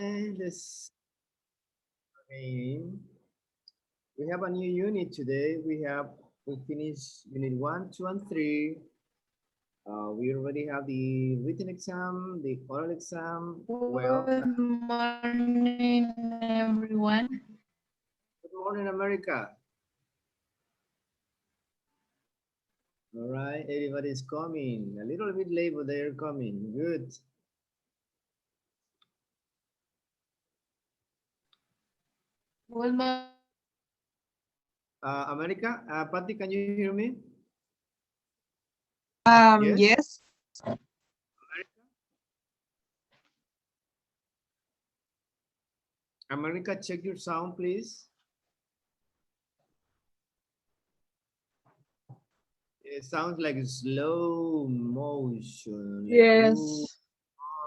This again. We have a new unit today. We finished unit 1, 2, and 3. We already have the written exam, the oral exam. Well, Good morning, everyone. good morning, America. All right, everybody's coming. A little bit late, but they're coming. Good. Good America, Patty, can you hear me? Yes? Yes. America, check your sound, please. It sounds like slow motion. Like, good Yes.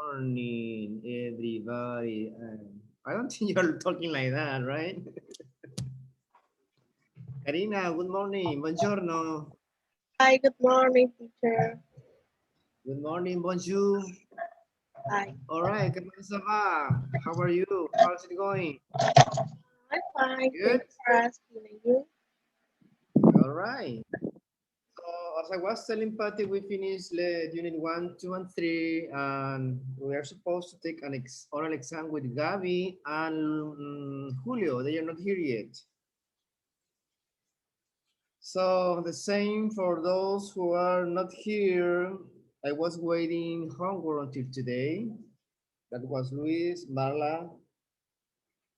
morning, everybody. I don't think you're talking like that, right? Karina, good morning. Buongiorno. Hi, good morning, teacher. Good morning, bonjour. Hi. All right, comment ça va? How are you? How's it going? I'm fine. Good? Thanks for asking. And you? All right. So, as I was telling Patty, we finished unit 1, 2, and 3, and we are supposed to take an oral exam with Gabi and Julio. They are not here yet. So the same for those who are not here. I was waiting homework until today. That was Luis, Marla,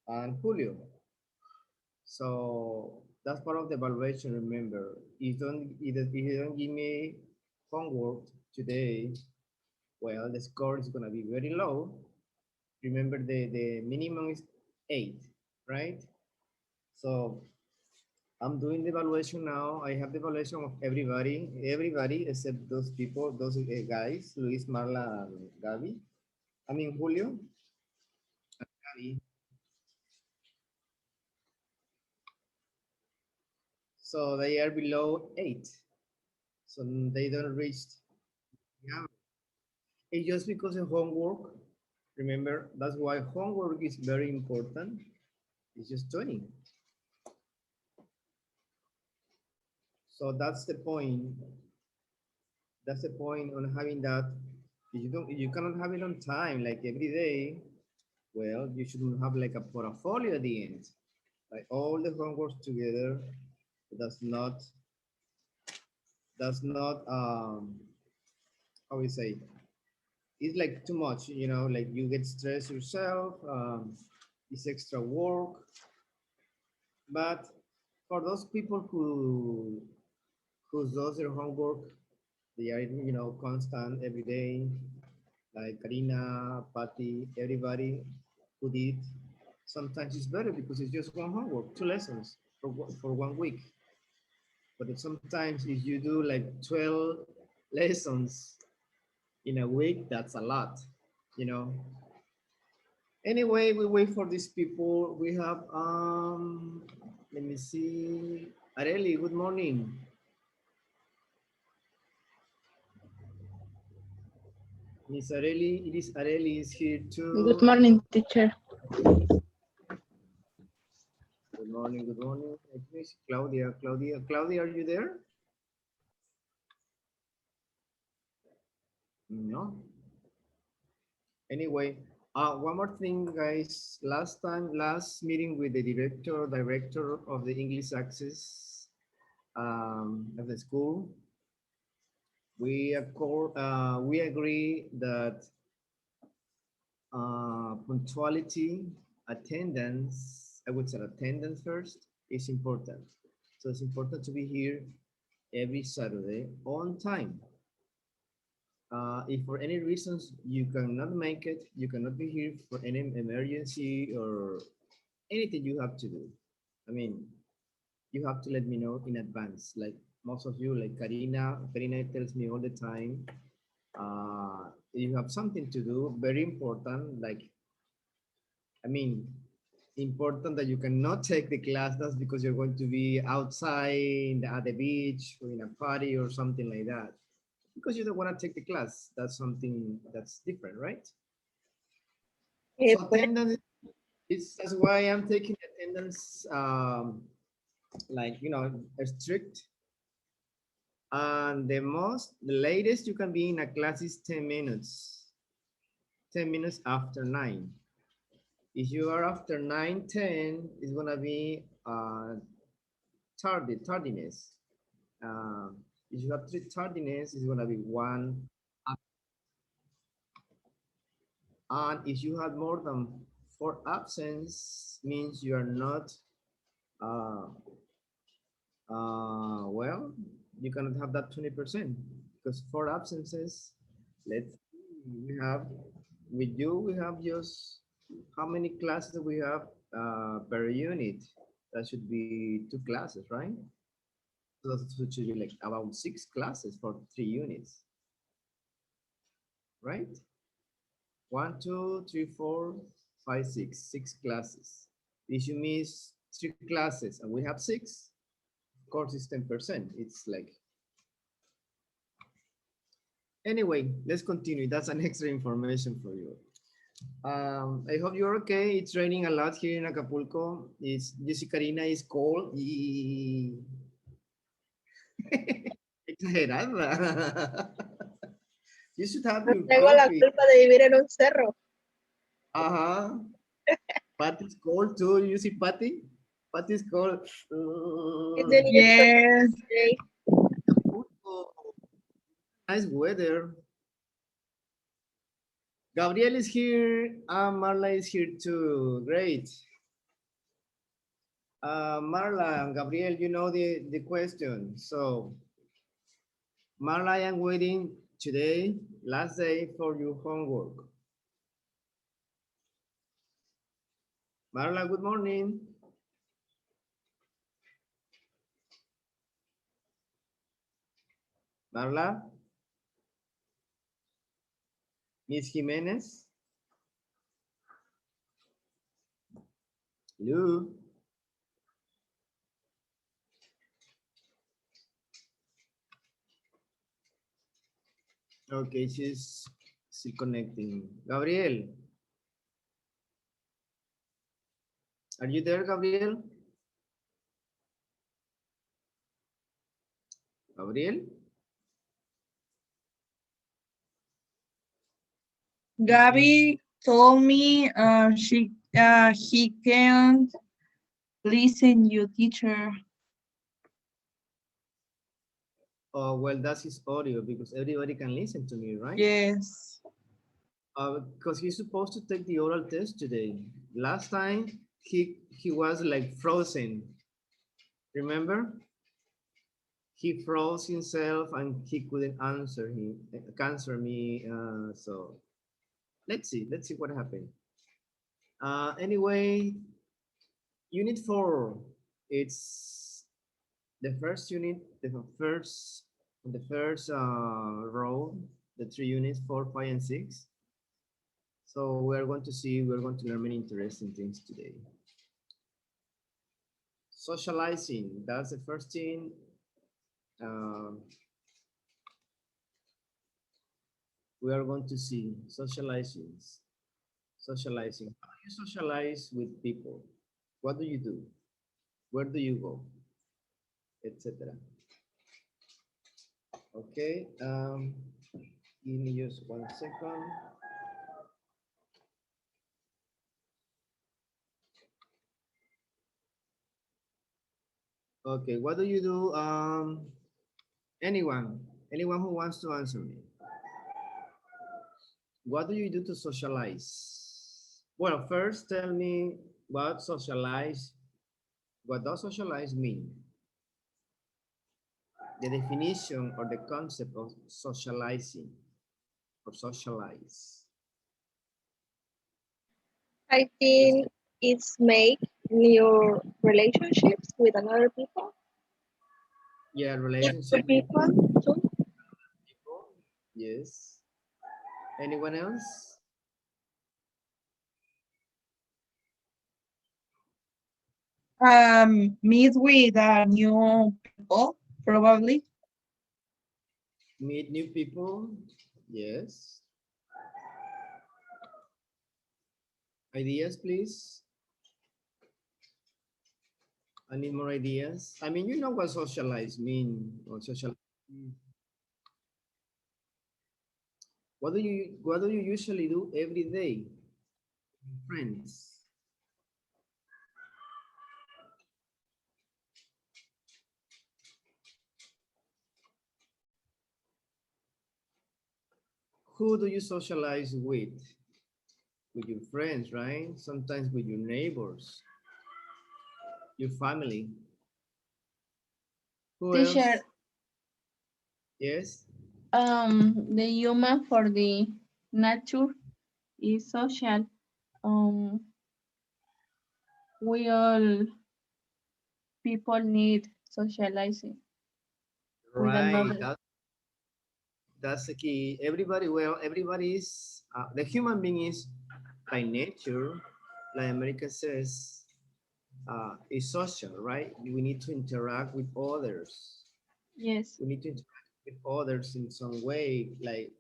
and Julio. So that's part of the evaluation. Remember, if you don't give me homework today, well, the score is gonna be very low. Remember, the minimum is 8, right? So I'm doing the evaluation now. I have the evaluation of everybody except those people, those guys, Luis, Marla, and Gabi. I mean, Julio and Gabi. So they are below 8. So they don't reach. Yeah. It's just because of homework. Remember, that's why homework is very important. It's just doing. So that's the point. That's the point on having that. If you cannot have it on time, like every day, well, you should have like a portfolio at the end, like all the homework together. Does not does not how we say, it's like too much, like you get stressed yourself. It's extra work. But for those people who does their homework, they are constant every day, like Karina, Patty, everybody who did. Sometimes it's better because it's just one homework, 2 lessons for 1 week. But sometimes if you do like 12 lessons in a week, that's a lot, you know. Anyway, we wait for these people. We have let me see. Areli, good morning. Miss Areli, it is Areli is here Good too. morning, teacher. Good morning, good morning. Miss Claudia, Claudia, are you there? No. Anyway, one more thing, guys. Last meeting with the director of the English Access of the school, we agree that punctuality, attendance, I would say attendance first, is important. So it's important to be here every Saturday on time. If for any reasons you cannot make it, you cannot be here for any emergency or anything you have to do. I mean, you have to let me know in advance. Like most of you, like Karina tells me all the time, you have something to do, very important. Like, I mean, important that you cannot take the class. That's because you're going to be outside at the beach or in a party or something like that. Because you don't want to take the class. That's something that's different, right? So Pues, attendance is that's why I'm taking attendance like strict. And the latest you can be in a class is 10 minutes. 10 minutes after 9. If you are after 9:10, it's gonna be tardiness. Uh, if you have three tardiness, it's gonna be one. And if you have more than 4 absence, means you are not uh, well, you cannot have that 20% because 4 absences. Let's see, we have just how many classes we have per unit? That should be 2 classes, right? So that should be like about 6 classes for 3 units, right? 1, 2, 3, 4, 5, 6, 6 classes. If you miss 3 classes and we have 6, of course it's 10%. It's like, anyway, let's continue. That's an extra information for you. I hope you're okay. It's raining a lot here in Acapulco. It's Jessica Karina is cold. Exagerada. You should have no your tengo la coffee. culpa de vivir en un cerro. Uh-huh. Patty's cold too. You see Patty? Patty's cold. It's the news for Yes. today. Acapulco. Nice weather. Gabriel is here. Marla is here too. Great. Marla and Gabriel, you know the question. So, Marla, I am waiting today, last day for your homework. Marla, good morning. Marla, Miss Jimenez. Hello. Okay, she's still connecting. Gabriel, are you there, Gabriel? Gabriel? Gabby told me he can't listen you, teacher. Oh, well, that's his audio because everybody can listen to me, right? Yes. Because he's supposed to take the oral test today. Last time he was like frozen. Remember? He froze himself and he couldn't answer me. So let's see what happened. Anyway, unit 4. It's the first unit, the first row, the 3 units 4, 5, and 6. So we're going to learn many interesting things today. Socializing, that's the first thing. Um, we are going to see socializing. Socializing. How do you socialize with people? What do you do? Where do you go? Etc. Okay. Give me just 1 second. Okay. What do you do? Anyone who wants to answer me. What do you do to socialize? Well, first tell me what socialize. What does socialize mean? The definition or the concept of socializing or socialize. I think it's make new relationships with another people. Yeah, With relationship other with people too. people. Yes. Anyone else? Meet with new people, probably. Meet new people. Yes. Ideas, please. I need more ideas. I mean, you know what socialize mean or social. What do you usually do every day, friends? Who do you socialize with? With your friends, right? Sometimes with your neighbors, your family. Who Teacher, else? Yes. the human for the nature is social. Um, we all people need socializing with Right. another. That's the key. Everybody, well, everybody is, the human being is by nature, like America says, is social, right? We need to interact with others. Yes, We need to interact with others in some way, like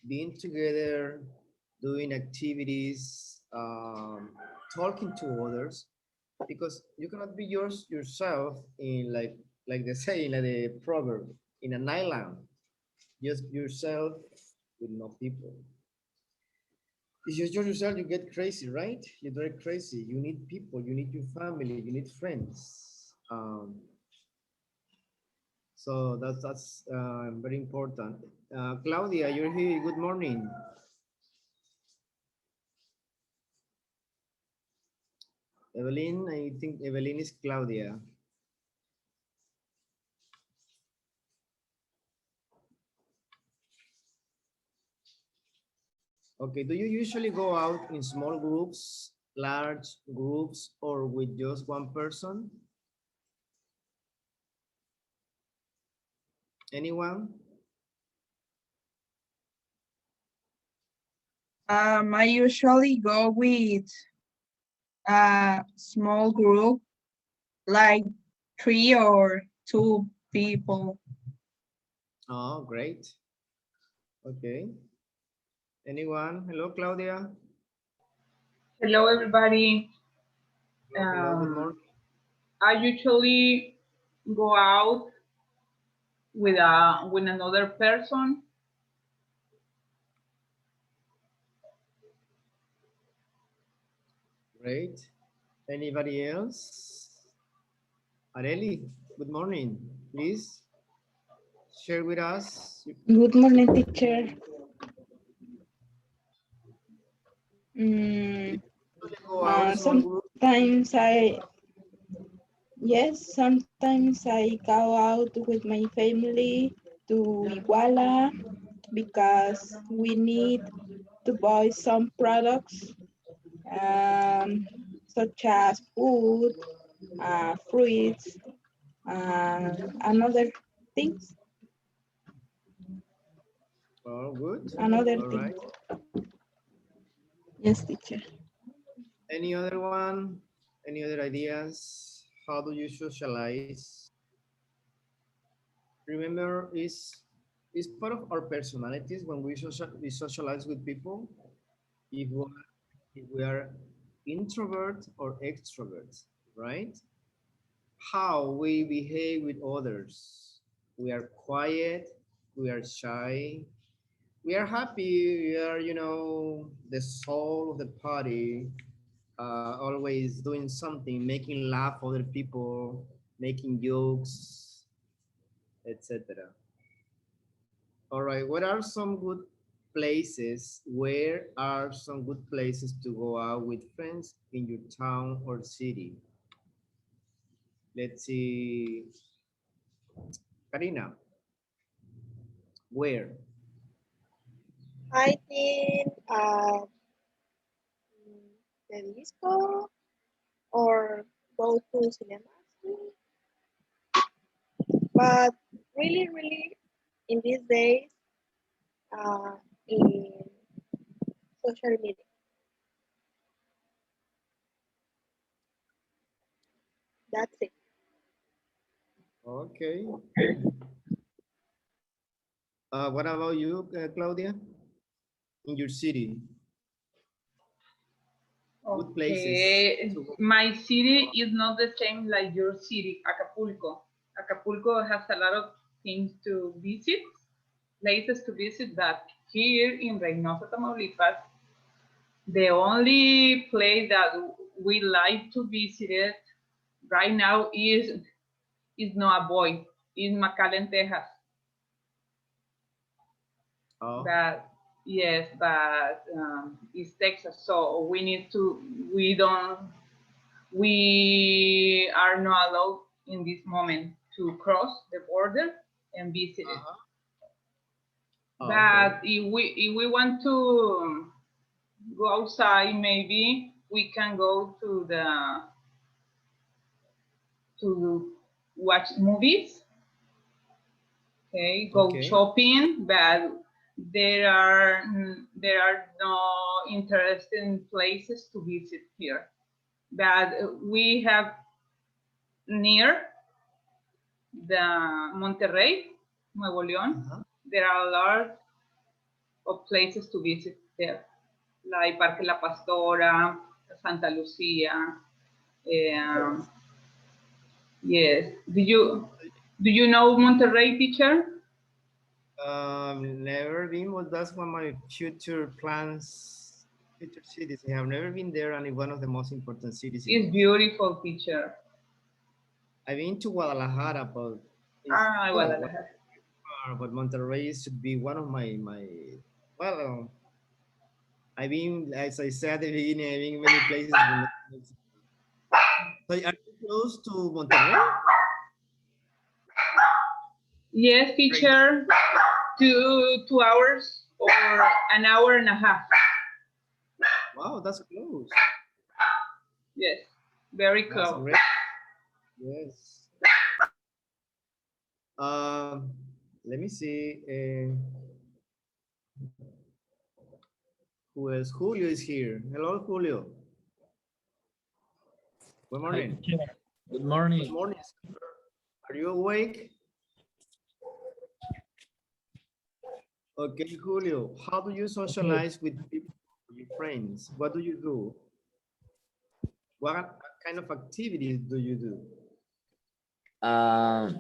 being together, doing activities, talking to others, because you cannot be yourself in like they say, like the proverb, in an island, just yourself with no people. If you're just yourself, you get crazy, right? You're very crazy. You need people, you need your family, you need friends. So that's very important. Claudia, you're here. Good morning. Evelyn, I think Evelyn is Claudia. Okay, do you usually go out in small groups, large groups, or with just one person? Anyone? I usually go with a small group, like 3 or 2 people. Oh, great. Okay. Anyone? Hello, Claudia. Hello, everybody. Hello, hello, good morning. I usually go out with another person. Great. Anybody else? Areli, good morning. Please share with us. Good morning, teacher. Mm, Usually go out small group. sometimes yes, sometimes I go out with my family to Iguala because we need to buy some products such as food, fruits, and other things. Oh, good. Another All thing. right. Yes, teacher. Any other one? Any other ideas? How do you socialize? Remember, is part of our personalities when we socialize with people. If we are introvert or extrovert, right? How we behave with others. We are quiet, we are shy, we are happy, we are, the soul of the party, always doing something, making laugh other people, making jokes, etc. All right, what are some good places? Where are some good places to go out with friends in your town or city? Let's see, Karina, where? I think the disco or go to cinemas. But really, really, in these days, in social media, that's it. Okay. What about you, Claudia? In your city? good places Okay. to go. My city is not the same like your city, Acapulco. Acapulco has a lot of things to visit, places to visit, but here in Reynosa, Tamaulipas, the only place that we like to visit it right now is Noa Boy, in McAllen, Texas. Oh, But yes, but it's Texas, so we are not allowed in this moment to cross the border and visit it. uh-huh. Oh, But okay. if we want to go outside, maybe we can go to watch movies. Okay, go Okay. shopping, but there are no interesting places to visit here. But we have near the Monterrey, Nuevo León, Uh-huh. there are a lot of places to visit there, like Parque La Pastora, Santa Lucia. Um, yes. Do you know Monterrey, teacher? Never been, but that's one of my future plans, future cities. I have never been there, and it's one of the most important cities in It's Mexico. beautiful, teacher. I've been to Guadalajara, but it's Ah, well, Guadalajara. but Monterrey should be one of my well. I've been, as I said at the beginning, I've been many places. But not Mexico. So, are you close to Monterrey? Yes, Right. teacher. 2 hours or an hour and a half. Wow, that's close. Yes, very That's close. great. Yes. Let me see. Who else? Julio is here. Hello, Julio. Good Hi, morning. teacher. Good Good morning. morning. Are you awake? Okay, Julio. How do you socialize with people, your friends? What do you do? What kind of activities do you do? Um,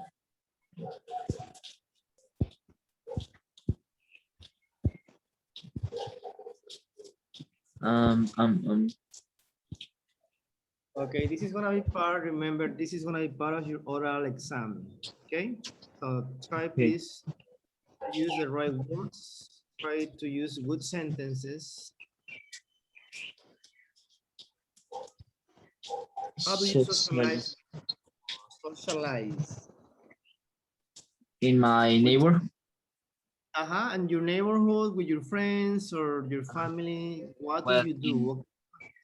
um, um, um, Okay, this is gonna be part, remember, this is gonna be part of your oral exam, okay? So try okay. please to use the right words, try to use good sentences. How do you socialize? Socialize. In my With, neighbor, and your neighborhood, with your friends or your family, what do well, you do? What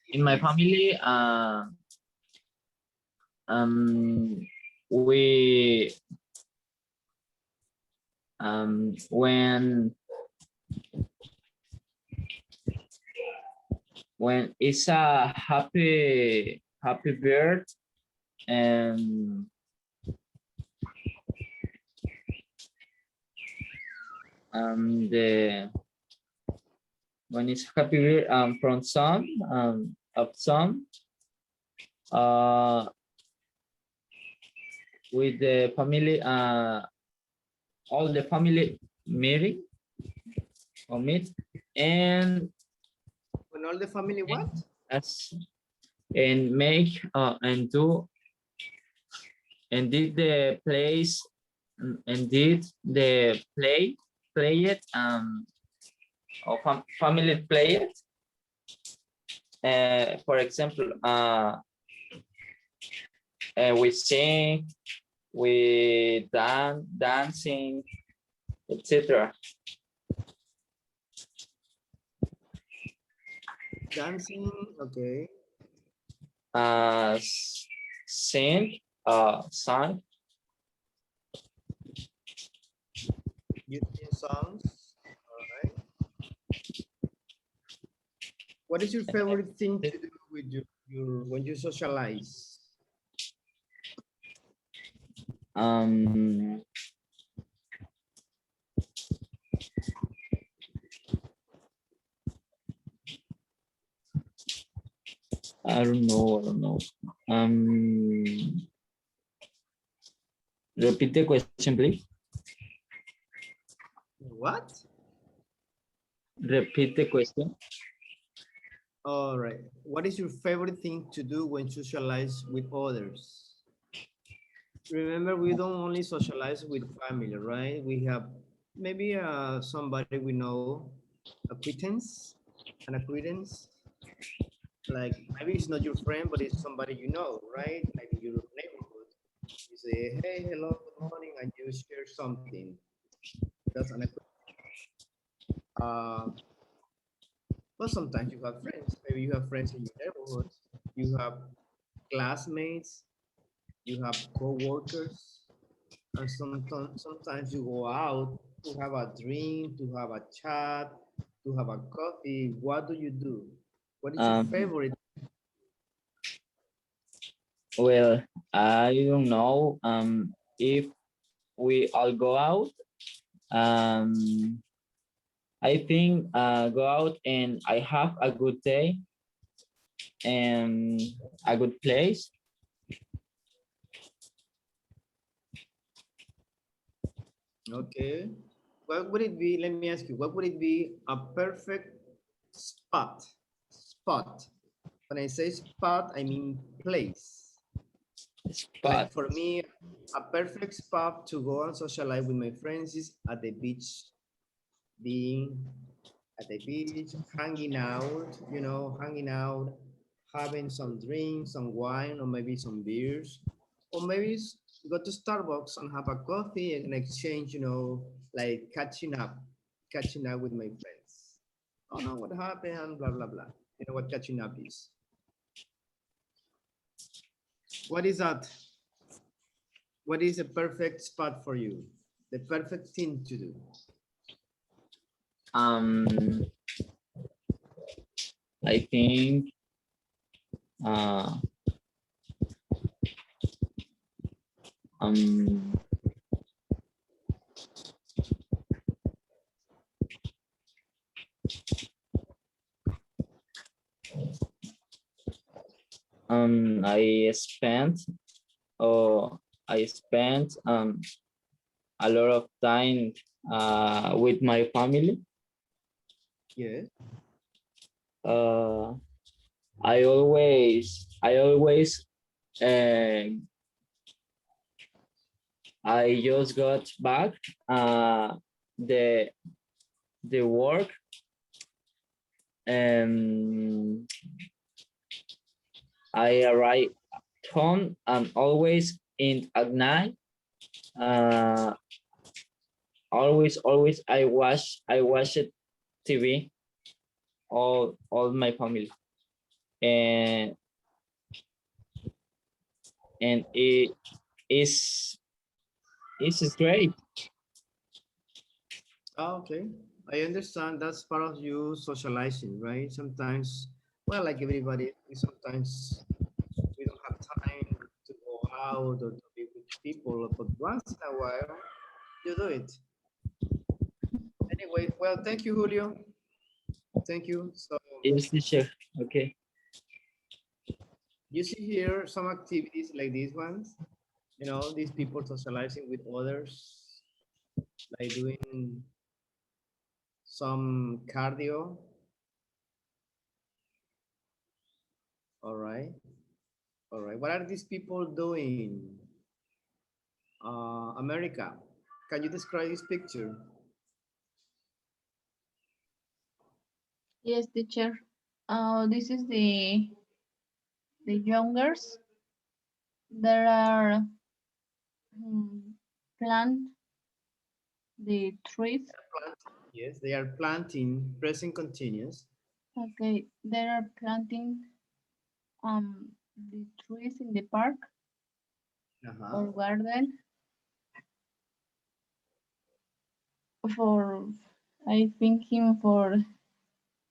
in my activities? family, um, we, when it's a happy bird, and the when it's happy bird, from some, of some, uh, with the family, all the family meeting or meet, and When all the family what? as and make, and do, and did the plays, and did the play it, or family play it, for example, we sing, we dancing, etc. Dancing, okay. uh Sing, song. You sing songs, all right. What is your favorite thing to do with your when you socialize? um I don't know. I don't know. Repeat the question, please. What? Repeat the question. All right. What is your favorite thing to do when socialize with others? Remember, we don't only socialize with family, right? We have maybe somebody we know, acquaintance, an acquaintance. Like maybe it's not your friend, but it's somebody you know, right? Like in your neighborhood. You say, hey, hello, good morning, and you share something. That's an but sometimes you have friends. Maybe you have friends in your neighborhood. You have classmates. You have co-workers. And sometimes you go out to have a drink, to have a chat, to have a coffee. What do you do? What is your Um, favorite? well, I don't know. If we all go out, um, I think go out and I have a good day and a good place. Okay. What would it be? Let me ask you, what would it be a perfect spot? Spot. When I say spot, I mean place. But Like for me, a perfect spot to go and socialize with my friends is at the beach, being at the beach, hanging out, hanging out, having some drinks, some wine, or maybe some beers, or maybe go to Starbucks and have a coffee and exchange, like catching up with my friends. Oh no, what happened? Blah blah blah. You know what catching up is? What is that? What is a perfect spot for you? The perfect thing to do? um, I think uh, um, I spent or I spent a lot of time with my family. Yes. Uh, I always uh, I just got back the the work and I arrived home and always in at night. Uh, always I watch it TV all my family and and is it's great. Oh, okay. I understand that's part of you socializing, right? Sometimes, well, like everybody, we don't have time to go out or to be with people, but once in a while, you do it. Anyway, well, thank you, Julio. Thank you. So It's the chef. Okay. you see here some activities like these ones, these people socializing with others, like doing some cardio. All right. All right. What are these people doing? America. Can you describe this picture? Yes, teacher. This is the youngers. There are plant the trees. Yes, they are planting, present continuous. Okay, they are planting the trees in the park Uh-huh. or garden for I thinking for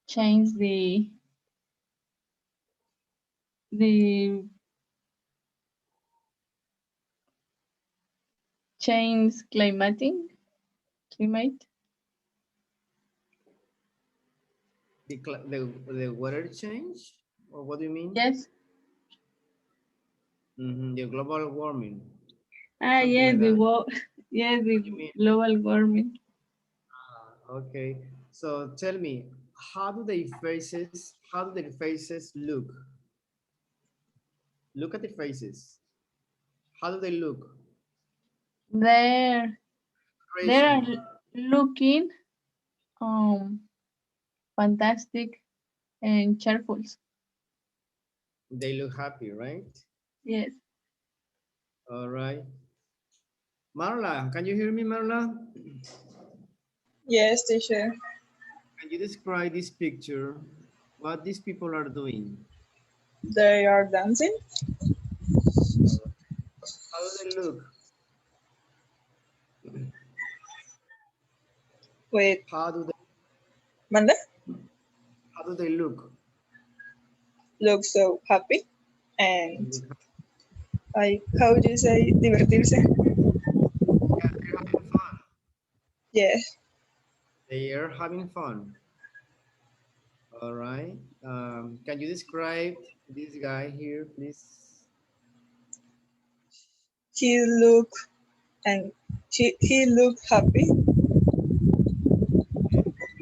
change the change climate. The weather change. Or what do you mean? Yes. The global warming. Ah, Something yes, like the that. wo yes, the What do you mean? global warming. Okay. So tell me, how do their faces look? Look at the faces. How do they look? They're they're Expression. looking fantastic and cheerful. They look happy, right? Yes. All right. Marla, can you hear me, Marla? Yes, teacher. Can you describe this picture? What these people are doing? They are dancing. How do they look? Wait, How do they Manda how do they look? looks so happy and They look happy. like how do you say divertirse? Yeah, they're having fun. Yes, They are having fun. All right. Can you describe this guy here, please? he look and he look happy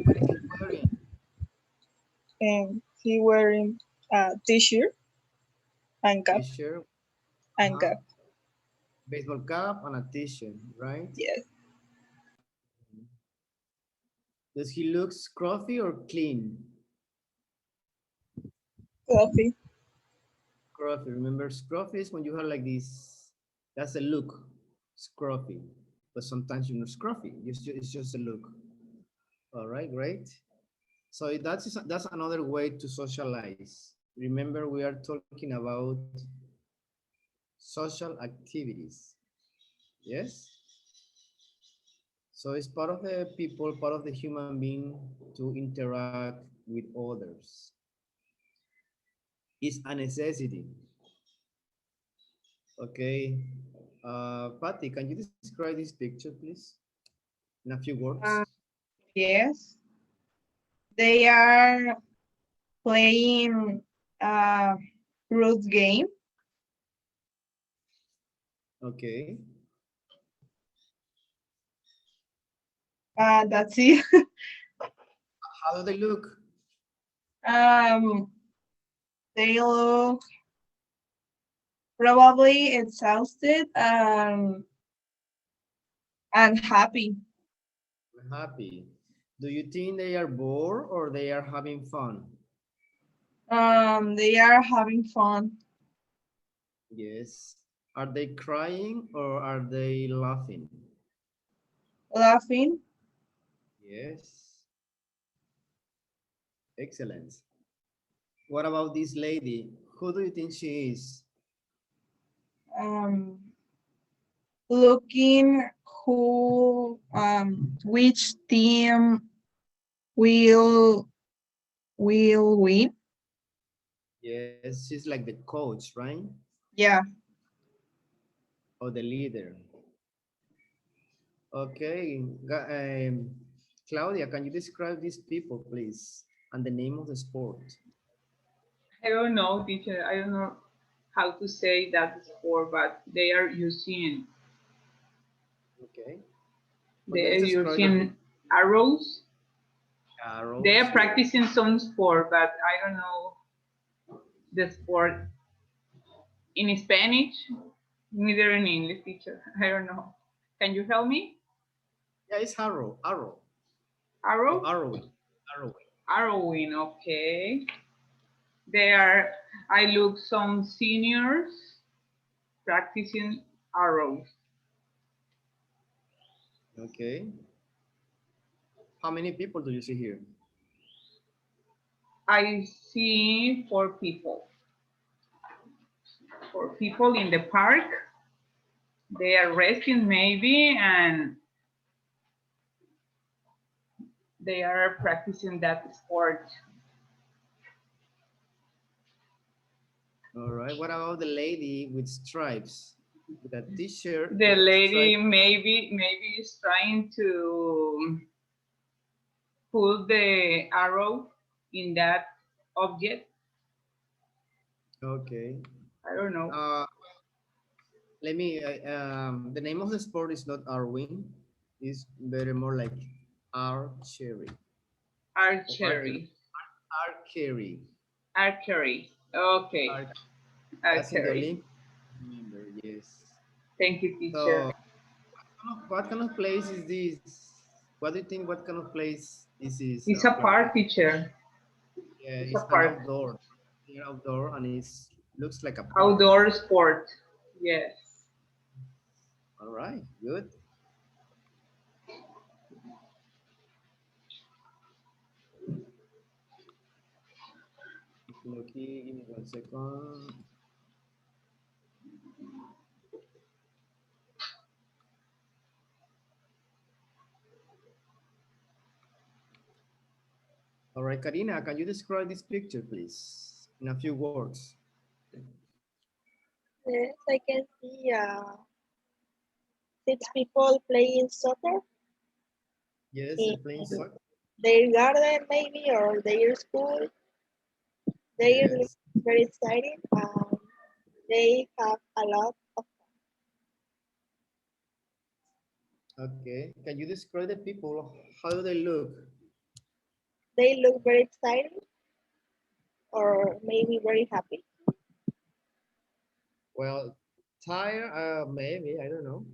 What is he wearing? and he wearing a t-shirt and cap T-shirt, and cap. baseball cap, and a t-shirt, right? Yes, Does he look scruffy or clean? coffee. Scruffy. Remember, scruffy is when you have like this. That's a look, scruffy. But sometimes you're not scruffy. It's just a look. All right, great. So that's another way to socialize. Remember, we are talking about social activities. Yes. So it's part of the people, part of the human being to interact with others. It's a necessity. Okay. Patty, can you describe this picture, please? In a few words. Yes, they are playing a root game. Okay. That's it. How do they look? um, they look probably exhausted and happy. Happy. Do you think they are bored or they are having fun? They are having fun, Yes. Are they crying or are they laughing? laughing. Yes. Excellent. What about this lady? Who do you think she is? Um, looking which team will win. Yes, she's like the coach, right? Yeah. Or the leader. Okay. Claudia, can you describe these people, please? And the name of the sport? I don't know, teacher. I don't know how to say that sport, but they are using Okay. But they let's are describe the using arrows. They arrows. are practicing some sport, but I don't know the sport in Spanish, neither in English, teacher. I don't know. Can you help me? Yeah, it's arrow. Arrow. Or Arrow? arrowing. Arrowing. Arrowing, okay. There, I look some seniors practicing arrows. Okay. How many people do you see here? I see four people. Four people in the park. They are resting maybe, and they are practicing that sport. All right. What about the lady with stripes? With a t-shirt The with lady stripes. maybe is trying to put the arrow in that object. Okay. I don't know. Let me, the name of the sport is not Arwin. It's very more like archery. Archery. Archery. Archery. Okay. Archery. That's in the Archery. Olympic. Remember, yes. Thank you, teacher. So, what kind of place is this? What do you think? What kind of place this is? It's a Florida? park, teacher. Yeah, It's it's a an park. outdoor. It's outdoor, and it's looks like a park. Outdoor sport. Yes. All right, good. Okay, give me 1 second. All right, Karina, can you describe this picture, please, in a few words? Yes, I can see 6 people playing soccer Yes, they're in playing soccer. their garden, maybe, or their school. They look Yes. very exciting. They have a lot of. Okay. Can you describe the people? How do they look? They look very exciting, or maybe very happy. Well, tired, maybe, I don't know.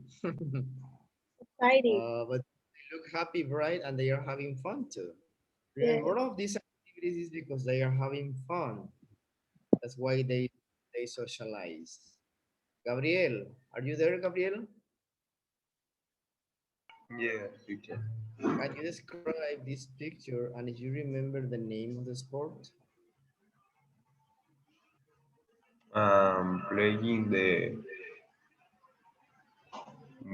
Exciting. But they look happy, right? And they are having fun too. Yes. Remember, all of these activities is because they are having fun. That's why they socialize. Gabriel, are you there, Gabriel? Yeah, teacher. Can you describe this picture and if you remember the name of the sport? Playing the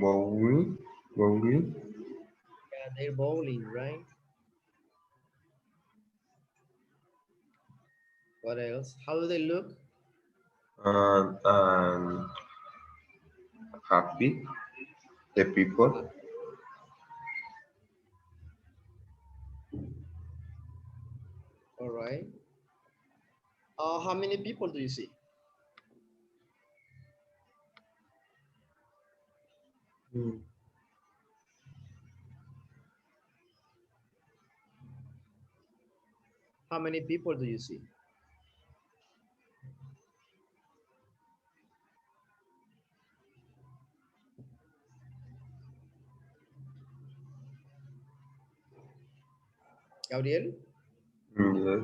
bowling, bowling, Yeah, they're bowling, right? What else? How do they look? and happy the people. All right. How many people do you see? Mm. How many people do you see? Gabriel? Yes,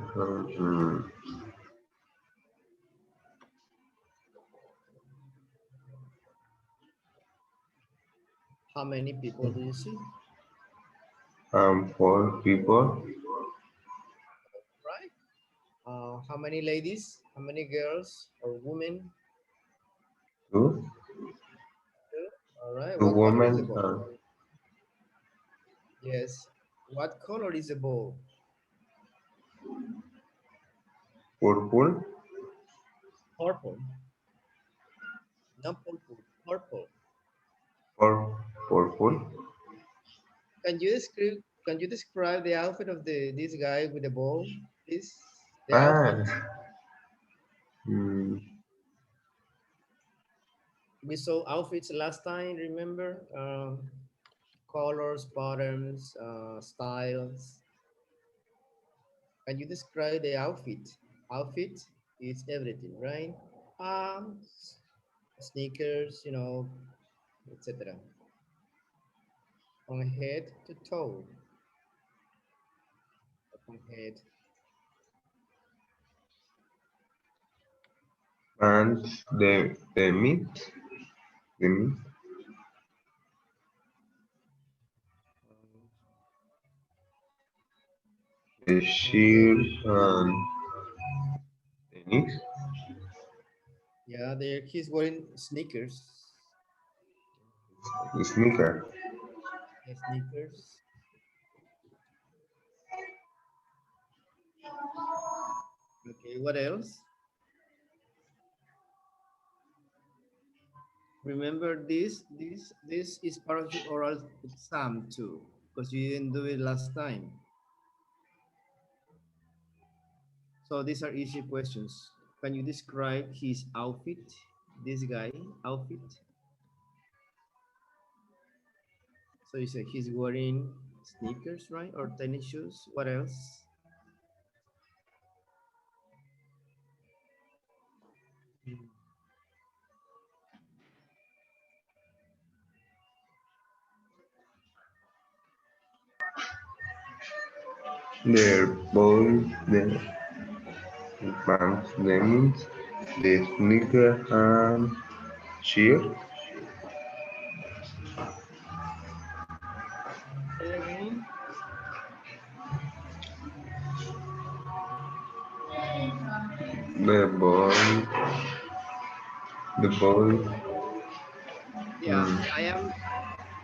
How many people do you see? four people, Right. How many ladies? How many girls or women? two, Two. All right. two What color is the women, ball? Yes. What color is the ball? purple, Purple. Not purple. Purple. or purple. Can you describe? Can you describe the outfit of this guy with the ball, please? The outfit. Ah, mm, We saw outfits last time. Remember? Colors, patterns, styles. Can you describe the outfit? Outfit is everything, right? Pants, sneakers, etc. From head to toe. From head. and the meat, the meat, Um, the okay. shirt, and the knees, Yeah, there he's wearing sneakers. the sneaker, Yeah, sneakers. Okay, what else? Remember this is part of the oral exam too, because you didn't do it last time. So these are easy questions. Can you describe his outfit? This guy outfit. So you say he's wearing sneakers, right? Or tennis shoes. What else? The boy, the pants, the means, the sneaker and shirt. Say again. The boy, the boy, Yeah, mm, I am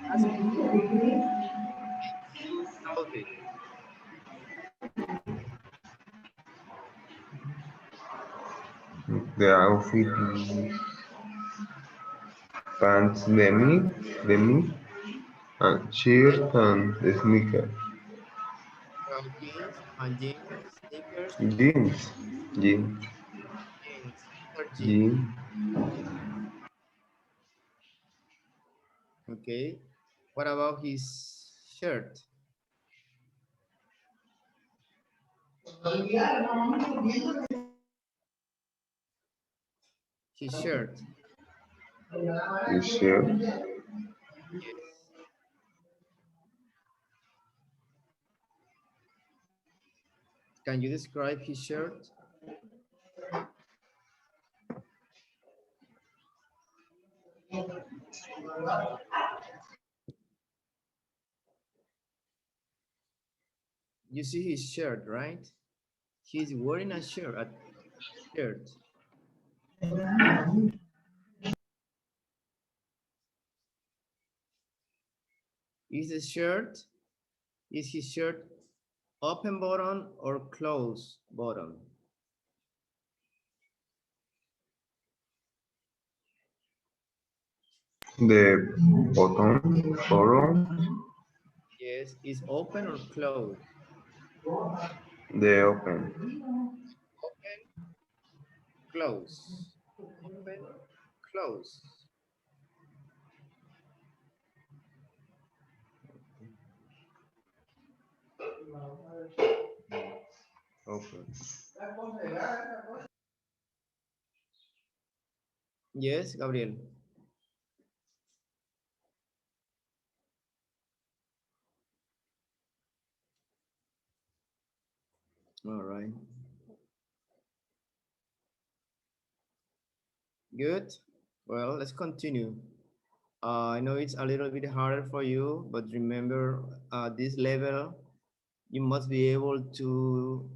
asking you his outfit. the outfit is pants, the me, and shirt and the sneaker. Jeans and jeans, sneakers, Jeans, jeans, jeans. These are jeans. jeans. Okay. What about his shirt? His shirt. His shirt, Yes. Can you describe his shirt? You see his shirt, right? He's wearing a shirt. A shirt. Is the shirt? Is his shirt open button or closed button? the bottom, Yes. Is open or closed? the open. Open, close. Open, close. Open. Yes, Gabriel. All right. Good. Well, let's continue. I know it's a little bit harder for you, but remember, this level, you must be able to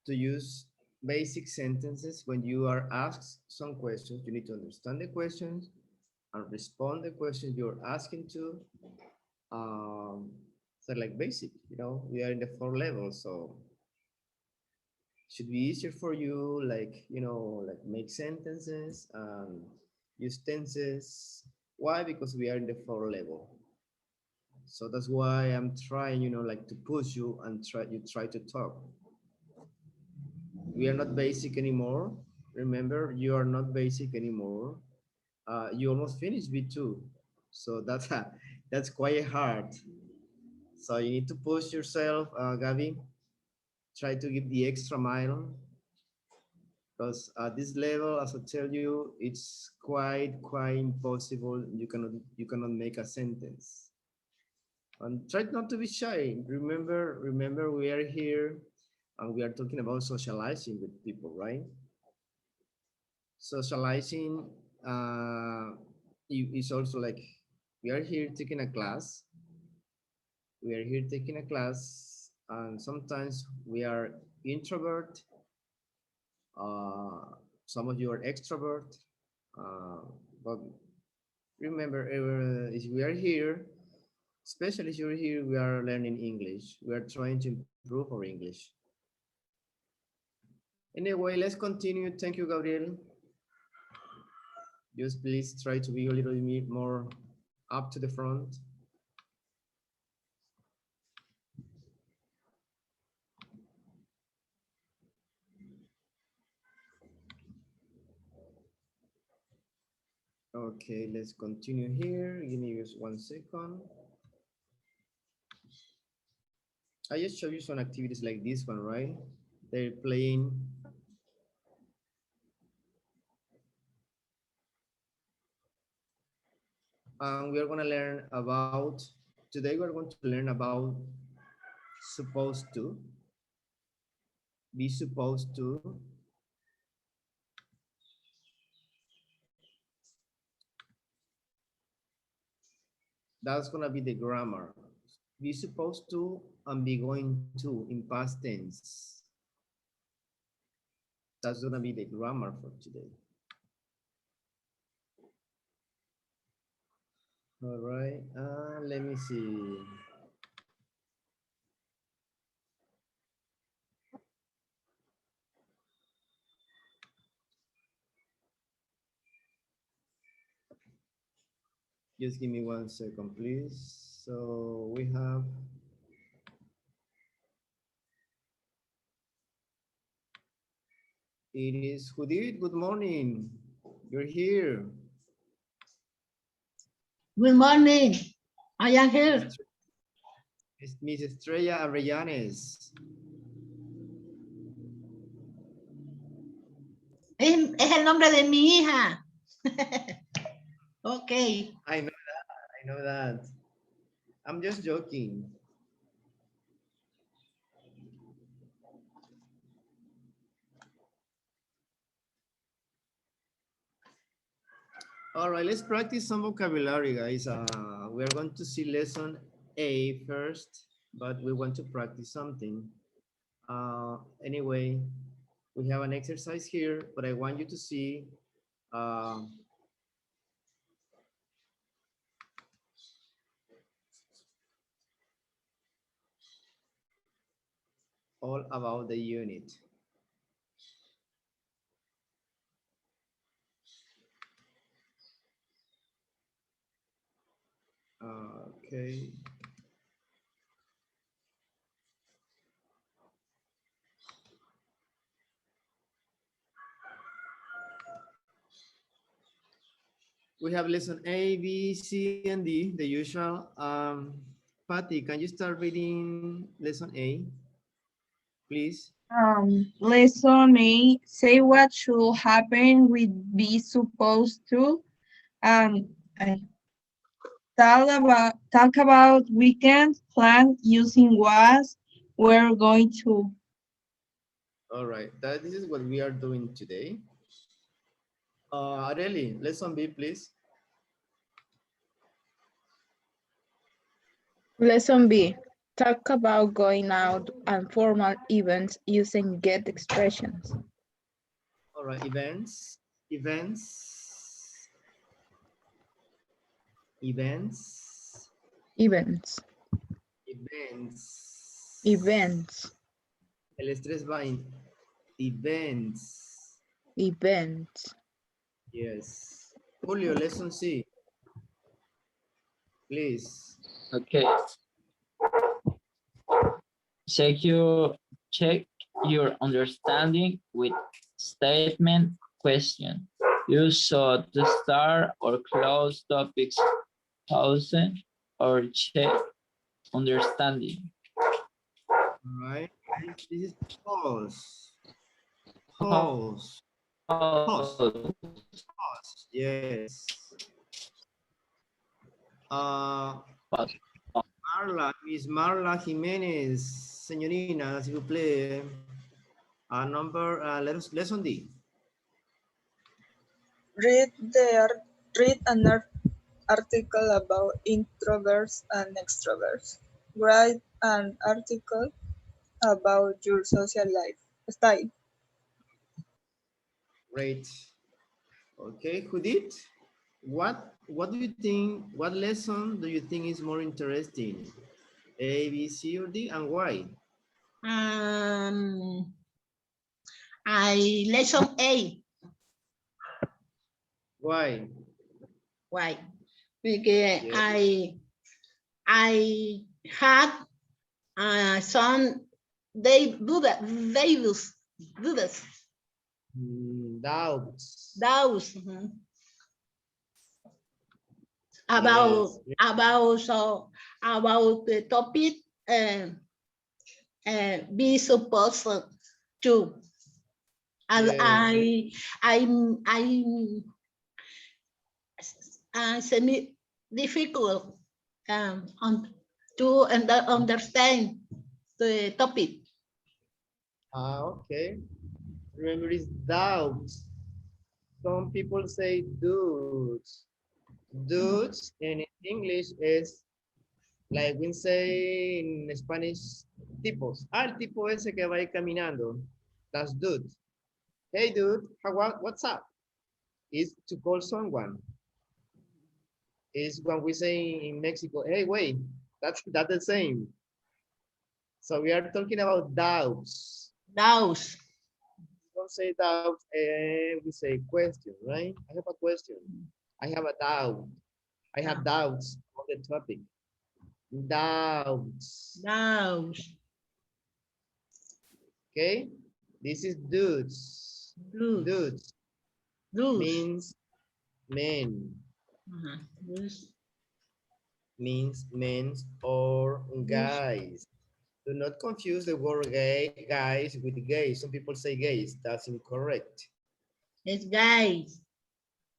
use basic sentences when you are asked some questions. You need to understand the questions and respond the questions you're asking to. So like basic, we are in the 4 level, so should be easier for you, like, like make sentences and use tenses. Why? Because we are in the 4 level. So that's why I'm trying, like to push you and try to talk. We are not basic anymore. Remember, you are not basic anymore. You almost finished B2. So that's quite hard. So you need to push yourself, Gabi. Try to give the extra mile, because at this level, as I tell you, it's quite impossible. You cannot make a sentence. And try not to be shy. Remember, we are here and we are talking about socializing with people, right? Socializing is also like we are here taking a class. We are here taking a class, and sometimes we are introvert. Some of you are extrovert. But remember, if we are here, especially if you're here, we are learning English. We are trying to improve our English. Anyway, let's continue. Thank you, Gabriel. Just please try to be a little bit more up to the front. Okay, let's continue here. Give me just 1 second. I just show you some activities like this one, right? They're playing. And we are going to learn about, today we're going to learn about supposed to, be supposed to, that's going to be the grammar. Be supposed to and be going to in past tense. That's going to be the grammar for today. All right, let me see. Just give me 1 second, please. So we have it is Judith. Good morning. You're here. Good morning. I am here. It's Miss Estrella Arellanes. Es el nombre de mi hija. Ok. I know that. I know that. I'm just joking. All right, let's practice some vocabulary, guys. We are going to see lesson A first, but we want to practice something. Anyway, we have an exercise here, but I want you to see all about the unit. Okay. We have lesson A, B, C, and D, the usual. Patty, can you start reading lesson A, please? Lesson A, say what should happen with be supposed to. I talk about weekend plan using was we're going to. All right, this is what we are doing today. Areli, lesson B, please. Lesson B. Talk about going out and formal events using get expressions. All right, events. Events. El estrés va en events. Yes. Julio, lesson C. Please. Okay. Check your understanding with statement question. Use so to start or close topics, pause or check understanding. All right. This is pause. Pause. Pause. Yes. Miss Marla Jiménez, señorina, s'il vous plaît. Lesson D. Read an article about introverts and extroverts. Write an article about your social life style. Great. Okay, Judith, what do you think, what lesson do you think is more interesting? A, B, C, or D, and why? Lesson A. Why? Why? Because Yes. I had some doubts. Doubts. Doubts. about Yes. about the topic be supposed to. And Yes. I semi difficult to understand the topic. Okay. Remember, it's doubts. Some people say dudes. Dudes in English is like we say in Spanish, tipos. El tipo ese que va ahí caminando. That's dude. Hey dude, what's up? Is to call someone. Is when we say in Mexico, hey wait, that's the same. So we are talking about doubts. Doubts. We don't say doubts, we say question, right? I have a question. I have a doubt. I have doubts on the topic. Doubts. Doubts. Okay, this is dudes. Dudes means men. Means men or guys. Do not confuse the word gay, guys with gays. Some people say gays. That's incorrect. It's guys.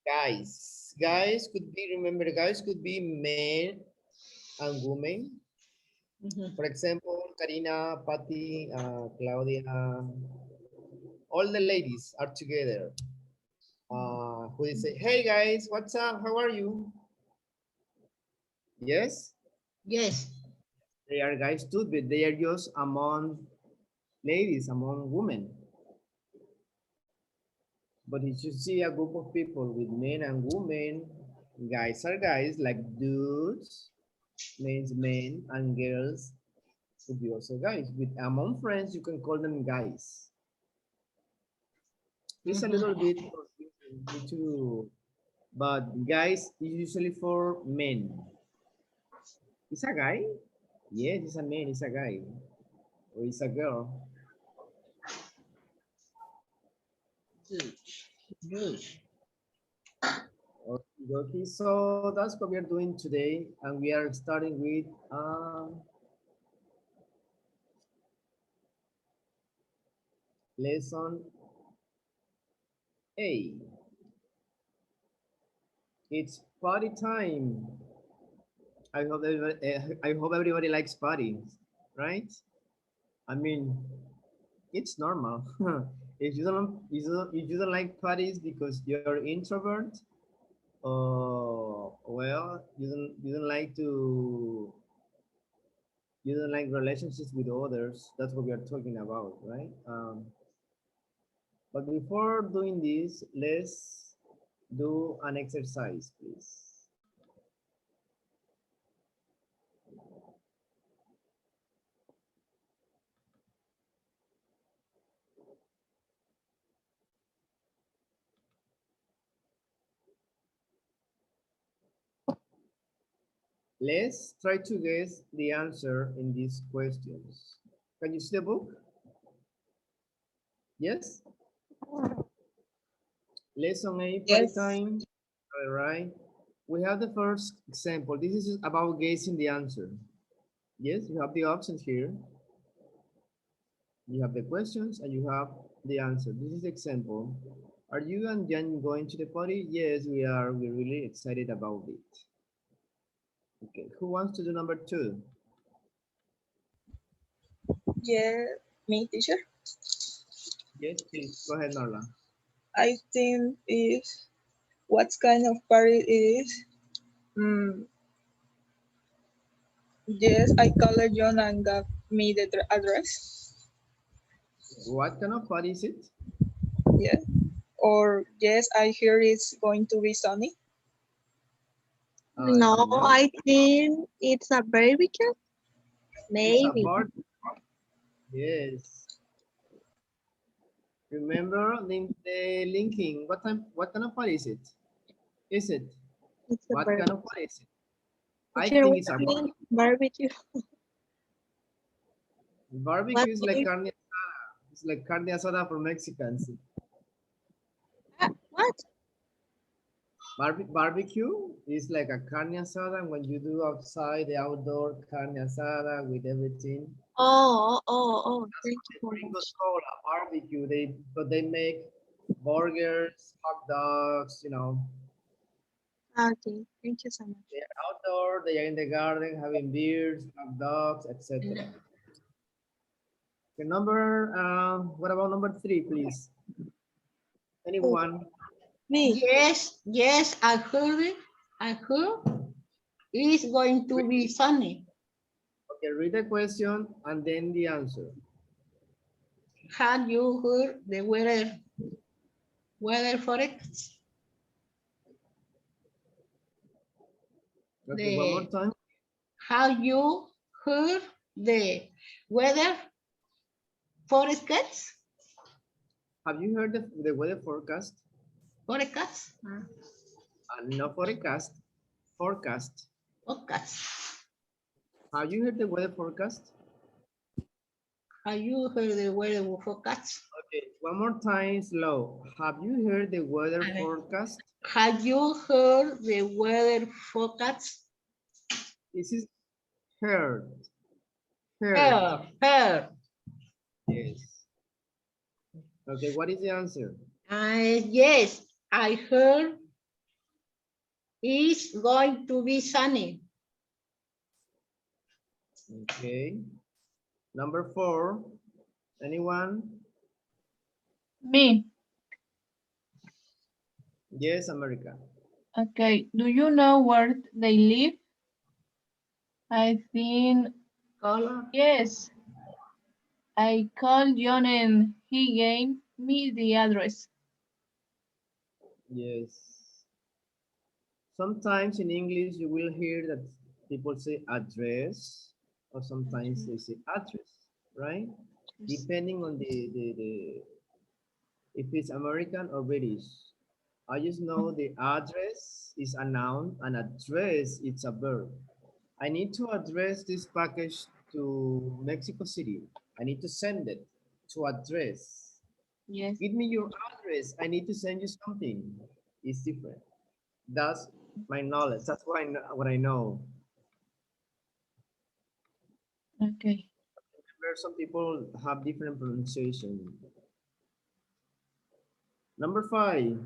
Guys. Guys could be, remember, guys could be men and women. For example, Karina, Patty, Claudia, all the ladies are together. Who they say, hey guys, what's up? How are you? Yes? Yes. They are guys too, but they are just among ladies, among women. But if you see a group of people with men and women, guys are guys, like dudes means men, and girls could be also guys. With among friends, you can call them guys. It's a little bit confusing me too, but guys is usually for men. Is a guy? Yes, it's a man, it's a guy. Or it's a girl. Good. Okay, so that's what we are doing today, and we are starting with lesson A. It's party time. I hope everybody likes parties, right? I mean, it's normal. If you don't like parties because you're introvert, well, you don't like relationships with others. That's what we are talking about, right? But before doing this, let's do an exercise, please. Let's try to guess the answer in these questions. Can you see the book? Yes? Lesson A, party time. All right. We have the first example. This is about guessing the answer. Yes, you have the options here. You have the questions and you have the answer. This is example. Are you and Jan going to the party? Yes, we are. We're really excited about it. Okay, who wants to do number 2? Yeah, me, teacher. Yes, please. Go ahead, Norla. I think is what kind of party it is. Yes, I called John and got me the address. What kind of party is it? Yeah. Or yes, I hear it's going to be sunny. No, I think it's a barbecue. It's a Maybe. party. Yes. Remember the linking. What kind of party is it? Is it? It's a What barbecue. kind of party is it? I Teacher, think what it's a do you mean barbecue. barbecue? Barbecue is like carne asada. It's like carne asada for Mexicans. What? Barbecue is like a carne asada when you do outside the outdoor carne asada with everything. Thank you so Gringos much. call a barbecue. They make burgers, hot dogs, you know. Okay, thank you so much. They are outdoor, they are in the garden having beers, hot dogs, etc. Okay, what about number 3, please? Anyone? Me, Yes, yes, I heard it. I heard it's going to be sunny. Okay, read the question and then the answer. Have you heard the weather forecast? Okay, one more The time. have you heard the weather forecast? Have you heard the weather forecast? Forecast? No forecast, forecast. Forecast. Have you heard the weather forecast? Have you heard the weather forecast? Okay, one more time slow. Have you heard the weather Okay. forecast? Have you heard the weather forecast? This is heard. Heard. Heard. Yes. Okay, what is the answer? Yes, I heard it's going to be sunny. Okay. Number 4. Anyone? Me. Yes, America. Okay. Do you know where they live? I think Color. yes. I called John and he gave me the address. Yes. Sometimes in English you will hear that people say address or sometimes they say address, right? Depending on the if it's American or British. I just know the address is a noun and address it's a verb. I need to address this package to Mexico City. I need to send it to address. Yes. Give me your address. I need to send you something. It's different. That's my knowledge. That's what I know. Okay. Remember, some people have different pronunciation. Number 5.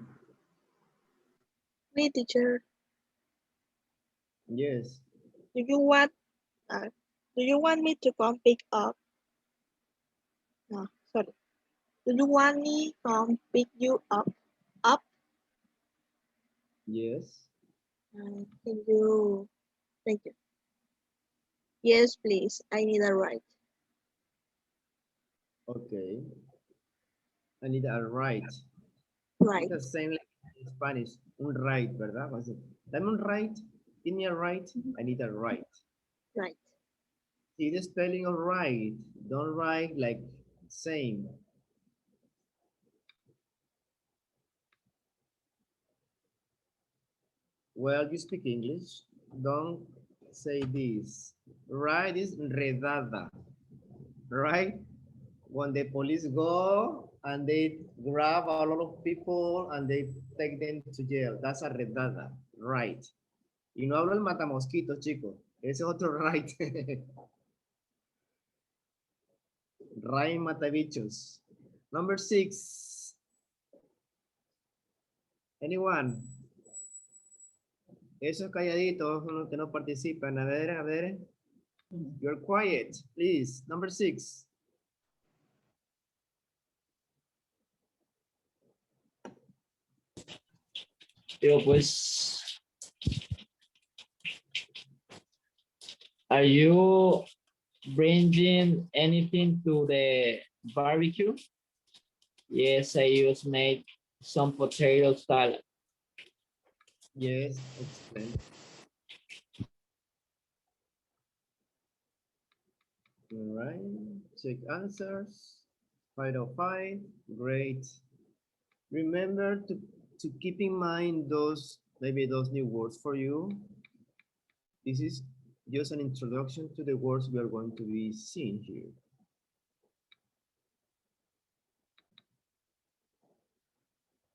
me, teacher. Yes. Do you want? Uh, do you want me to come pick up? No, sorry. Do you want me come pick you up? Up? Yes. Can you? Thank you. Yes, please. I need a ride. Okay. I need a right. Right. It's the same like in Spanish. Un right, ¿verdad? Was it? Dame un right. Give me a right. I need a right. Right. See the spelling of right. Don't write like same. Well, you speak English. Don't say this. Right is redada. Right? When the police go and they grab a lot of people and they take them to jail. That's a redada. Right. Y no hablo el matamosquitos, chicos. Ese es otro right. Right matabichos. Number 6. Anyone? Esos calladitos son los que no participan. A ver, a ver. You're quiet, please. Number 6. Pero pues, are you bringing anything to the barbecue? Yes, I just made some potato salad. Yes, excellent. All right, check answers. 5 out of 5, great. Remember to keep in mind maybe those new words for you. This is just an introduction to the words we are going to be seeing here.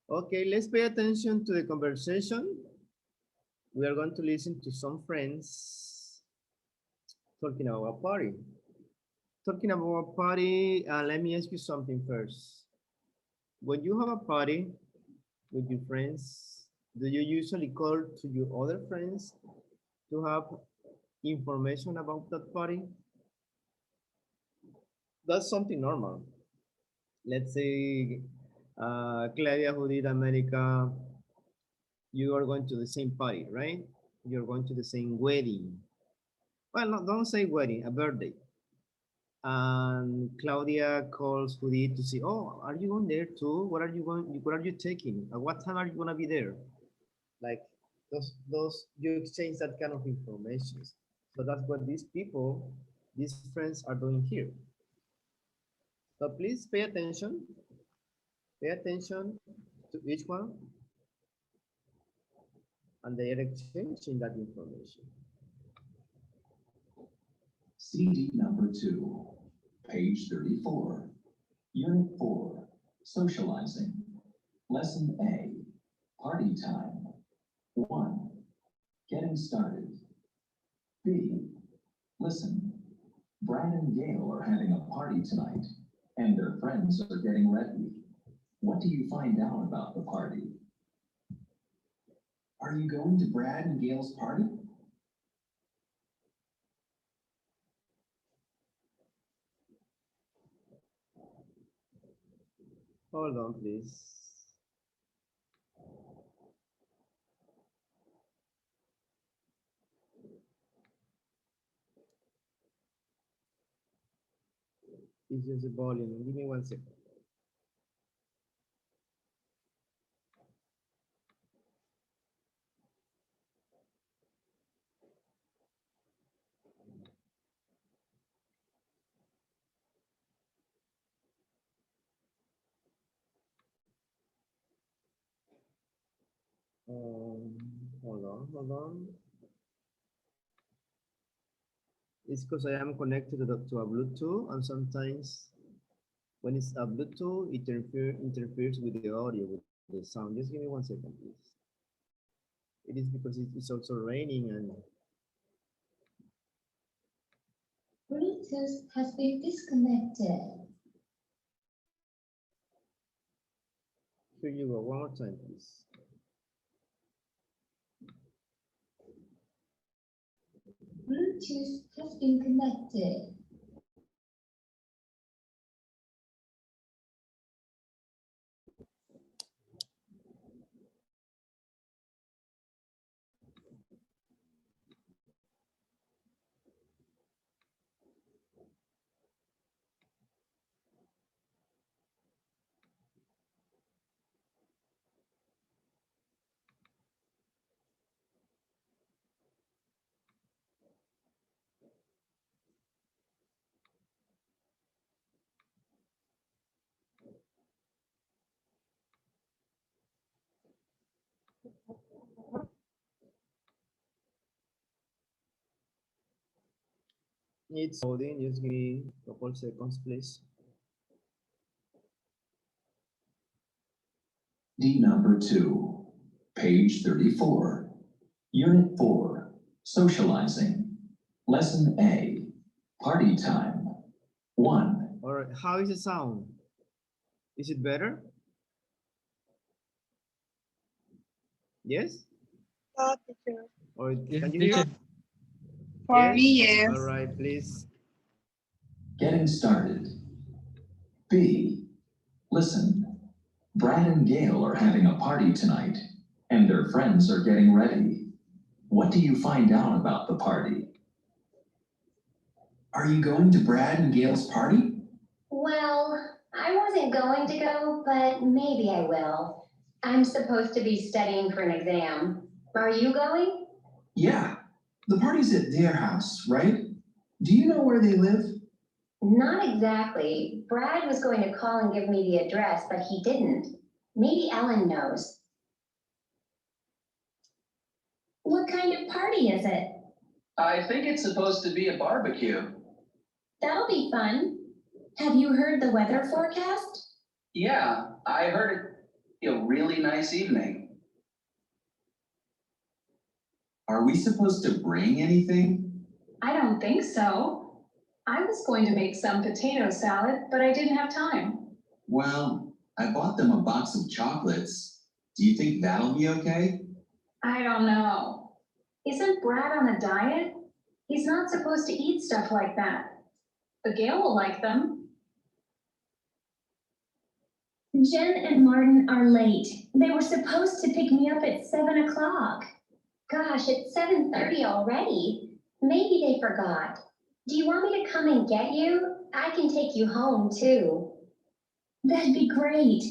Okay, let's pay attention to the conversation. We are going to listen to some friends talking about a party. Talking about a party, let me ask you something first. When you have a party with your friends, do you usually call to your other friends to have information about that party? That's something normal. Let's say Claudia, Judith, America, you are going to the same party, right? You're going to the same wedding. Well, no, don't say wedding, a birthday. And Claudia calls Judith to see, oh, are you going there too? What are you going? What are you taking? At what time are you gonna be there? Like those you exchange that kind of information. So that's what these people, these friends are doing here. So please pay attention. Pay attention to each one, and they are exchanging that information. CD number 2, page 34, Unit 4, Socializing. Lesson A, Party Time. 1, Getting Started. B, Listen. Brad and Gail are having a party tonight, and their friends are getting ready. What do you find out about the party? Are you going to Brad and Gail's party? Hold on, please. It's just the volume. Give me 1 second. Hold on. It's because I am connected to a Bluetooth, and sometimes when it's a Bluetooth, it interferes with the audio, with the sound. Just give me 1 second, please. It is because it's also raining and Bluetooth has been disconnected. here you go. One more time, please. Bluetooth has been connected. It's loading. Just give me a couple seconds, please. D number 2, page 34, Unit 4, Socializing. Lesson A, Party Time. 1. All right. How is the sound? Is it better? Yes? Teacher. Or Yes, can you teacher. hear? For me, yes. All right, please. Getting Started. B, Listen. Brad and Gail are having a party tonight, and their friends are getting ready. What do you find out about the party? Are you going to Brad and Gail's party? Well, I wasn't going to go, but maybe I will. I'm supposed to be studying for an exam. Are you going? Yeah, the party's at their house, right? Do you know where they live? Not exactly. Brad was going to call and give me the address, but he didn't. Maybe Ellen knows. What kind of party is it? I think it's supposed to be a barbecue. That'll be fun. Have you heard the weather forecast? Yeah, I heard it. A really nice evening. Are we supposed to bring anything? I don't think so. I was going to make some potato salad, but I didn't have time. Well, I bought them a box of chocolates. Do you think that'll be okay? I don't know. Isn't Brad on a diet? He's not supposed to eat stuff like that. But Gail will like them. Jen and Martin are late. They were supposed to pick me up at 7 o'clock. Gosh, it's 7:30 already. Maybe they forgot. Do you want me to come and get you? I can take you home too. That'd be great.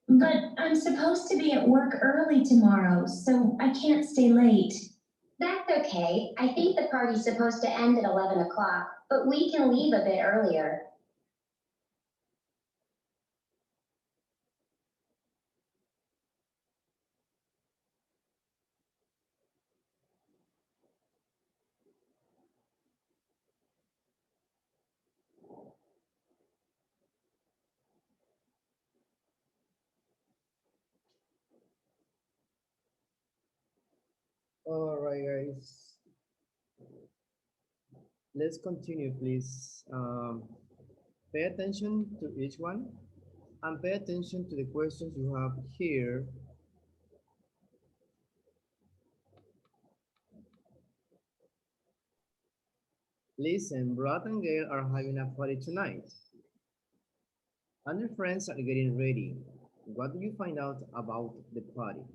But I'm supposed to be at work early tomorrow, so I can't stay late. That's okay. I think the party's supposed to end at 11 o'clock, but we can leave a bit earlier. All right, guys. Let's continue, please. Pay attention to each one and pay attention to the questions you have here. Listen, Brad and Gail are having a party tonight, and their friends are getting ready. What do you find out about the party?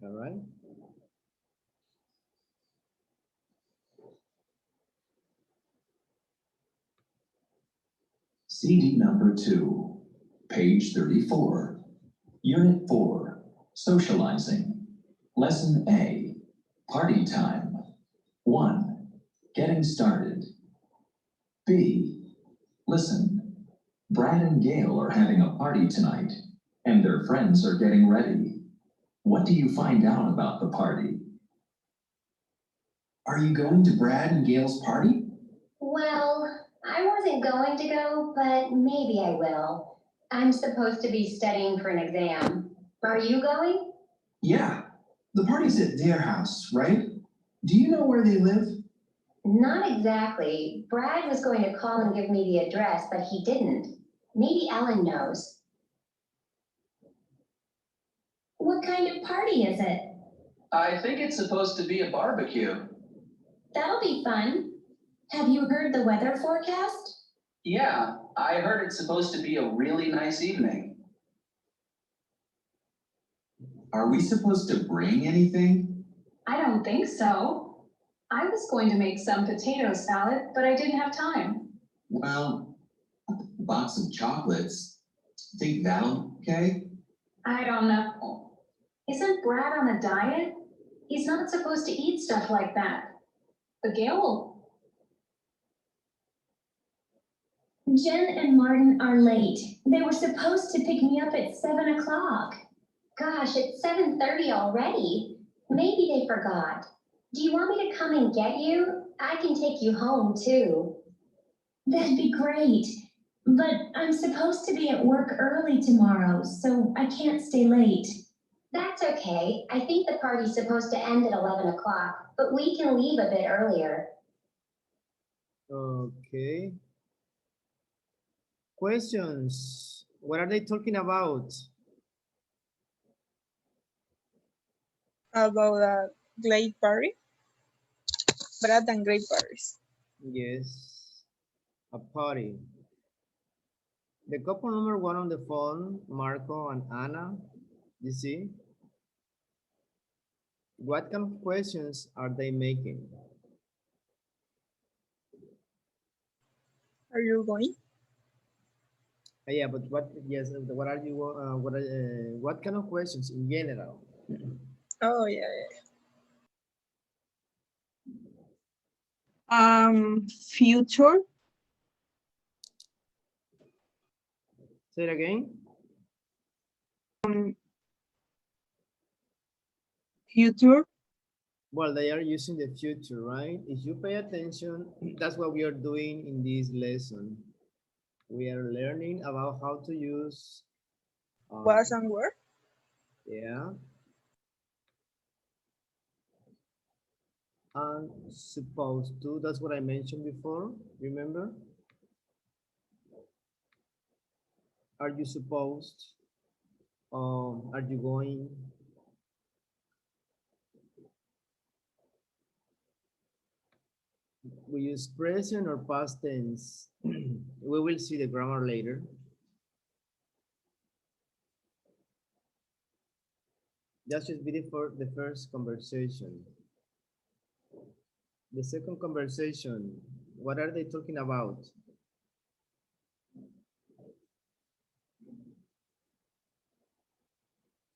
All right. CD number 2, page 34, Unit 4, Socializing, Lesson A, Party Time. 1, Getting Started. B, Listen, Brad and Gail are having a party tonight, and their friends are getting ready. What do you find out about the party? Are you going to Brad and Gail's party? Well, I wasn't going to go, but maybe I will. I'm supposed to be studying for an exam. Are you going? Yeah, the party's at their house, right? Do you know where they live? Not exactly. Brad was going to call and give me the address, but he didn't. Maybe Ellen knows. What kind of party is it? I think it's supposed to be a barbecue. That'll be fun. Have you heard the weather forecast? Yeah, I heard it's supposed to be a really nice evening. Are we supposed to bring anything? I don't think so. I was going to make some potato salad, but I didn't have time. Well, a box of chocolates. Think that'll okay? I don't know. Isn't Brad on a diet? He's not supposed to eat stuff like that. But Gail will. Jen and Martin are late. They were supposed to pick me up at 7 o'clock. Gosh, it's 7:30 already. Maybe they forgot. Do you want me to come and get you? I can take you home too. That'd be great. But I'm supposed to be at work early tomorrow, so I can't stay late. That's okay. I think the party's supposed to end at 11 o'clock, but we can leave a bit earlier. Okay. Questions. What are they talking about? About a glade party. Brad and great parties. Yes, a party. The couple number 1 on the phone, Marco and Anna, you see? What kind of questions are they making? Are you going? Yeah, but what? Yes, what are you? What kind of questions in general? Oh, yeah, yeah. Future. Say it again. Future. Well, they are using the future, right? If you pay attention, that's what we are doing in this lesson. We are learning about how to use Was and where? Yeah. And supposed to, that's what I mentioned before, remember? Are you supposed? Are you going? We use present or past tense. We will see the grammar later. That should be the first conversation. The second conversation, what are they talking about?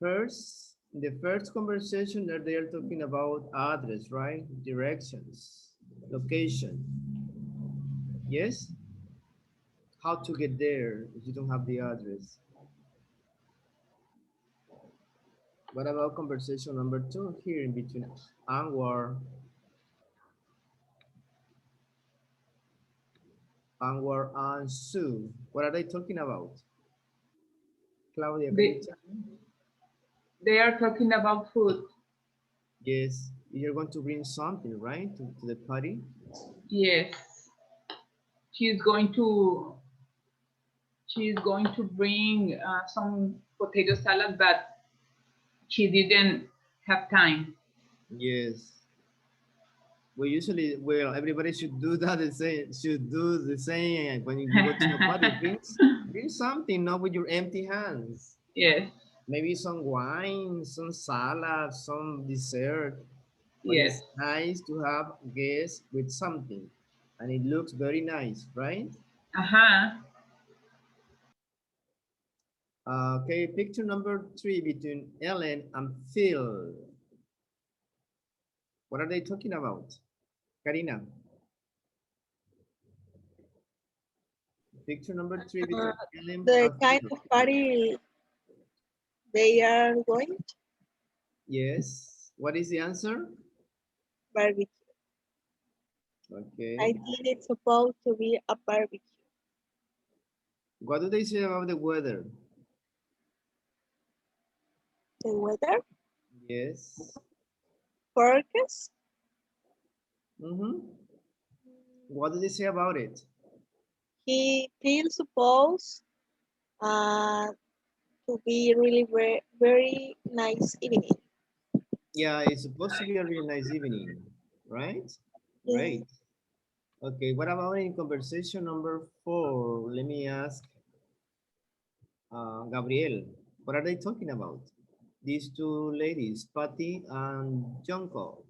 First, the first conversation that they are talking about address, right? Directions, location. Yes? How to get there if you don't have the address. What about conversation number 2 here in between Anwar and Sue? What are they talking about? Claudia, can you tell me? They are talking about food. Yes, you're going to bring something, right, to the party? Yes. She's going to bring some potato salad, but she didn't have time. Yes. Well, everybody should do that. Should do the same when you go to a party. Bring something, not with your empty hands. Yes. Maybe some wine, some salad, some dessert. But Yes. it's nice to have guests with something, and it looks very nice, right? Uh-huh. Okay, picture number 3 between Ellen and Phil. What are they talking about? Karina. Picture number 3 between Ellen The and kind Phil. of party they are going to. Yes. What is the answer? Barbecue. Okay. I think it's supposed to be a barbecue. What do they say about the weather? The weather Yes. forecast. What do they say about it? He feels supposed to be really very, very nice evening. Yeah, it's supposed to be a really nice evening, right? Yeah. Great. Okay, what about in conversation number 4? Let me ask Gabriel, what are they talking about? These two ladies, Patty and Junko.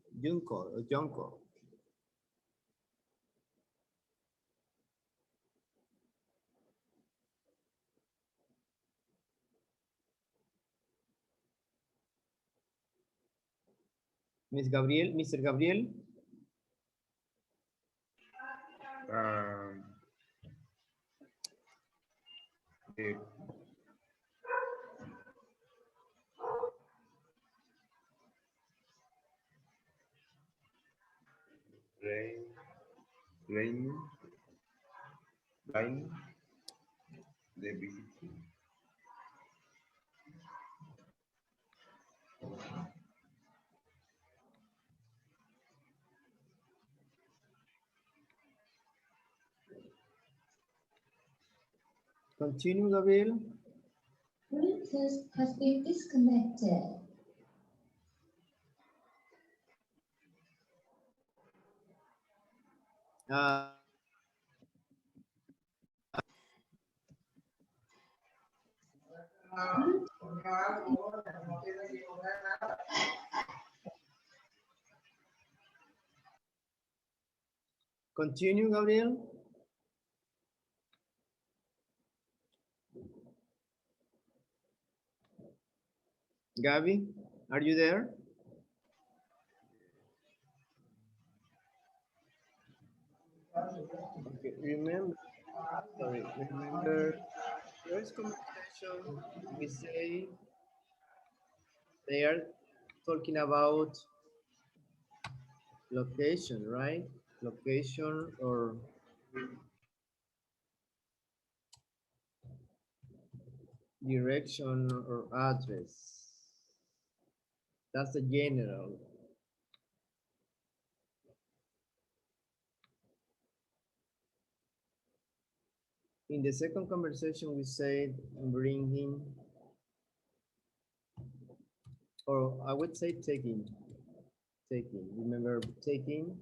Mr. Gabriel, Um, the rain, rain, line, the visiting. continue, Gabriel. Bluetooth has been disconnected. Uh, Continue, Gabriel. Gabby, are you there? Okay, remember, first conversation, we say they are talking about location, right? Location direction or address. That's the general. In the second conversation, we said bringing, or I would say taking. Taking. Remember taking?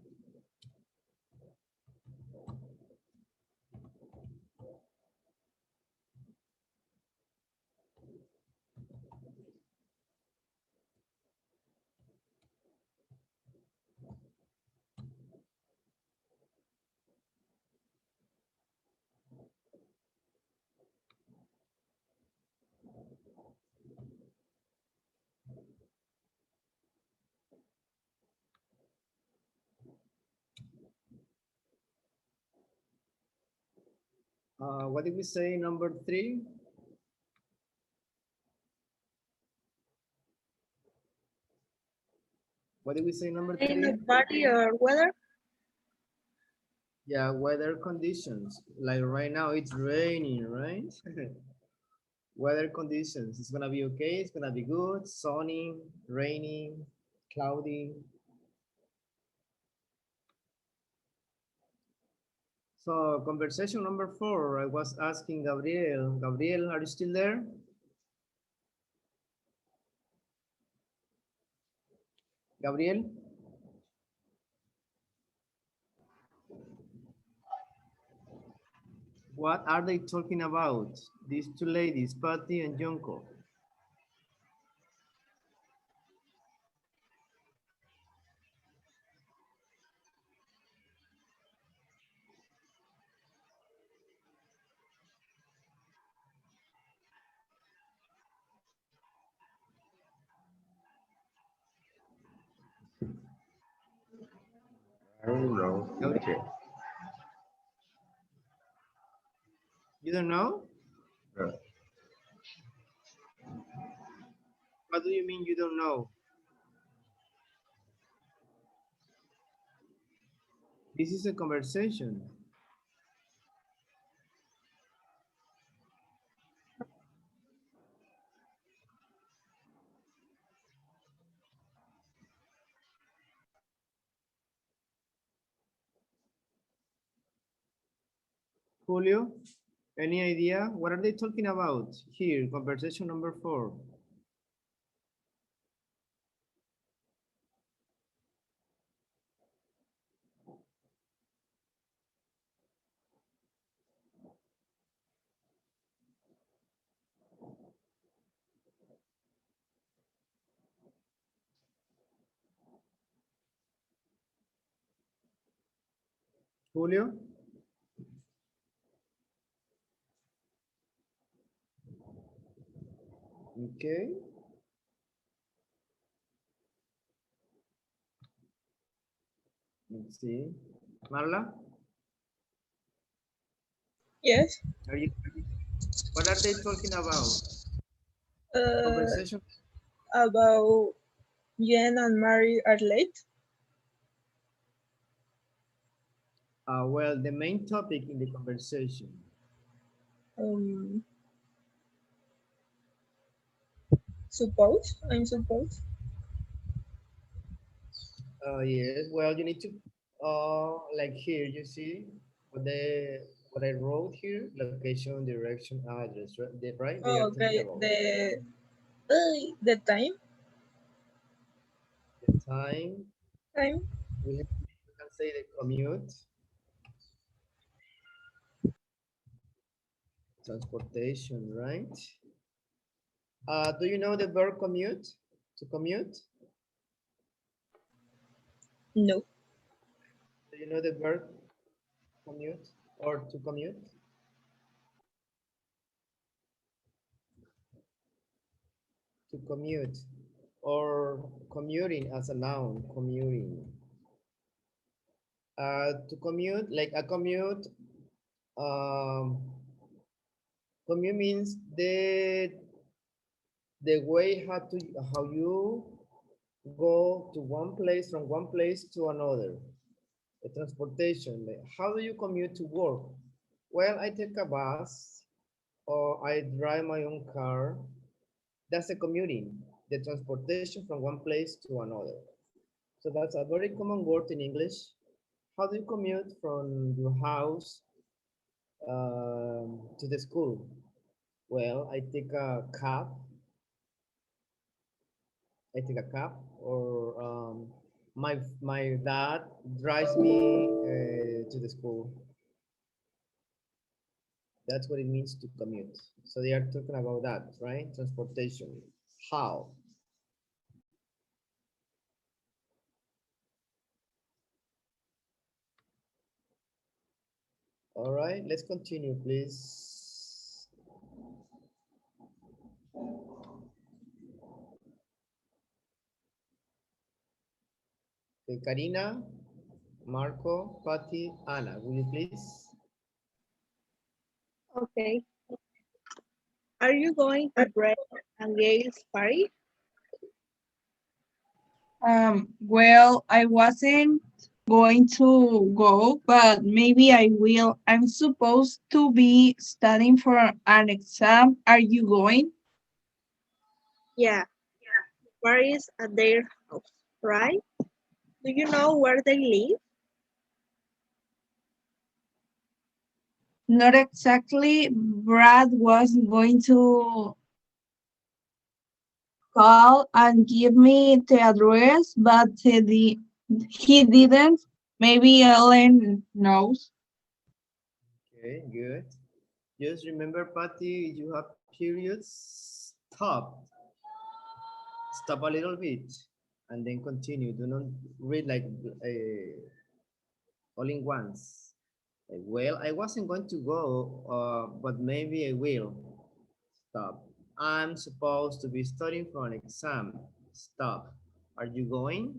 What did we say? Number 3? What did we say? Number 3? In the party or weather? Yeah, weather conditions. Like right now, it's raining, right? Weather conditions. It's gonna be okay. It's gonna be good. Sunny, raining, cloudy. So conversation number 4, I was asking Gabriel. Gabriel, are you still there? Gabriel? What are they talking about? These two ladies, Patty and Junko. I don't know. Gabriel, Okay. you don't know? Uh, What do you mean you don't know? This is a conversation. Julio, any idea? What are they talking about here? Conversation number 4. Julio? Okay. Let's see. Marla, Yes. are you, what are they talking about? Uh, Conversation. about Jen and Mary are late. Well, the main topic in the conversation. Um, I suppose. Yes, well, you need to, like here, you see what I wrote here, location, direction, address, right? Right? They are Oh, talking okay. about The time. the time. Time. We can say the commute, transportation, right? Do you know the verb commute? To commute? No. Do you know the verb commute or to commute? To commute or commuting as a noun, commuting. To commute, like a commute, um, commute means the way how you go to one place from one place to another. The transportation. Like, how do you commute to work? Well, I take a bus or I drive my own car. That's the commuting, the transportation from one place to another. So that's a very common word in English. How do you commute from your house to the school? Well, I take a cab, or my dad drives me to the school. That's what it means to commute. So they are talking about that, right? Transportation. How? All right, let's continue, please. Okay, Karina, Marco, Patty, Anna, will you please? Okay. Are you going to Brett and Gail's party? Well, I wasn't going to go, but maybe I will. I'm supposed to be studying for an exam. Are you going? Yeah, parties at their house, right? Do you know where they live? Not exactly. Brad was going to call and give me the address, but he didn't. Maybe Ellen knows. Okay, good. Just remember, Patty, you have periods. Stop a little bit, and then continue. Do not read like all in once. Well, I wasn't going to go, but maybe I will. Stop. I'm supposed to be studying for an exam. Stop. Are you going?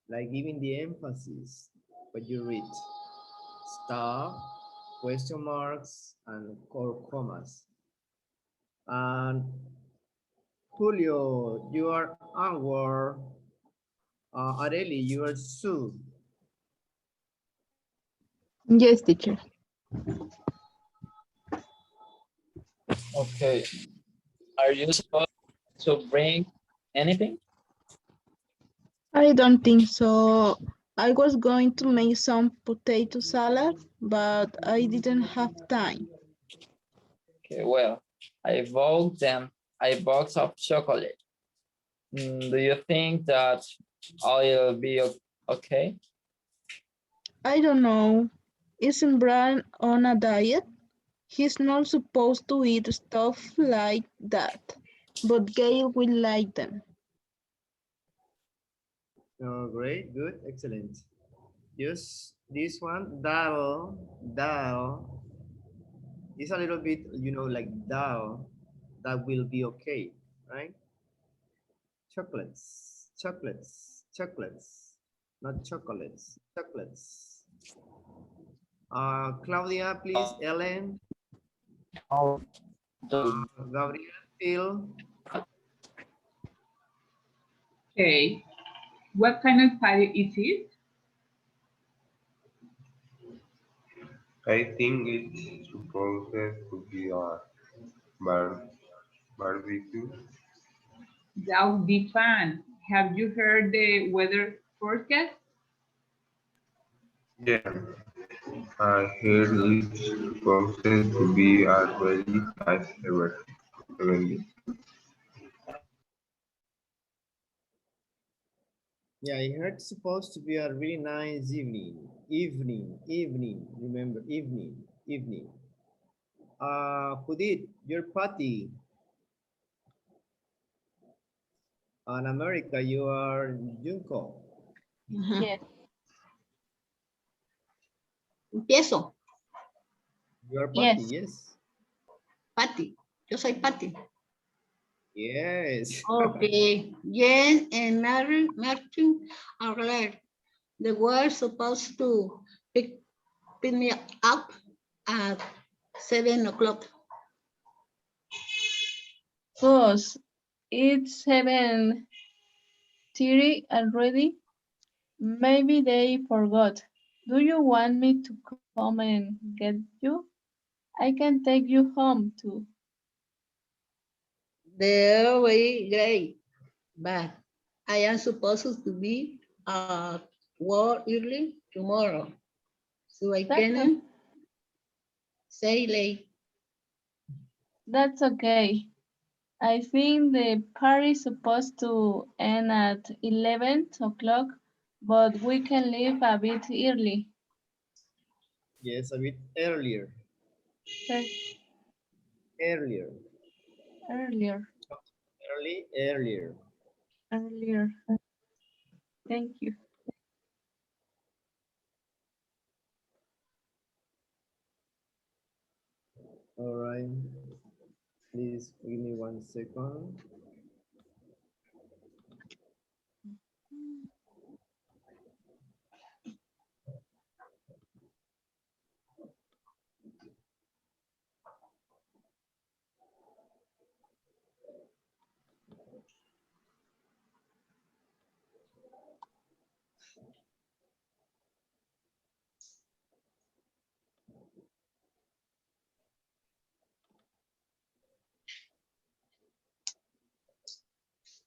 Like giving the emphasis, but you read. Stop, question marks, and or commas. And Julio, you are Anwar. Areli, you are Sue. Yes, teacher. Okay. Are you supposed to bring anything? I don't think so. I was going to make some potato salad, but I didn't have time. Okay, well, I bought them a box of chocolate. Do you think that I'll be okay? I don't know. Isn't Brian on a diet? He's not supposed to eat stuff like that, but Gail will like them. Oh, great, good, excellent. Just this one, dal is a little bit, like dal, that will be okay, right? Chocolates, not chocolates, chocolates. Claudia, please, Ellen, Oh, the Gabriel, Phil. Okay. What kind of party is it? I think it's supposed to be a bar barbecue. That would be fun. Have you heard the weather forecast? Yeah, I heard it's supposed to be as really as ever. Really. Yeah, I heard it's supposed to be a really nice evening. Evening. Remember, evening. Judith, your party. In America, you are Junko. Ajá. Yes. Empiezo. You are Patty, Yes. yes. Patty. Yo soy Patty. Yes. Okay. Yes, and Martin are late. They were supposed to pick me up at 7 o'clock. Boss, it's 7:30 already. Maybe they forgot. Do you want me to come and get you? I can take you home too. They're very great, but I am supposed to be at work early tomorrow, so I That's, o- can't stay late. that's okay. I think the party's supposed to end at 11 o'clock, but we can leave a bit early. Yes, a bit earlier. Ear- Earlier. Earlier, Earlier. earlier. Thank you. All right. Please give me 1 second.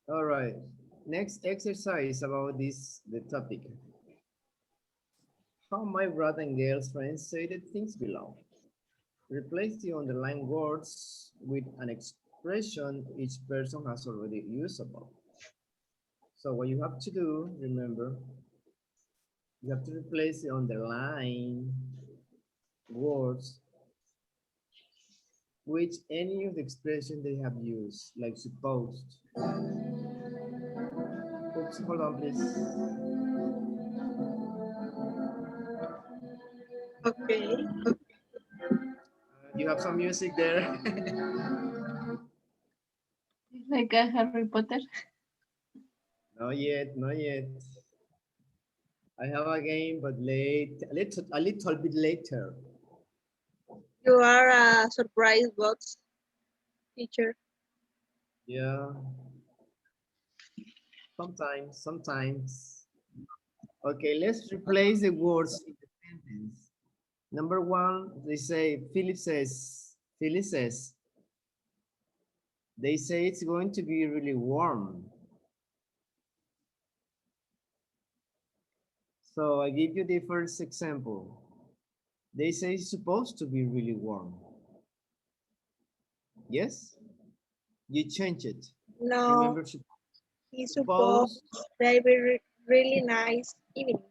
All right. Next exercise about the topic. How my brother and girl's friends say that things belong. Replace the underlined words with an expression each person has already used above. So what you have to do, remember, you have to replace the underlined words with any of the expression they have used, like supposed. Oops, hold on, please. Okay. You have some music there. Like a Harry Potter. Not yet, not yet. I have a game, but a little bit later. You are a surprise box teacher. Yeah, sometimes. Okay, let's replace the words in the sentence. Number one, they say, Philip says, they say it's going to be really warm. So I give you the first example. They say it's supposed to be really warm. Yes? You change it. No, Remember, he's supposed suppose, to have a really nice evening.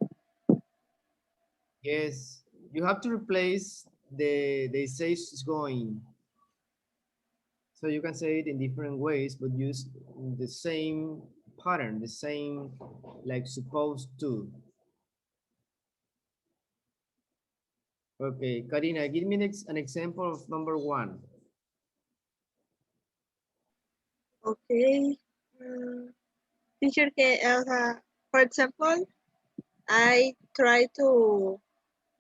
yes. You have to replace they say it's going. So you can say it in different ways, but use the same pattern, the same like supposed to. Okay, Karina, give me an example of number one. Okay. Teacher, for example, I try to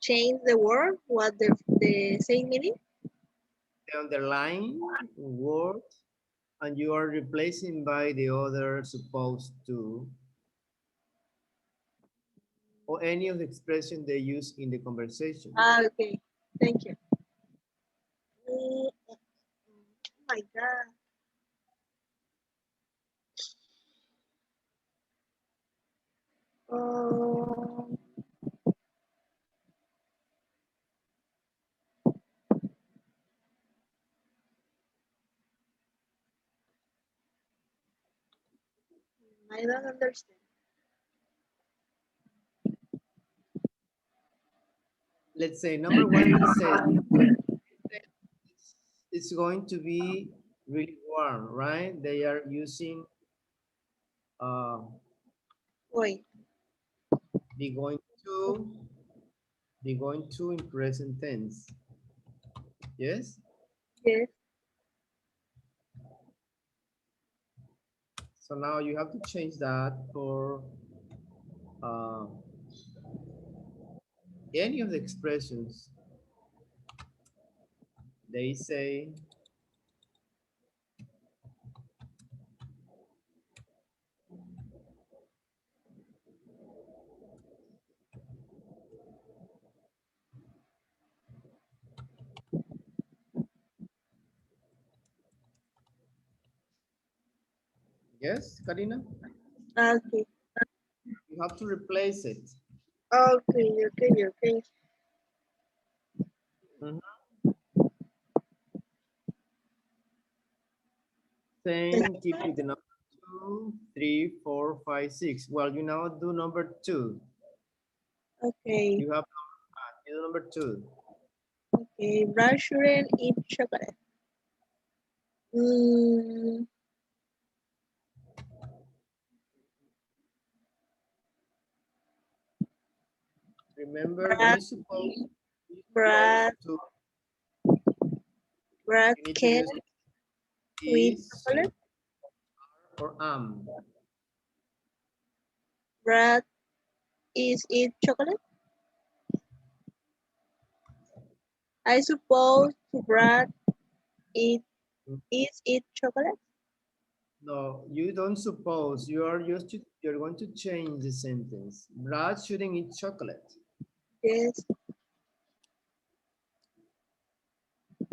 change the word, what the same meaning. The underline word, and you are replacing by the other supposed to, or any of the expression they use in the conversation. Okay, thank you. Oh my God. Um, I don't understand. Let's say number one says it's going to be really warm, right? They are using Wait, be going to be going to in present tense. Yes. yes. So now you have to change that for any of the expressions. They say, Yes, Karina? Okay. You have to replace it. Okay. Mhm. Same, keep with the number 2, 3, 4, 5, 6. Well, you now do number 2. Okay. You have you do number 2. Okay. Brad shouldn't eat chocolate. Mm, Remember, Brad, you're Brad, supposed to, Brad you need to can use eat is chocolate. or am. Brad is eat chocolate. I suppose Brad eat is eat chocolate. No, you don't suppose. You're going to change the sentence. Brad shouldn't eat chocolate. Yes.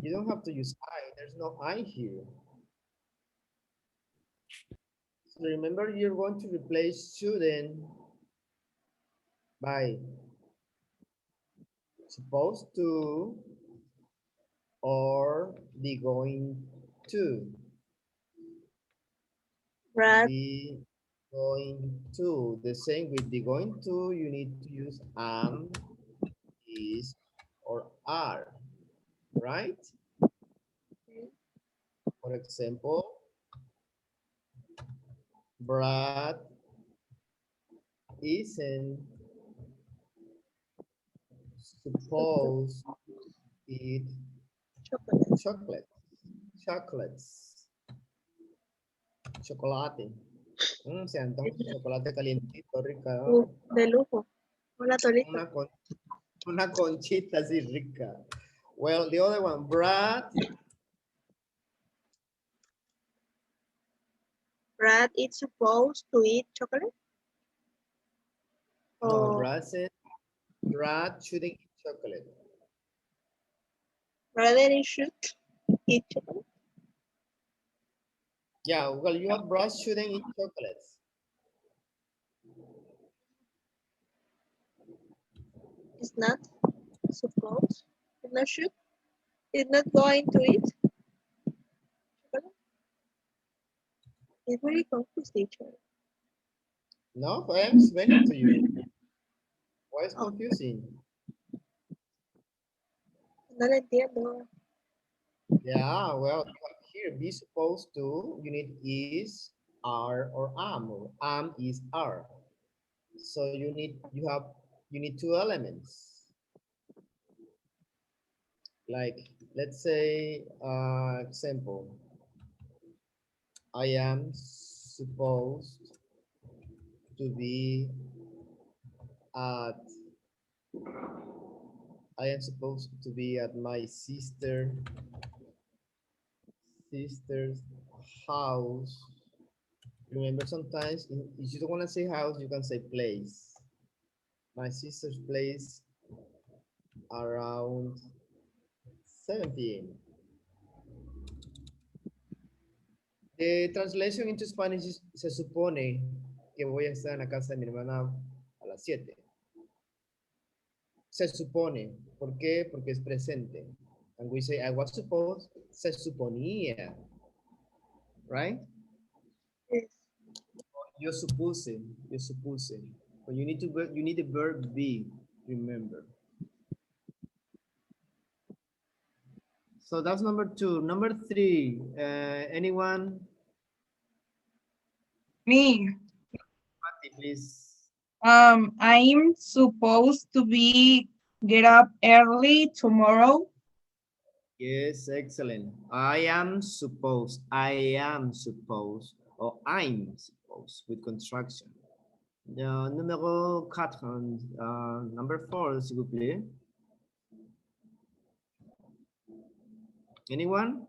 You don't have to use I. There's no I here. So remember, you're going to replace shouldn't by supposed to or be going to. Brad Be going to. The same with be going to, you need to use am, is, or are, right? For example, Brad isn't supposed to eat chocolate. chocolates, chocolate. Se antoja su chocolate calientito, rica, ¿no? De lujo. Hola, Torito. Una conchita así rica. Well, the other one, Brad. Brad is supposed to eat chocolate. No, Oh, Brad said Brad shouldn't eat chocolate. Brother should eat chocolate. Yeah, well, you have Brad shouldn't eat chocolates. It's not supposed. It's not should. It's not going to eat chocolate. It's very confused, teacher. No, I'm explaining to you. Why is Oh, confusing? no lo entiendo. Yeah, well, here be supposed to, you need is, are, or am. Or am is are. So you need two elements. Like, let's say, example, I am supposed to be at, I am supposed to be at my sister's house. Remember, sometimes if you don't want to say house, you can say place. My sister's place around 7 p.m. The translation into Spanish se supone que voy a estar en la casa de mi hermana a las 7. Se supone. ¿Por qué? Porque es presente. And we say, I was supposed, se suponía. Right? Yes. Yo supuse. But you need the verb be, remember. So that's number 2. Number 3, anyone? Me. Mati, please. I'm supposed to be get up early tomorrow. Yes, excellent. I am supposed, or I'm supposed with construction. Numéro 4, number 4, s'il vous plaît. Anyone?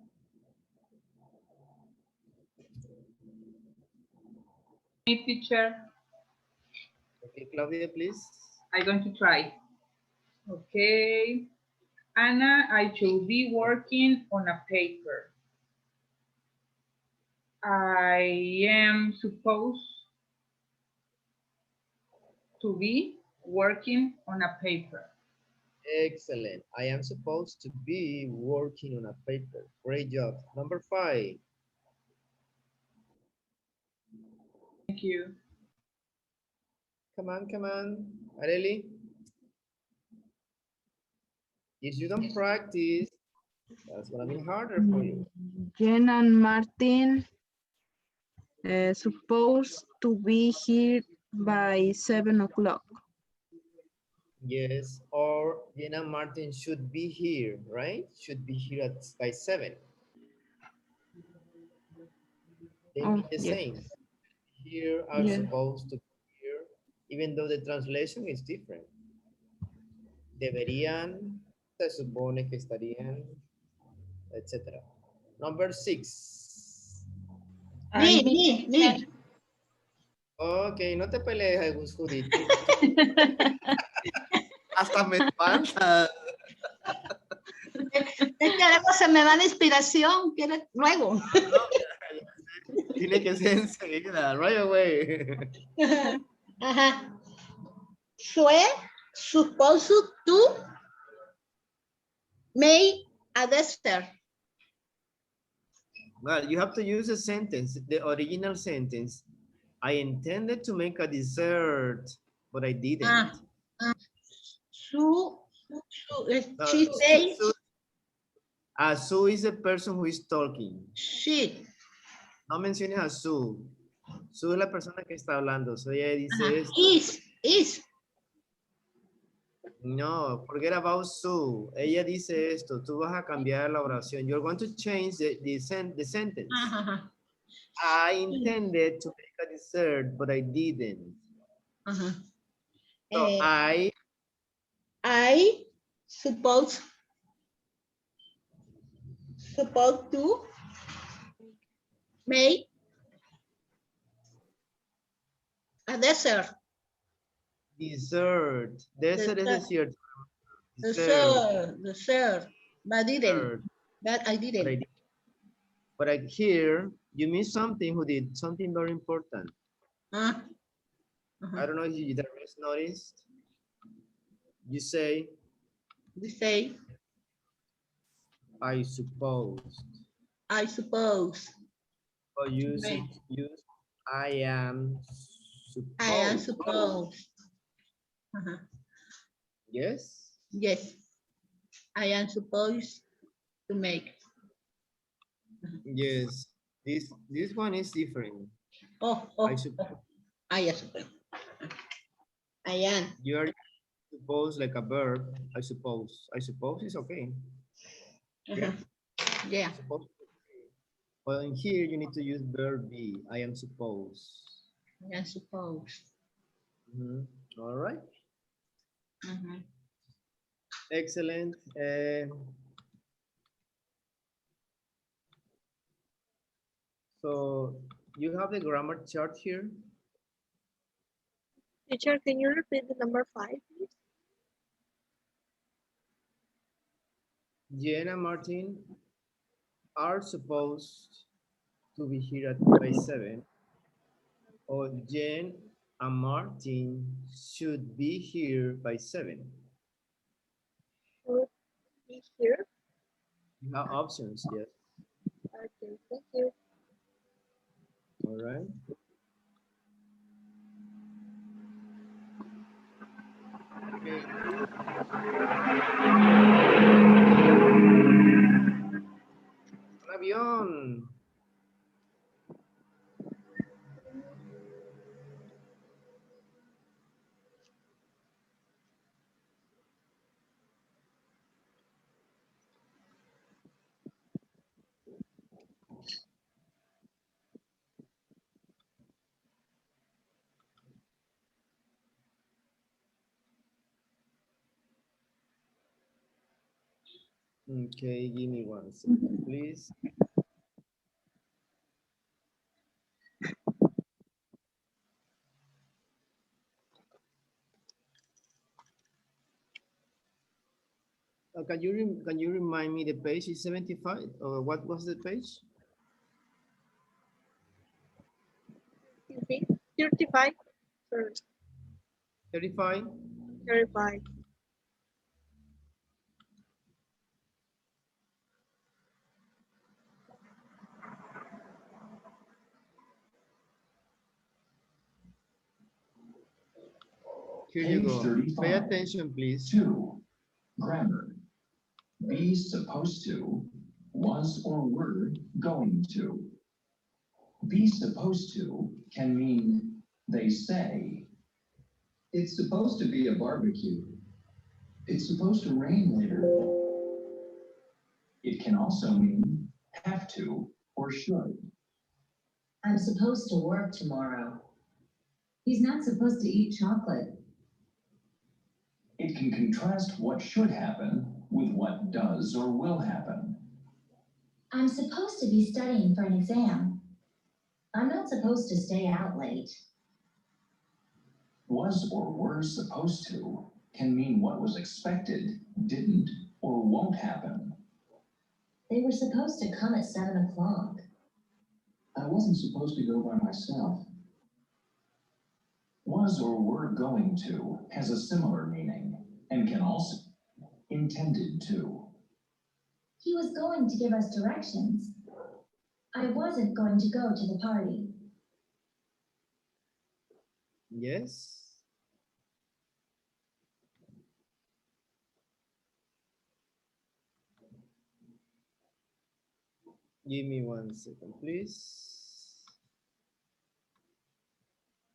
Me, teacher. Okay, Claudia, please. I'm going to try. Okay. Anna, I should be working on a paper. I am supposed to be working on a paper. Excellent. I am supposed to be working on a paper. Great job. Number 5. Thank you. Come on, come on. Areli. If you don't practice, that's gonna be harder for you. Jen and Martin supposed to be here by 7 o'clock. Yes, or Jenna Martin should be here, right? Should be here by 7. They Oh, mean the yes. same. Here are Yes. supposed to be here, even though the translation is different. Deberían, se supone que estarían, etc. Number 6. Me. Ok, no te pelees, Gus Judith. Hasta me espanta. Es que luego se me va la inspiración, quiere luego. Tiene que ser enseguida, right away. Ajá. Fue supposed to make a dessert. Well, you have to use a sentence, the original sentence. I intended to make a dessert, but I didn't. She said Sue is the person who is talking. she. No menciones a Sue. Sue es la persona que está hablando. So ella dice esto. Is. No, forget about Sue. Ella dice esto. Tú vas a cambiar la oración. You're going to change the sentence. I intended to make a dessert, but I didn't. So I Supposed to make a dessert. Dessert. Dessert is Dessert. dessert. Dessert. But I didn't. But here, you miss something who did something very important. I don't know if you the rest noticed. You say, I suppose. Or use I am supposed. Yes? Yes. I am supposed to make. Yes. This one is different. I suppose. I am. You are supposed like a verb. I suppose. I suppose is okay. Yeah. Yeah. But in here, you need to use verb be. I am supposed. I am supposed. All right. Excellent. So you have the grammar chart here. Teacher, can you repeat the number 5, please? Jen and Martin are supposed to be here by 7. Or Jen and Martin should be here by 7. Should be here. You have options, yes. Okay, thank you. All right. Okay. Un avión. Okay, give me 1 second, please. Can you remind me the page is 75 or what was the page? 35. Sorry, 35. 35. Here you Page go. 35. Pay attention, please. 2. Grammar. Be supposed to, was or were going to. Be supposed to can mean they say. It's supposed to be a barbecue. It's supposed to rain later. It can also mean have to or should. I'm supposed to work tomorrow. He's not supposed to eat chocolate. It can contrast what should happen with what does or will happen. I'm supposed to be studying for an exam. I'm not supposed to stay out late. Was or were supposed to can mean what was expected, didn't, or won't happen. They were supposed to come at 7 o'clock. I wasn't supposed to go by myself. Was or were going to has a similar meaning and can also intended to. He was going to give us directions. I wasn't going to go to the party. Yes. Give me 1 second, please.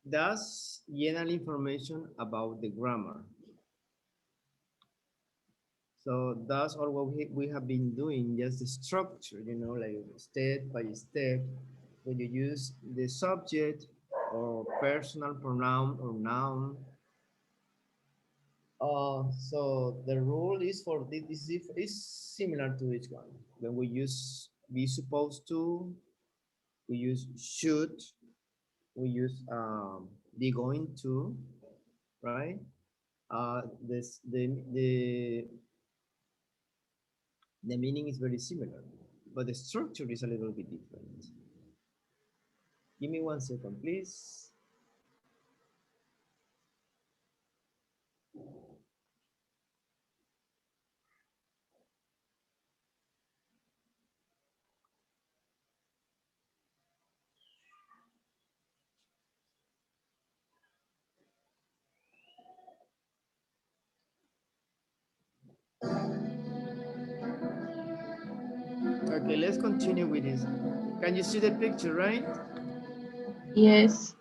That's general information about the grammar. So that's all what we have been doing, just the structure, you know, like step by step. When you use the subject or personal pronoun or noun. So the rule is for this is similar to each one. When we use be supposed to, we use should, we use be going to, right? This the meaning is very similar, but the structure is a little bit different. Give me 1 second, please. Okay, let's continue with this. Can you see the picture, right? Yes.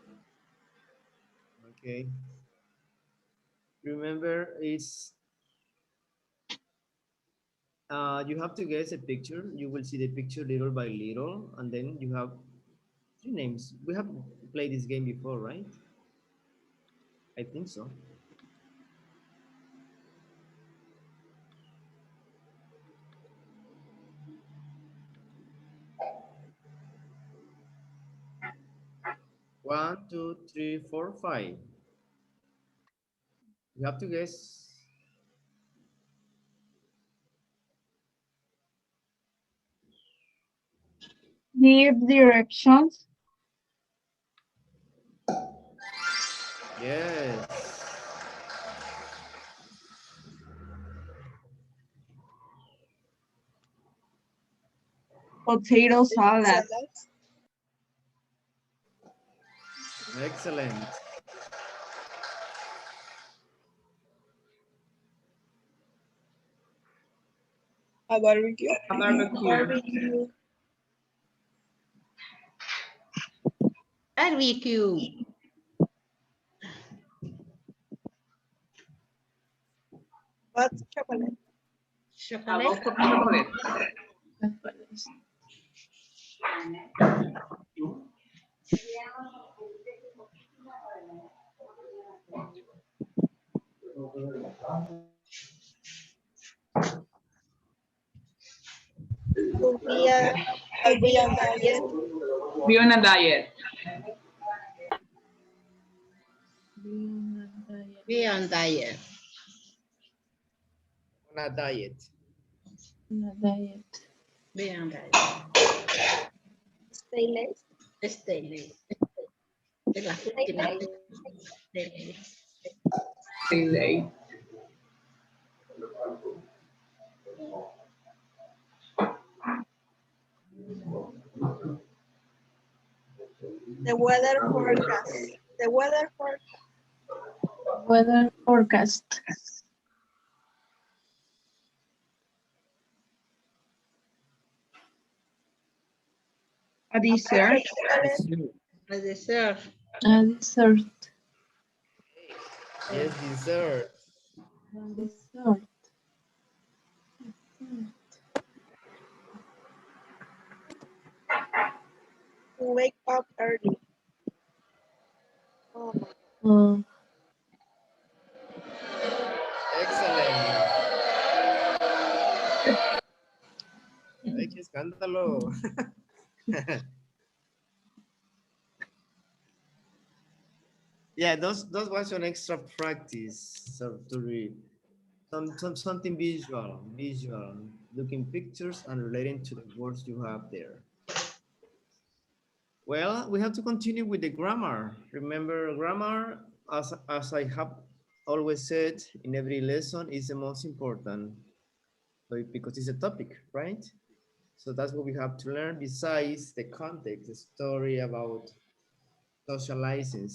Okay. Remember, you have to guess a picture. You will see the picture little by little, and then you have 3 names. We have played this game before, right? I think so. One, two, three, four, 5. You have to guess. Give directions. Yes. Potato salad. Excellent. A barbecue. A barbecue. Barbecue. Barbecue. What's chocolate? A box Chocolate. of chocolate. To be on diet. Be on a diet. Be on diet. On a diet. Be on diet. Stay late. Stay late. de las últimas. Late. The weather forecast. The weather forecast. Weather forecast. A dessert. A dessert. A dessert. Yes, dessert. Dessert. To wake up early. Oh, Excellent. Ay, qué escándalo. Yeah, those was an extra practice so to read. Something visual, looking pictures and relating to the words you have there. Well, we have to continue with the grammar. Remember, grammar, as I have always said in every lesson, is the most important. So because it's a topic, right? So that's what we have to learn besides the context, the story about socializing.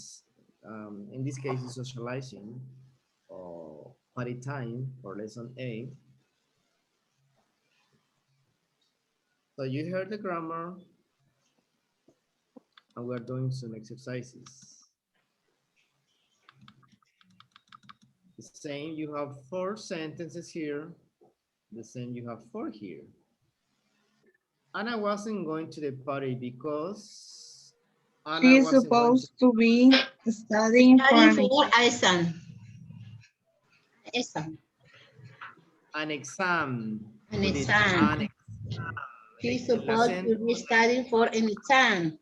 In this case, it's socializing or party time for lesson 8. So you heard the grammar and we're doing some exercises. The same, you have 4 sentences here. The same, you have 4 here. And I wasn't going to the party because Anna She's wasn't going to. supposed to be studying for Studying an for exam. Exam. An exam. An Put it, exam. an exam. She's El supposed acento. to be studying for an exam.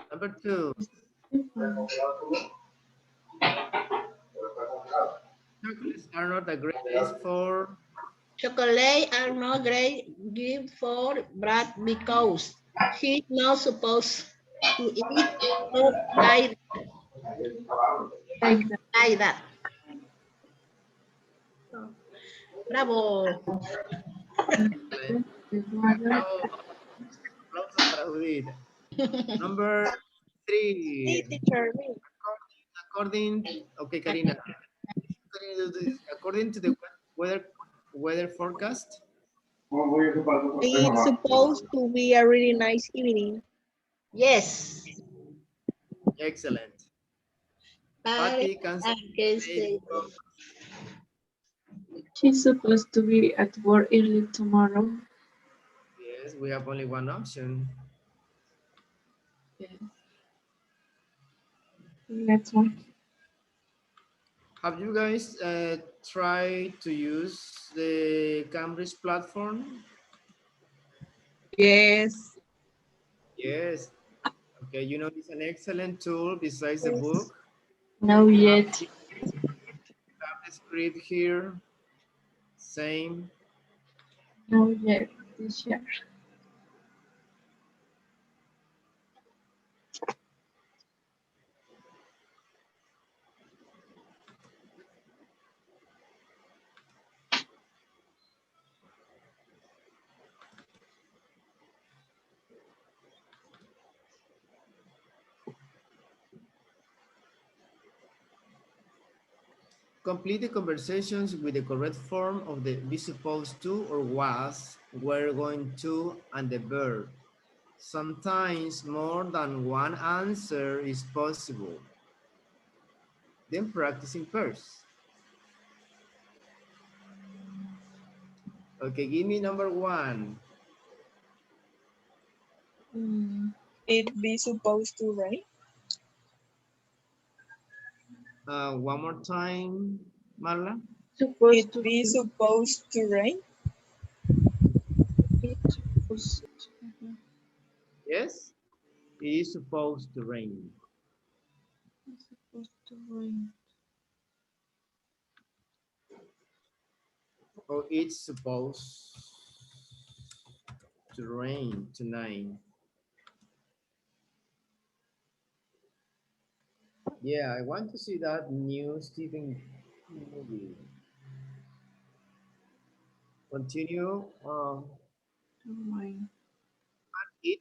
Number 2. Chocolates are not a great place for. Chocolate are not great gift for Brad because he's not supposed to eat or like that. Bravo. Aplausos para Judith. Number 3. teacher, me. Okay, Karina. According to the weather forecast. It's supposed to be a really nice evening. Yes. Excellent. Patty can say She's supposed to be at work early tomorrow. Yes, we have only one option. Yes. That's one. Have you guys tried to use the Cambridge platform? Yes. Yes. Okay, you know it's an excellent tool besides the book. No yet. You have the script here. Same. No yet. Teacher. Complete the conversations with the correct form of the be supposed to or was, were going to, and the verb. Sometimes more than one answer is possible. Then practice in pairs. Okay, give me number 1. It be supposed to rain. One more time, Marla. It be supposed to rain. Yes, it is supposed to rain. It's supposed to rain. Or it's supposed to rain tonight. Yeah, I want to see that new Stephen movie. Continue. It.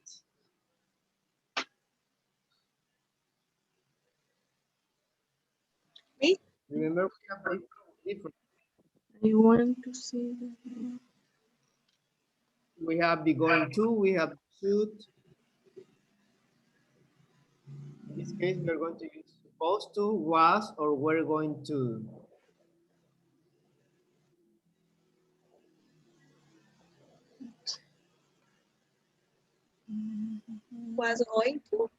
Me? Remember, we have different. I want to see the We have be going to. We have should. In this case, we are going to use supposed to, was, or we're going to. Was going to.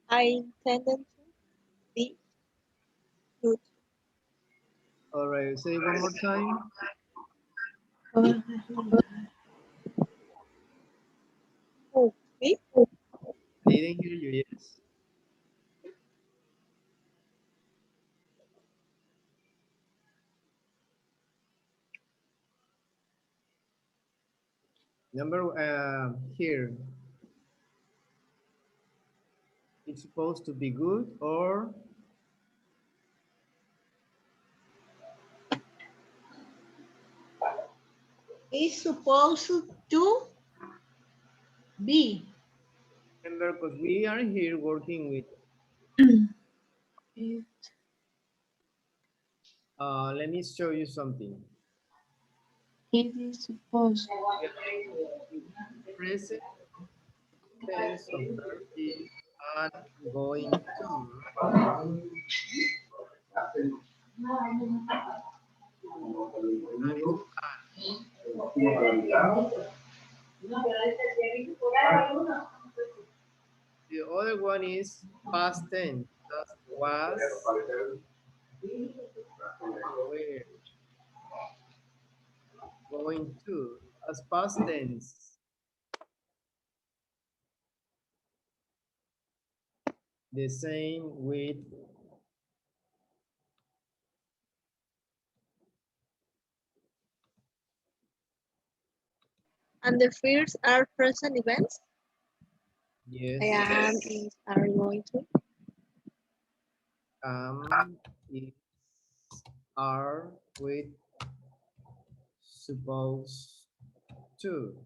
I intended to be good. All right, say it one more time. Oh, be. I didn't hear you. Yes. Number here. It's supposed to be good or It's supposed to be. remember because we are here working with. Let me show you something. It is supposed. We are with present tense of verb is and going to. And with the other one is past tense. That's was, where, going to. That's past tense. The same with And the fears are present events. yes. I am is are going to. Is are with supposed to.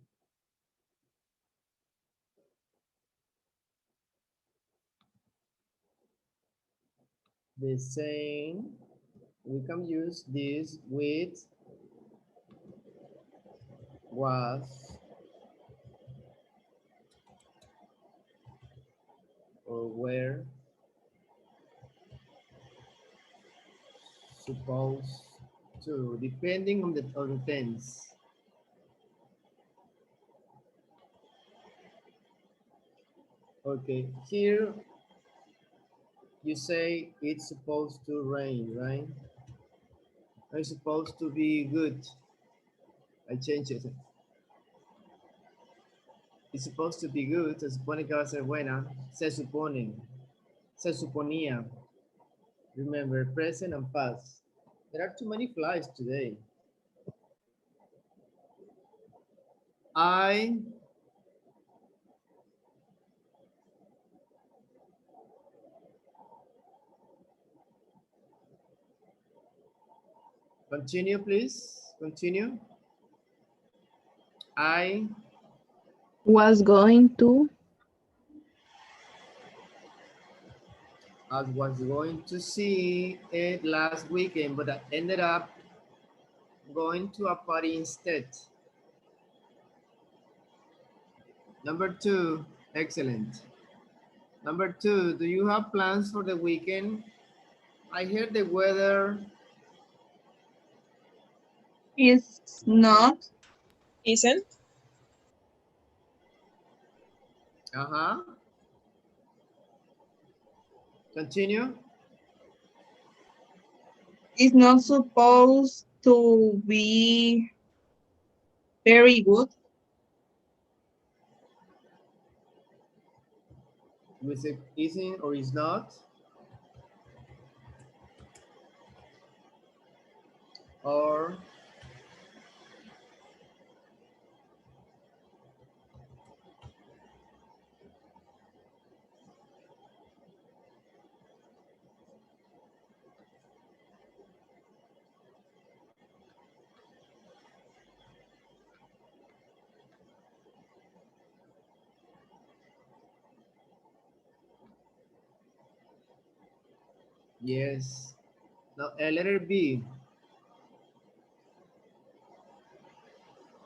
The same, we can use this with was or were supposed to, depending on the tense. Okay, here you say it's supposed to rain, right? It's supposed to be good. I changed it. It's supposed to be good. Se supone que va a ser buena. Se supone. Se suponía. Remember, present and past. There are too many flies today. I continue, please. Continue. I was going to. was going to see it last weekend, but I ended up going to a party instead. Number two, excellent. Number two, do you have plans for the weekend? I heard the weather. It's not. Isn't. Uh-huh. Continue. It's not supposed to be very good. With it isn't or is not. Or Yes. Now, letter B.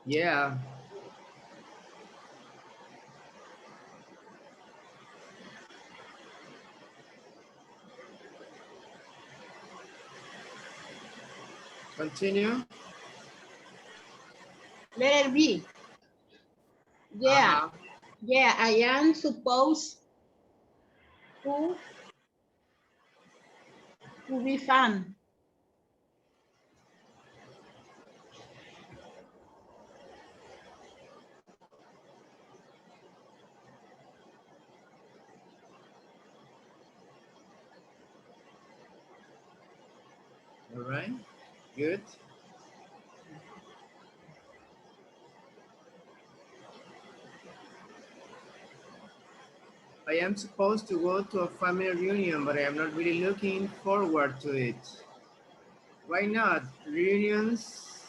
Yeah. Continue. Letter B. Yeah, Uh-huh. yeah, I am supposed to be fun. All right. Good. I am supposed to go to a family reunion, but I am not really looking forward to it. Why not? Reunions.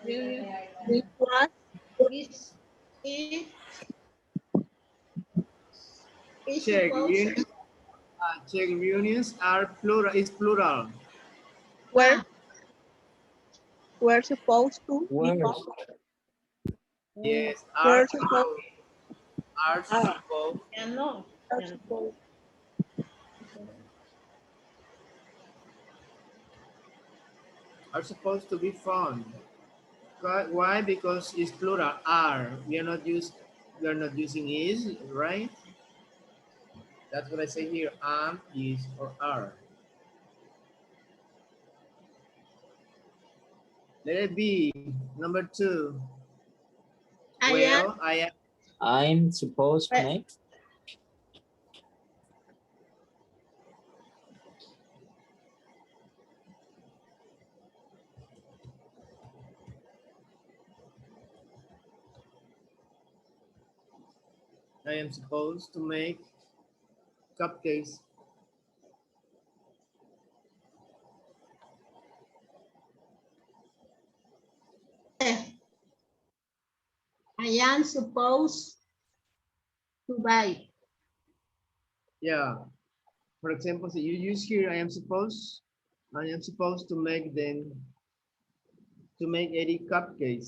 Really? This was Is it is Check. supposed Reunions are plural. Is plural. where ah, we're supposed to be Where? fun. Yes. We're supposed Are ah, supposed. yeah, no. are Yeah. supposed Are supposed to be fun. Why? Because it's plural. Are. We are not using is, right? That's what I say here. Am, is, or are. Let it be. Number 2. I am Well, I am. I'm supposed uh, next. I am supposed to make cupcakes. I am supposed to buy. Yeah. For example, so you use here. I am supposed to make them to make 80 cupcakes.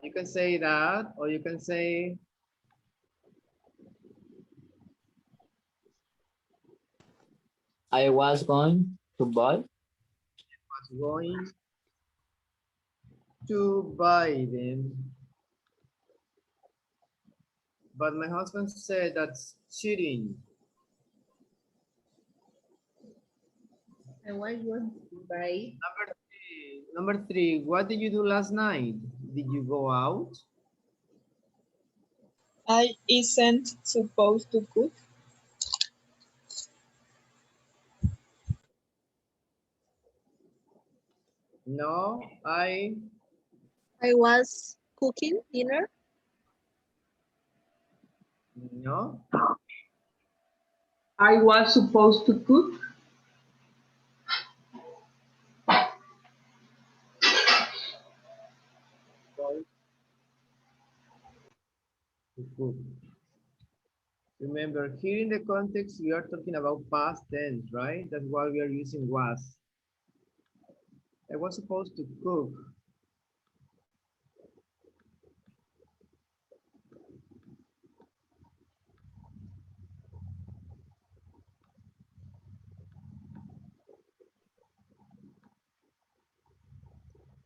You can say that, or you can say I was going to buy. was going to buy them, but my husband said that's cheating. I was going to buy. Number three, what did you do last night? Did you go out? I isn't supposed to cook. No, I was cooking dinner. no. I was supposed to cook. Supposed to cook. Remember, here in the context, we are talking about past tense, right? That's why we are using was. I was supposed to cook.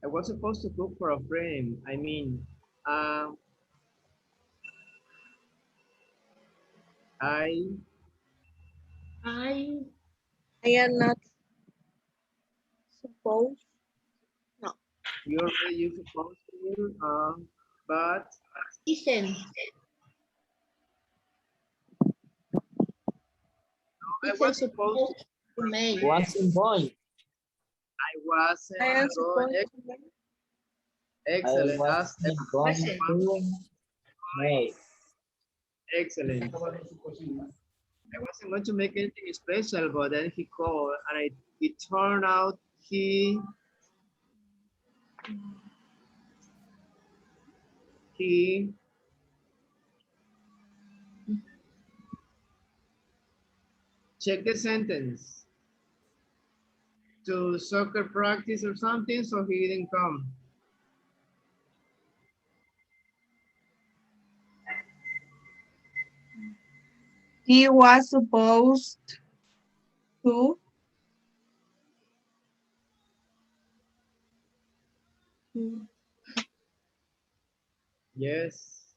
I was supposed to cook for a friend. I mean, um, I, I I am not supposed. No, you already use supposed to, but isn't I isn't was supposed to supposed to make. Wasn't going. I wasn't I am going. supposed to make. I Excellent. wasn't going Wasn't. to make. Excellent. I wasn't going to make anything special, but then he called, and it turned out he check the sentence. To soccer practice or something, so he didn't come. He was supposed to. Yes,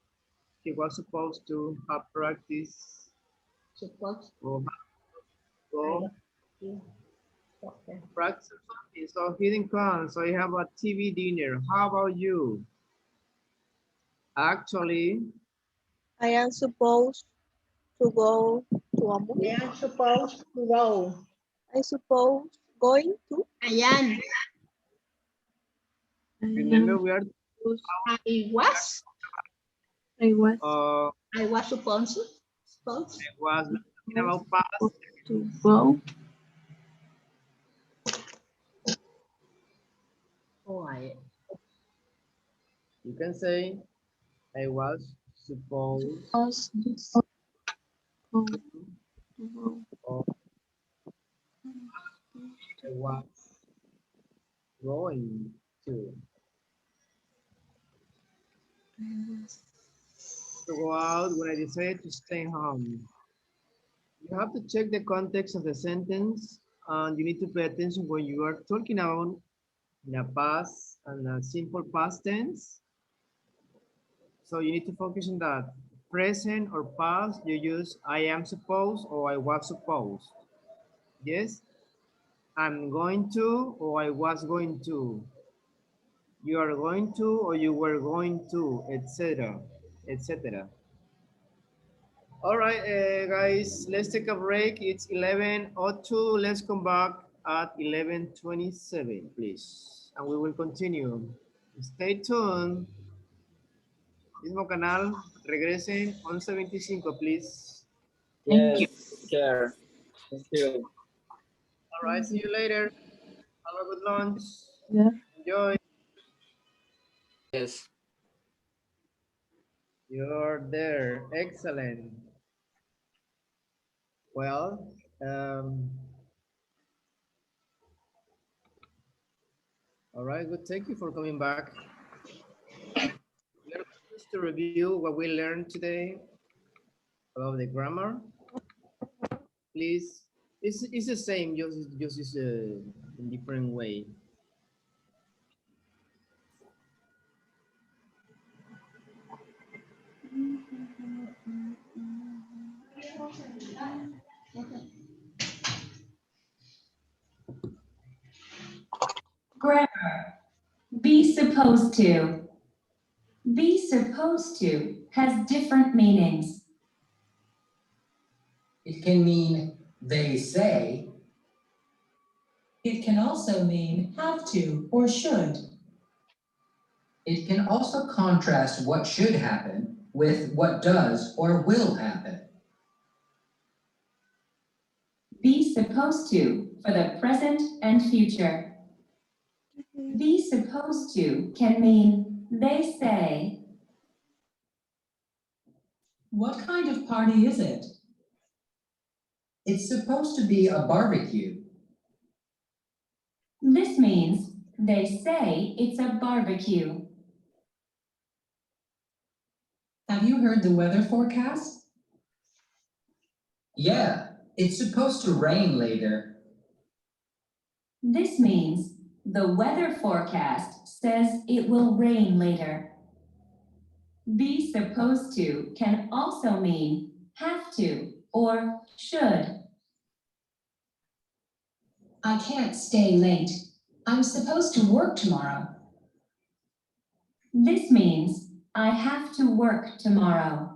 he was supposed to have practice Supposed. or go Okay. practice or something, so he didn't come. So he have a TV dinner. How about you? Actually, I am supposed to go to a movie. I am supposed to go. I suppose going to. I am. remember we are I was. I was uh I was supposed. Supposed. I was talking about past. to go. Oh, I You can say I was supposed Was go to go. or I was going to go out when I decided to stay home. You have to check the context of the sentence and you need to pay attention when you are talking about in a past and a simple past tense. So you need to focus on that. Present or past, you use I am supposed or I was supposed. Yes? I'm going to or I was going to. You are going to or you were going to, etc. etc. All right, guys, let's take a break. It's 11:02. Let's come back at 11:27, please. And we will continue. Stay tuned. Mismo canal. Regresen 11:25, please. Thank you. Yes, sure. Thank you. All right, see you later. Have a good lunch. Yeah. Enjoy. Yes. You're there. Excellent. Well, all right, good. Thank you for coming back. Let's to review what we learned today about the grammar. Please, it's the same, just is a different way. Grammar. Be supposed to. Be supposed to has different meanings. It can mean they say. It can also mean have to or should. It can also contrast what should happen with what does or will happen. Be supposed to for the present and future. Be supposed to can mean they say. What kind of party is it? It's supposed to be a barbecue. This means they say it's a barbecue. Have you heard the weather forecast? Yeah, it's supposed to rain later. This means the weather forecast says it will rain later. Be supposed to can also mean have to or should. I can't stay late. I'm supposed to work tomorrow. This means I have to work tomorrow.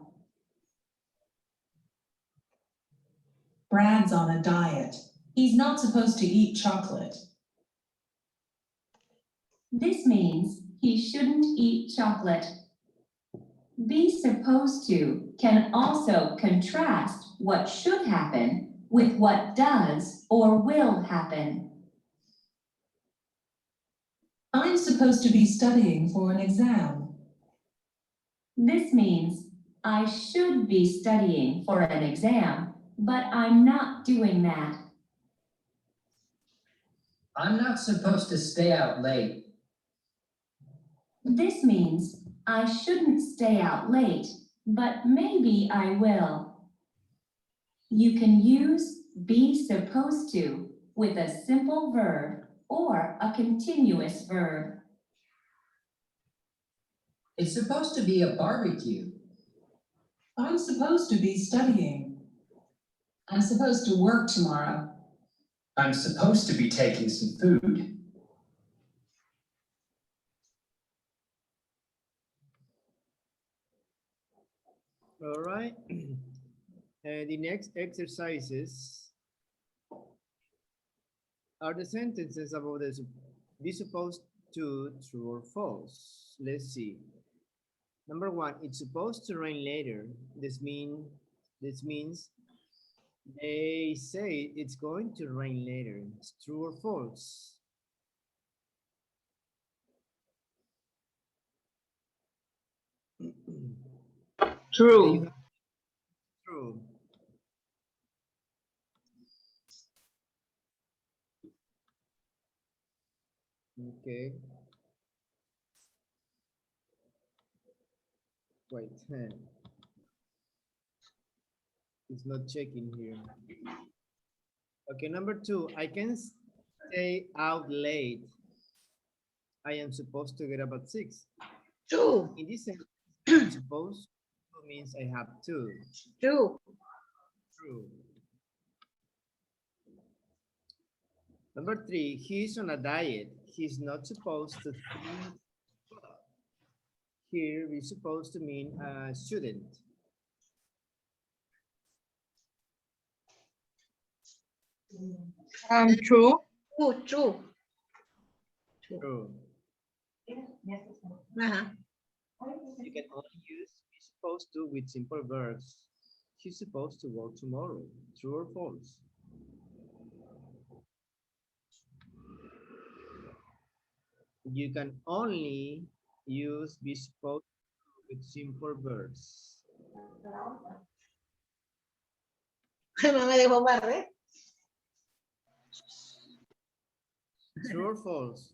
Brad's on a diet. He's not supposed to eat chocolate. This means he shouldn't eat chocolate. Be supposed to can also contrast what should happen with what does or will happen. I'm supposed to be studying for an exam. This means I should be studying for an exam. but I'm not doing that. I'm not supposed to stay out late. This means I shouldn't stay out late, but maybe I will. You can use be supposed to with a simple verb or a continuous verb. It's supposed to be a barbecue. I'm supposed to be studying. I'm supposed to work tomorrow. I'm supposed to be taking some food. All right. The next exercises are the sentences about the be supposed to, true or false. Let's see. Number one, it's supposed to rain later. This means they say it's going to rain later. It's true or false? True. True. Okay. Wait. It's not checking here. Okay, number two, I can stay out late. I am supposed to get up at 6. True. In this sentence, I'm supposed to means I have to. True. True. Number three, he's on a diet. He's not supposed to think. Here, we're supposed to mean a student. True. True. True. True. Uh-huh. You can only use be supposed to with simple verbs. He's supposed to work tomorrow. True or false? You can only use be supposed to with simple verbs. No me dejó barrer. True or false?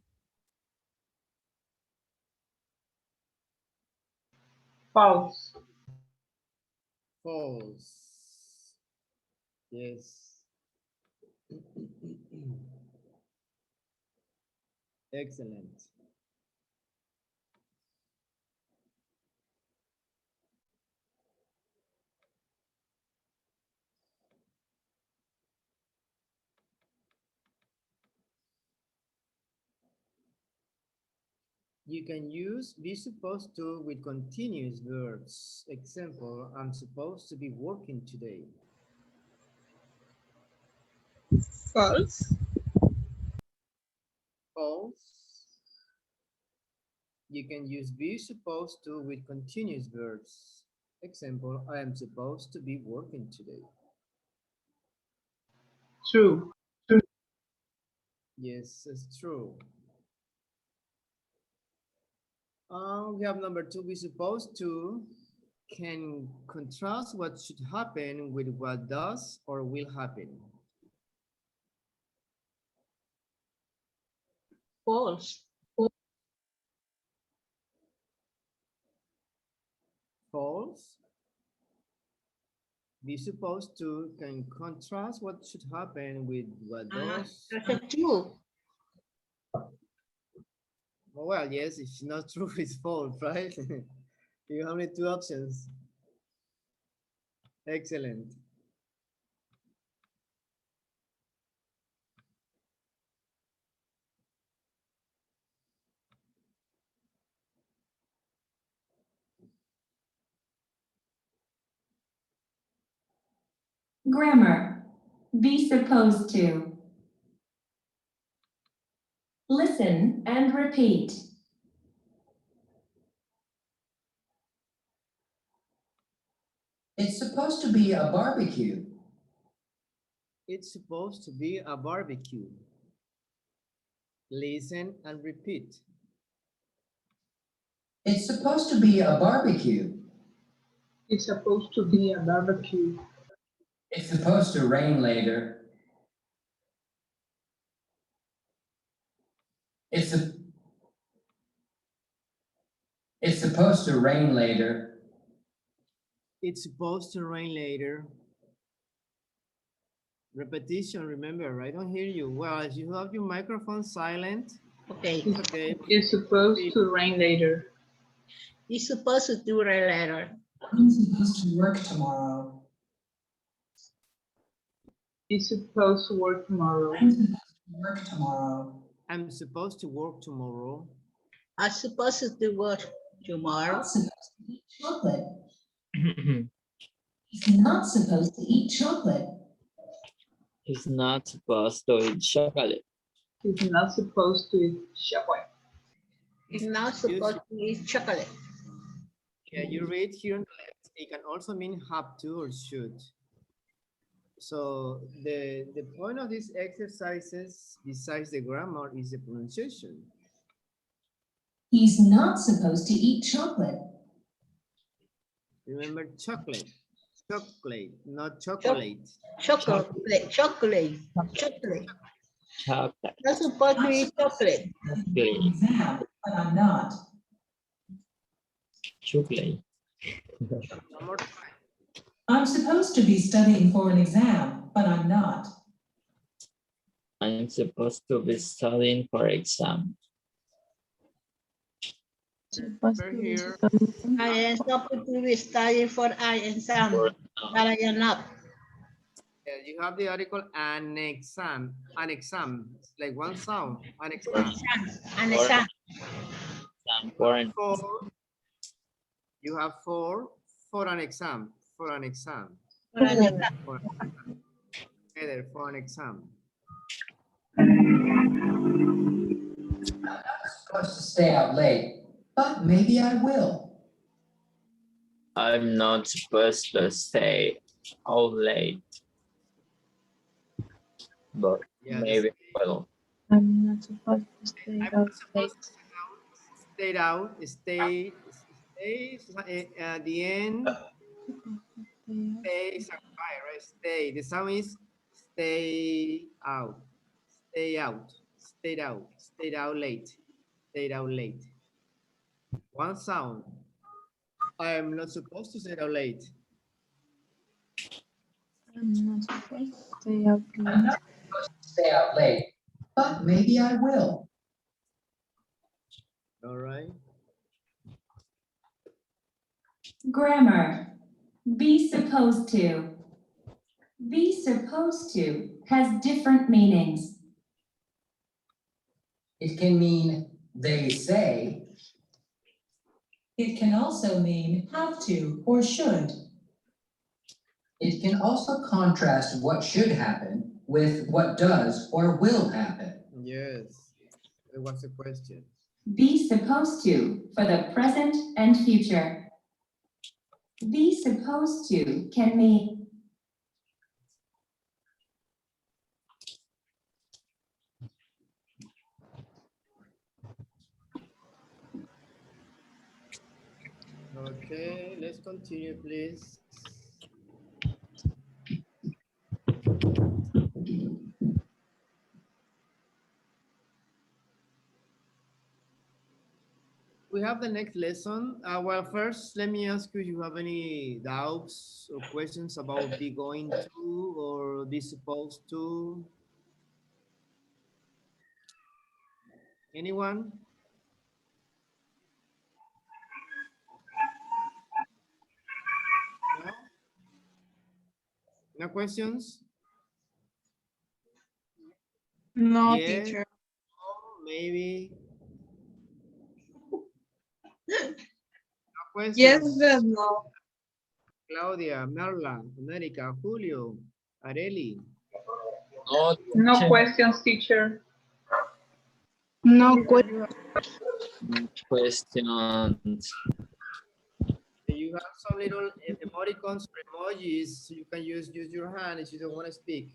False. False. Yes. Excellent. You can use be supposed to with continuous verbs. Example, I'm supposed to be working today. False. False. You can use be supposed to with continuous verbs. Example, I am supposed to be working today. True. Yes, it's true. We have number two, be supposed to can contrast what should happen with what does or will happen. False. False. Be supposed to can contrast what should happen with what does. That's true. Well, yes, if it's not true, it's false, right? You have only two options. Excellent. Grammar. Be supposed to. Listen and repeat. It's supposed to be a barbecue. It's supposed to be a barbecue. Listen and repeat. It's supposed to be a barbecue. It's supposed to be a barbecue. It's supposed to rain later. It's supposed to rain later. It's supposed to rain later. Repetition, remember, I don't hear you. Well, if you have your microphone silent, Okay. it's okay. It's supposed to rain later. It's supposed to rain later. I'm supposed to work tomorrow. It's supposed to work tomorrow. I'm supposed to work tomorrow. I'm supposed to work tomorrow. I'm supposed to work tomorrow. Not supposed to eat chocolate. He's not supposed to eat chocolate. He's not supposed to eat chocolate. He's not supposed to eat chocolate. He's not supposed to eat chocolate. Yeah, you read here on the left. It can also mean have to or should. So the point of these exercises, besides the grammar, is the pronunciation. He's not supposed to eat chocolate. Remember chocolate. Chocolate, not chocolate. Chocolate. Chocolate. Chocolate. Chocolate. Not supposed to eat chocolate. Exam, but I'm not. Chocolate. One more time. I'm supposed to be studying for an exam, but I'm not. I'm supposed to be studying for exam. Here. I am supposed to be studying for an exam, but I am not. Yeah, you have the article an exam. An exam. It's like one sound. An exam. An exam. Four. You have four for an exam. For an exam. For an exam. Together for an exam. I'm not supposed to stay out late, but maybe I will. I'm not supposed to stay out late, but Yeah, maybe I will. I'm not supposed to stay out late. Stay out. Stay. At the end. Stay is a right? Stay. The sound is stay out. Stay out. Stay out. Stay out late. Stay out late. One sound. I am not supposed to stay out late. I'm not supposed to stay out I'm late. not supposed to stay out late, but maybe I will. All right. Grammar. Be supposed to. Be supposed to has different meanings. It can mean they say. It can also mean have to or should. It can also contrast what should happen with what does or will happen. Yes. It was a question. Be supposed to for the present and future. Be supposed to can mean Okay, let's continue, please. We have the next lesson. Well, first, let me ask you if you have any doubts or questions about be going to or be supposed to. Anyone? No? No questions? No, Yes, teacher. no, maybe. No questions. Yes, but no. Claudia, Marla, America, Julio, Areli. No questions, teacher. No question. Questions. You have some little emoticons or emojis, so you can use your hand if you don't want to speak.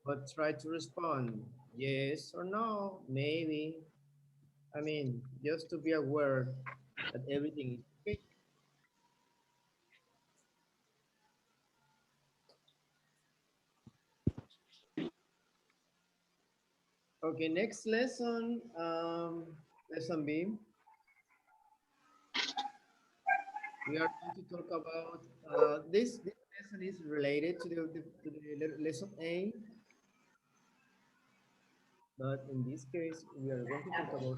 But try to respond yes or no, maybe. I mean, just to be aware that everything is okay. Okay, next lesson, lesson B. We are going to talk about this lesson is related to the lesson A, but in this case we are going to talk about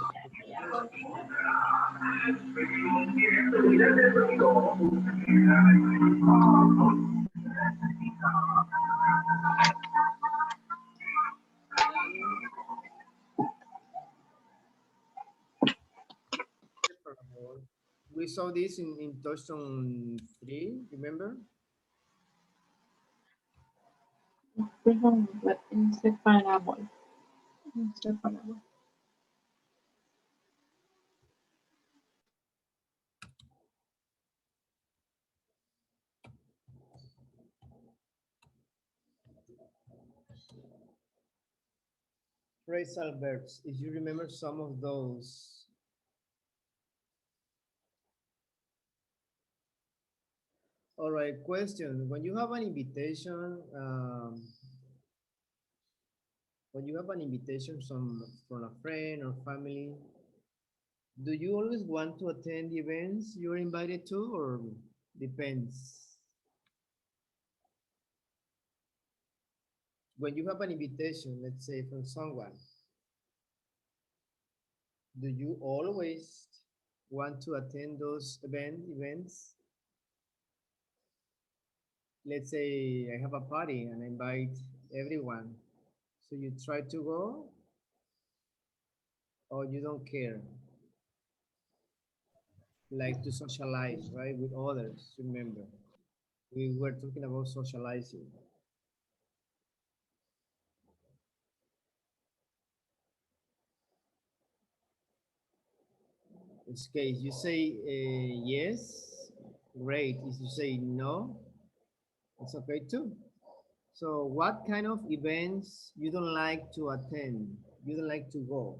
we saw this in Touchstone 3, remember? Inseparable. Inseparable. Phrasal verbs, if you remember some of those. All right, question. When you have an invitation, from a friend or family, do you always want to attend the events you're invited to, or depends? When you have an invitation, let's say from someone, do you always want to attend those events? Let's say I have a party and I invite everyone. So you try to go or you don't care? Like to socialize, right, with others, remember. We were talking about socializing. In this case, you say yes, great. If you say no, it's okay too. So what kind of events you don't like to attend? You don't like to go?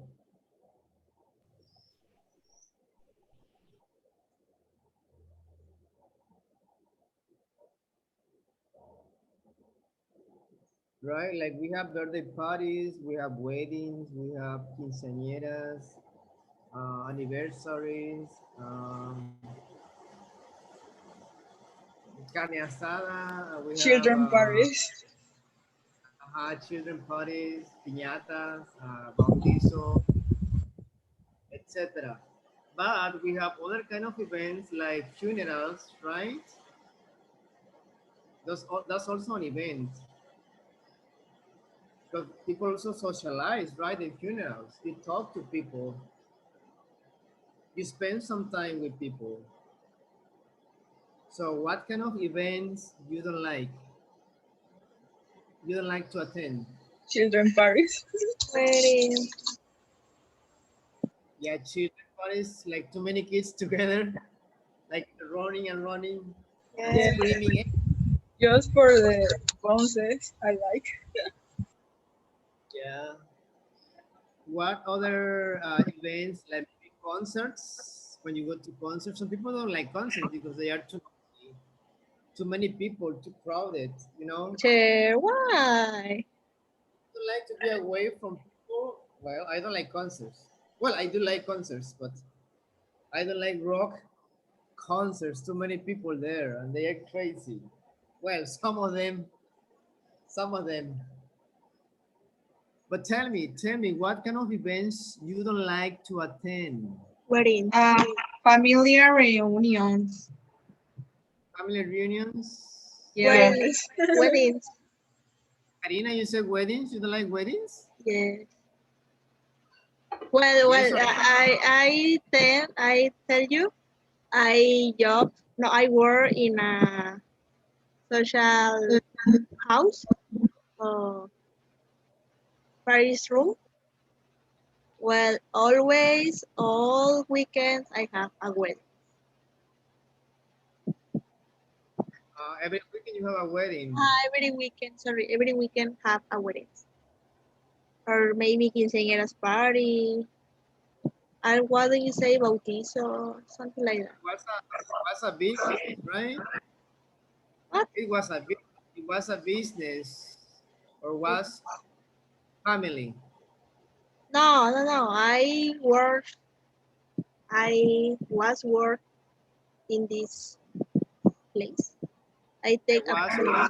Right? Like we have birthday parties, we have weddings, we have quinceañeras, anniversaries, carne asada, we have Children parties. children parties, piñatas, bautizo, etc. But we have other kind of events like funerals, right? That's also an event. Because people also socialize, right? In funerals, you talk to people, you spend some time with people. So what kind of events you don't like? You don't like to attend? Children parties. Wedding. Yeah, children parties, like too many kids together, like running and running, Yeah. screaming. Just for the bounces, I like. Yeah. What other events, like maybe concerts? When you go to concerts, some people don't like concerts because they are too many people, too crowded, you know? Why? I like to be away from people. Well, I don't like concerts. Well, I do like concerts, but I don't like rock concerts. Too many people there, and they are crazy. Well, some of them. But tell me, what kind of events you don't like to attend? Wedding. Familiar reunions. Family reunions? Yes. Weddings. Weddings. Karina, you said weddings. You don't like weddings? Yes. Well, Yes or I tell you, I job. No, I work in a social house, Paris room. Well, always, all weekends, I have a wedding. every weekend you have a wedding. Every weekend have a wedding. Or maybe quinceañeras party. And what do you say, bautizo, something like that. It was a business, right? What? It was a business or was family. No. I was work in this place. I take a I photo. I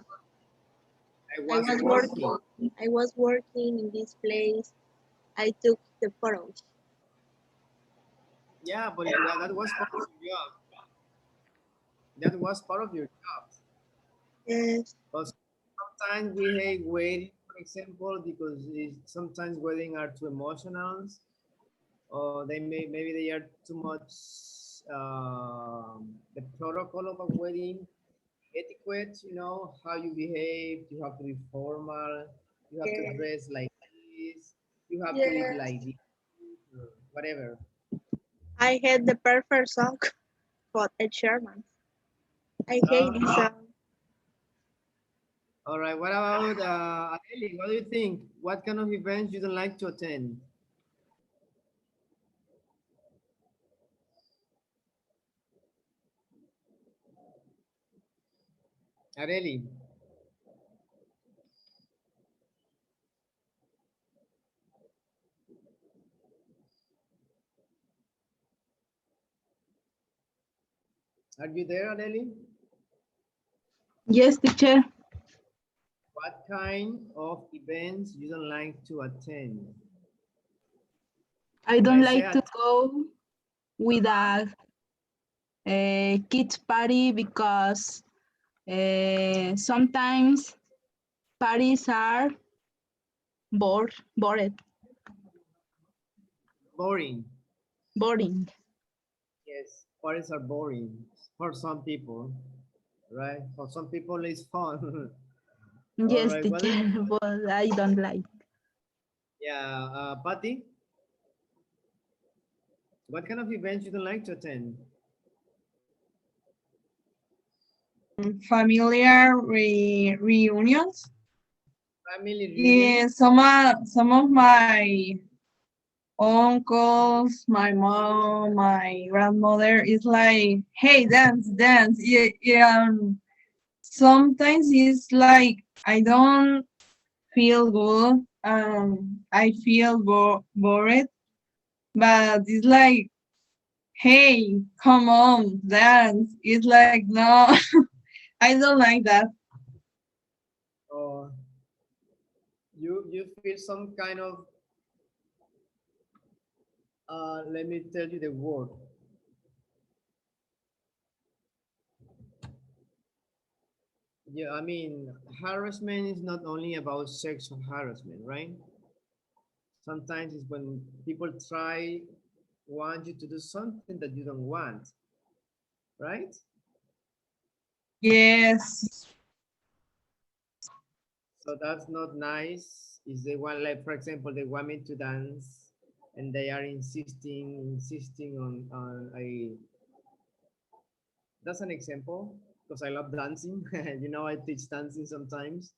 was was working. working. I was working in this place. I took the photos. Yeah, but that was part of your job. That was part of your job. Yes. But sometimes we hate waiting, for example, because sometimes waiting are too emotional, or maybe they are too much the protocol of a wedding etiquette. You know how you behave. You have to be formal. You have to Yes. dress like this. You have to eat Yes. like this. Whatever. I had the perfect song for a Sherman. I hate this Okay. song. All right. What about Ellie? What do you think? What kind of events you don't like to attend? Areli. Are you there, Areli? Yes, teacher. What kind of events you don't like to attend? I When don't I say like to attend, go with a kids party because sometimes parties are bored, boring. boring. Yes, parties are boring for some people, right? For some people, it's fun. All Yes, right. teacher, but I don't like. Yeah, Patty, what kind of events you don't like to attend? Familiar reunions. Family Yeah, reunions? some of my uncles, my mom, my grandmother is like, hey, dance. Yeah, yeah. Sometimes it's like I don't feel good. I feel bored, but it's like, hey, come on, dance. It's like, no, I don't like that. Or you feel some kind of let me tell you the word. Yeah, I mean, harassment is not only about sexual harassment, right? Sometimes it's when people want you to do something that you don't want, right? Yes. So that's not nice. Is they want, like, for example, they want me to dance and they are insisting on a, that's an example because I love dancing. You know, I teach dancing sometimes.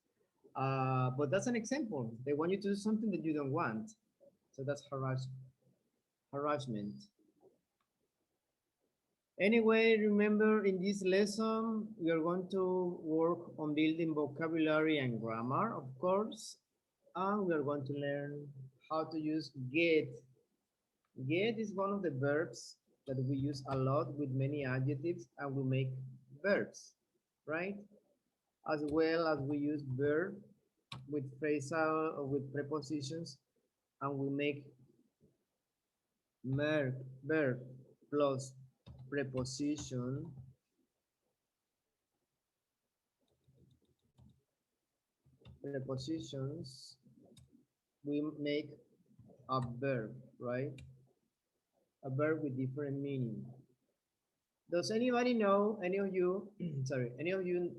But that's an example. They want you to do something that you don't want. So that's harassment. Anyway, remember in this lesson, we are going to work on building vocabulary and grammar, of course. And we are going to learn how to use get. Get is one of the verbs that we use a lot with many adjectives and we make verbs, right? As well as we use verb with phrasal or with prepositions and we make verb plus preposition prepositions, we make a verb, right? A verb with different meaning. Does anybody know, any of you, sorry, any of you,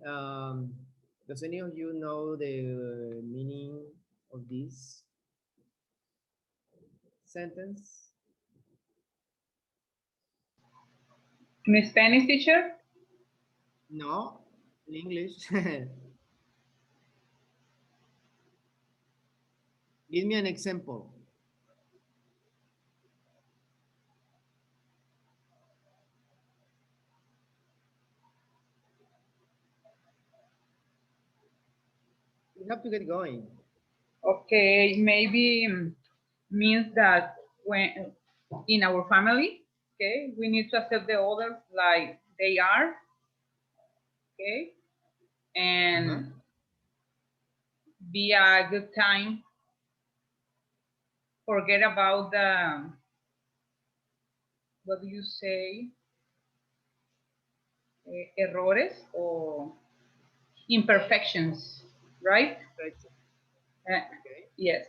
does any of you know the meaning of this sentence? In Spanish, teacher? No, in English. Give me an example. We have to get going. Okay, maybe means that when in our family, okay, we need to accept the others like they are, okay, and be a good time. Forget about the, what do you say, errores or imperfections, right? Yes.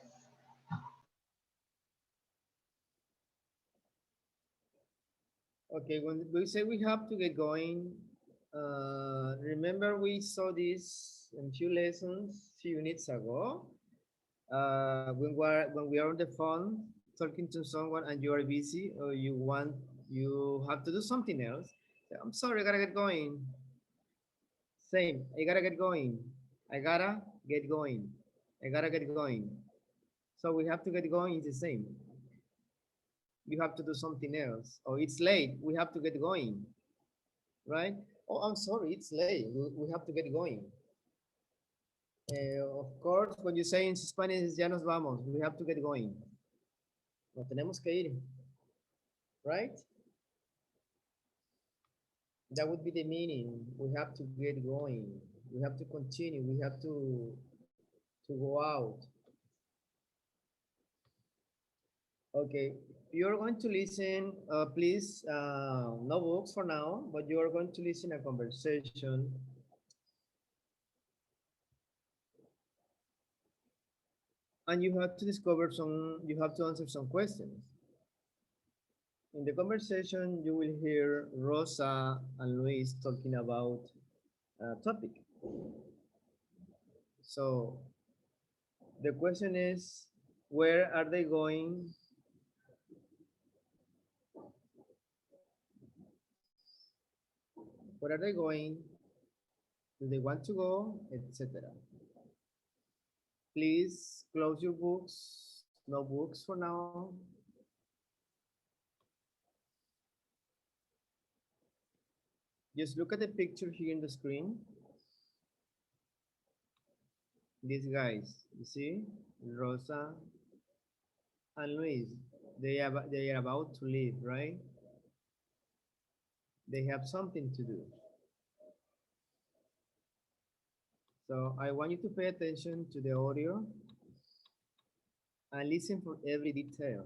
Okay, when we say we have to get going, remember we saw this in few lessons, few minutes ago. When we are on the phone talking to someone and you are busy or you have to do something else. Say, I'm sorry, I gotta get going. Same, I gotta get going. I gotta get going. I gotta get going. So we have to get going is the same. You have to do something else. Or it's late, we have to get going. Right? Oh, I'm sorry, it's late. We have to get going. Of course, when you say in Spanish, ya nos vamos, we have to get going. Nos tenemos que ir. Right? That would be the meaning. We have to get going. We have to continue. We have to go out. Okay, you're going to listen, please, no books for now, but you are going to listen a conversation. And you have to discover you have to answer some questions. In the conversation, you will hear Rosa and Luis talking about a topic. So the question is, where are they going? Where are they going? Do they want to go? Etc. Please close your books. No books for now. Just look at the picture here in the screen. These guys, you see, Rosa and Luis, they are about to leave, right? They have something to do. So I want you to pay attention to the audio and listen for every detail.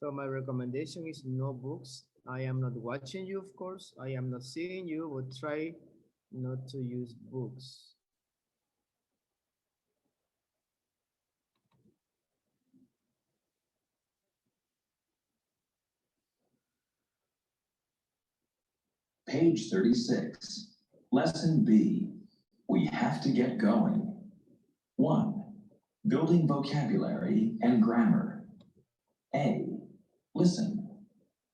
So my recommendation is no books. I am not watching you, of course. I am not seeing you, but try not to use books. Page 36. Lesson B. We have to get going. 1. Building vocabulary and grammar. A. Listen.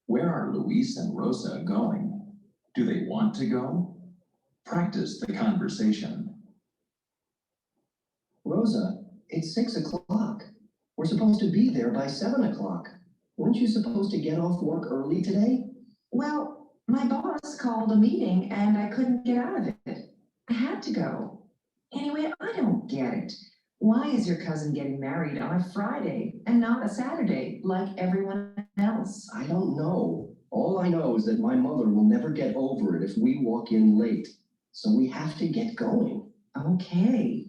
Where are Luis and Rosa going? Do they want to go? Practice the conversation. Rosa, it's 6 o'clock. We're supposed to be there by 7 o'clock. Weren't you supposed to get off work early today? Well, my boss called a meeting and I couldn't get out of it. I had to go. Anyway, I don't get it. Why is your cousin getting married on a Friday and not a Saturday like everyone else? I don't know. All I know is that my mother will never get over it if we walk in late. So we have to get going. Okay.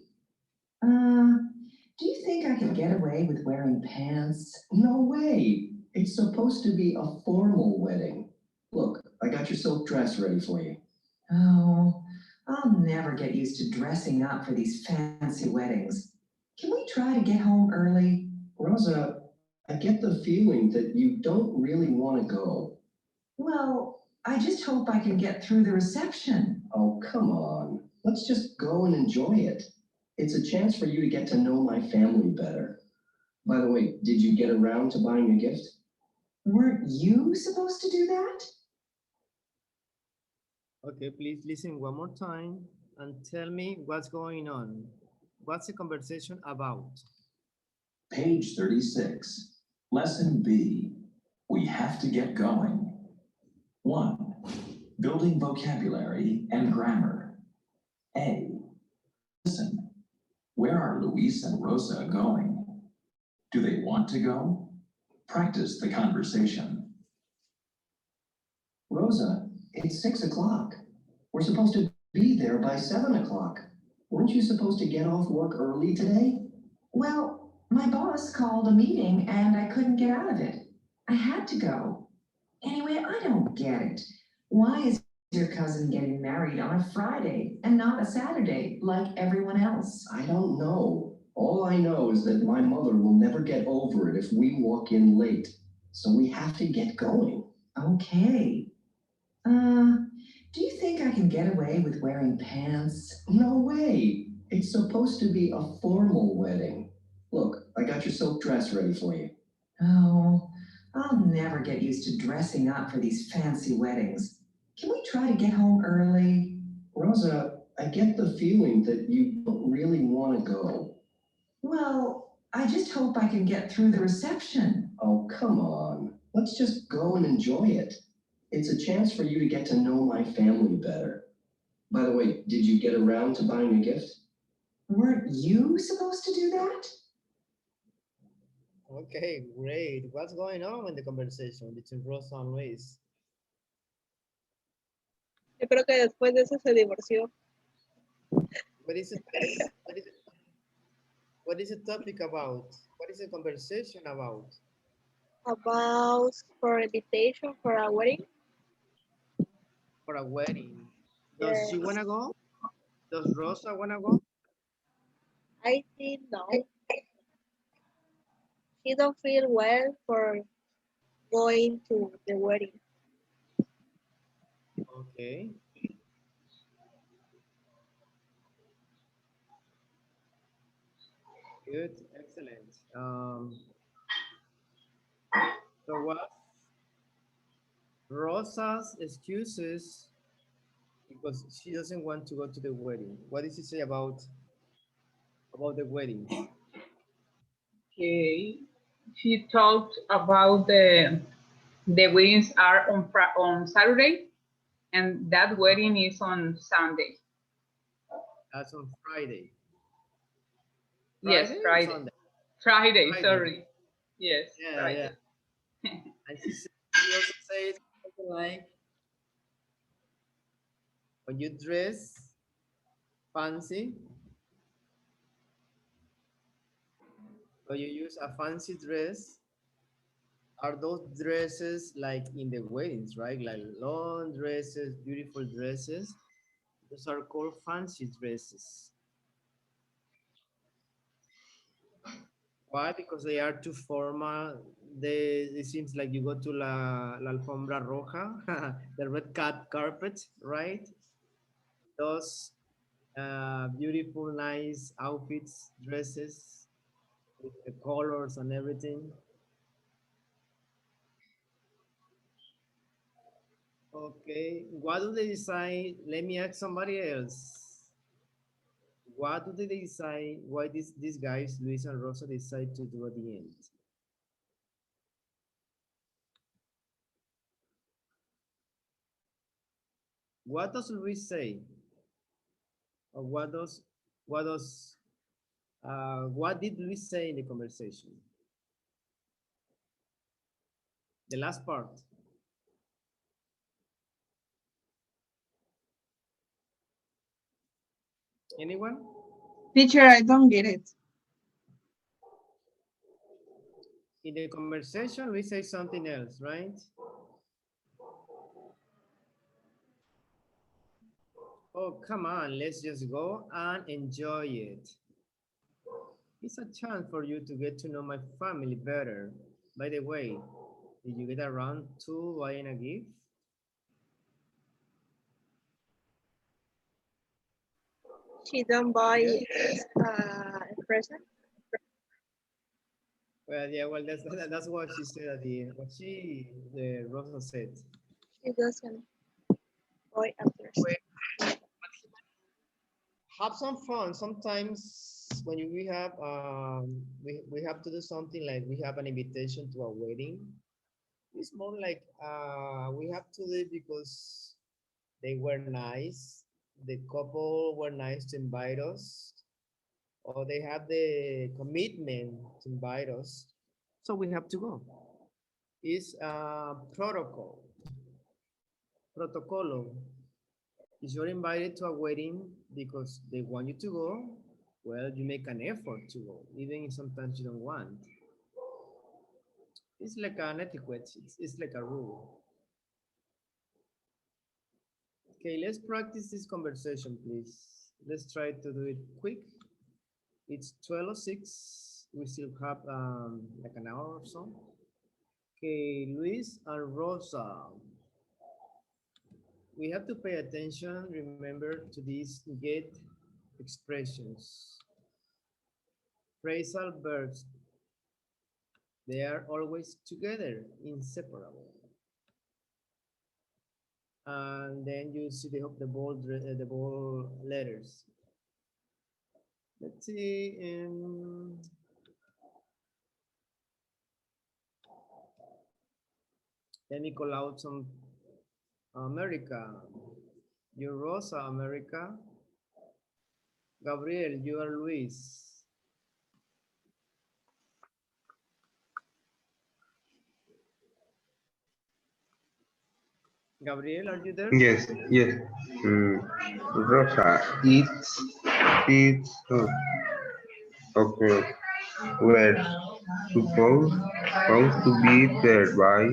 Do you think I could get away with wearing pants? No way. It's supposed to be a formal wedding. Look, I got your silk dress ready for you. Oh, I'll never get used to dressing up for these fancy weddings. Can we try to get home early? Rosa, I get the feeling that you don't really want to go. Well, I just hope I can get through the reception. Oh, come on. Let's just go and enjoy it. It's a chance for you to get to know my family better. By the way, did you get around to buying a gift? Weren't you supposed to do that? Okay, please listen one more time and tell me what's going on. What's the conversation about? Page 36. Lesson B. We have to get going. 1. Building vocabulary and grammar. A. Listen. Where are Luis and Rosa going? Do they want to go? Practice the conversation. Rosa, it's 6 o'clock. We're supposed to be there by 7 o'clock. Weren't you supposed to get off work early today? Well, my boss called a meeting and I couldn't get out of it. I had to go. Anyway, I don't get it. Why is your cousin getting married on a Friday and not a Saturday like everyone else? I don't know. All I know is that my mother will never get over it if we walk in late. So we have to get going. Okay. Do you think I can get away with wearing pants? No way. It's supposed to be a formal wedding. Look, I got your silk dress ready for you. Oh, I'll never get used to dressing up for these fancy weddings. Can we try to get home early? Rosa, I get the feeling that you don't really want to go. Well, I just hope I can get through the reception. Oh, come on. Let's just go and enjoy it. It's a chance for you to get to know my family better. By the way, did you get around to buying a gift? Weren't you supposed to do that? Okay, great. What's going on in the conversation between Rosa and Luis? Yo creo que después de eso se divorció. What is it? What is the topic about? What is the conversation about? About for invitation for a wedding. For a wedding. Does she Yes. wanna go? Does Rosa wanna go? I think no. She don't feel well for going to the wedding. Okay. Good, excellent. So what? Rosa's excuses because she doesn't want to go to the wedding. What does she say about the wedding? Okay. She talked about the weddings are on Saturday, and that wedding is on Sunday. That's on Friday. Yes, Friday or Friday. Sunday? Friday, Friday. sorry. Yes, Yeah, Friday. yeah. And she also says something like, when you dress fancy, or you use a fancy dress, are those dresses like in the weddings, right? Like long dresses, beautiful dresses. Those are called fancy dresses. Why? Because they are too formal. It seems like you go to la alfombra roja, the red carpet, right? Those beautiful, nice outfits, dresses, with the colors and everything. Okay, what do they decide? Let me ask somebody else. What do they decide? Why these guys, Luis and Rosa, decide to do at the end? What does Luis say? Or what did Luis say in the conversation? The last part. Anyone? Teacher, I don't get it. In the conversation, we say something else, right? Oh, come on, let's just go and enjoy it. It's a chance for you to get to know my family better. By the way, did you get around to buying a gift? She don't buy Yes. a present. Well, yeah, well, that's what she said at the end. What Rosa said. She doesn't buy a present. Have some fun. Sometimes when we have we have to do something like we have an invitation to a wedding. It's more like we have to do it because they were nice. The couple were nice to invite us. or they have the commitment to invite us, so we have to go. It's a protocol, protocolo. If you're invited to a wedding because they want you to go, well, you make an effort to go, even if sometimes you don't want. It's like an etiquette, it's like a rule. Okay, let's practice this conversation, please. Let's try to do it quick. It's 12:06. We still have like an hour or so. Okay, Luis and Rosa. We have to pay attention, remember, to these get expressions. Phrasal verbs. They are always together, inseparable. And then you see the bold letters. Let's see. Let me call out some America. You're Rosa, America. Gabriel, you are Luis. Gabriel, are you there? Yes, yes. Rosa, it's okay. We're supposed to be there by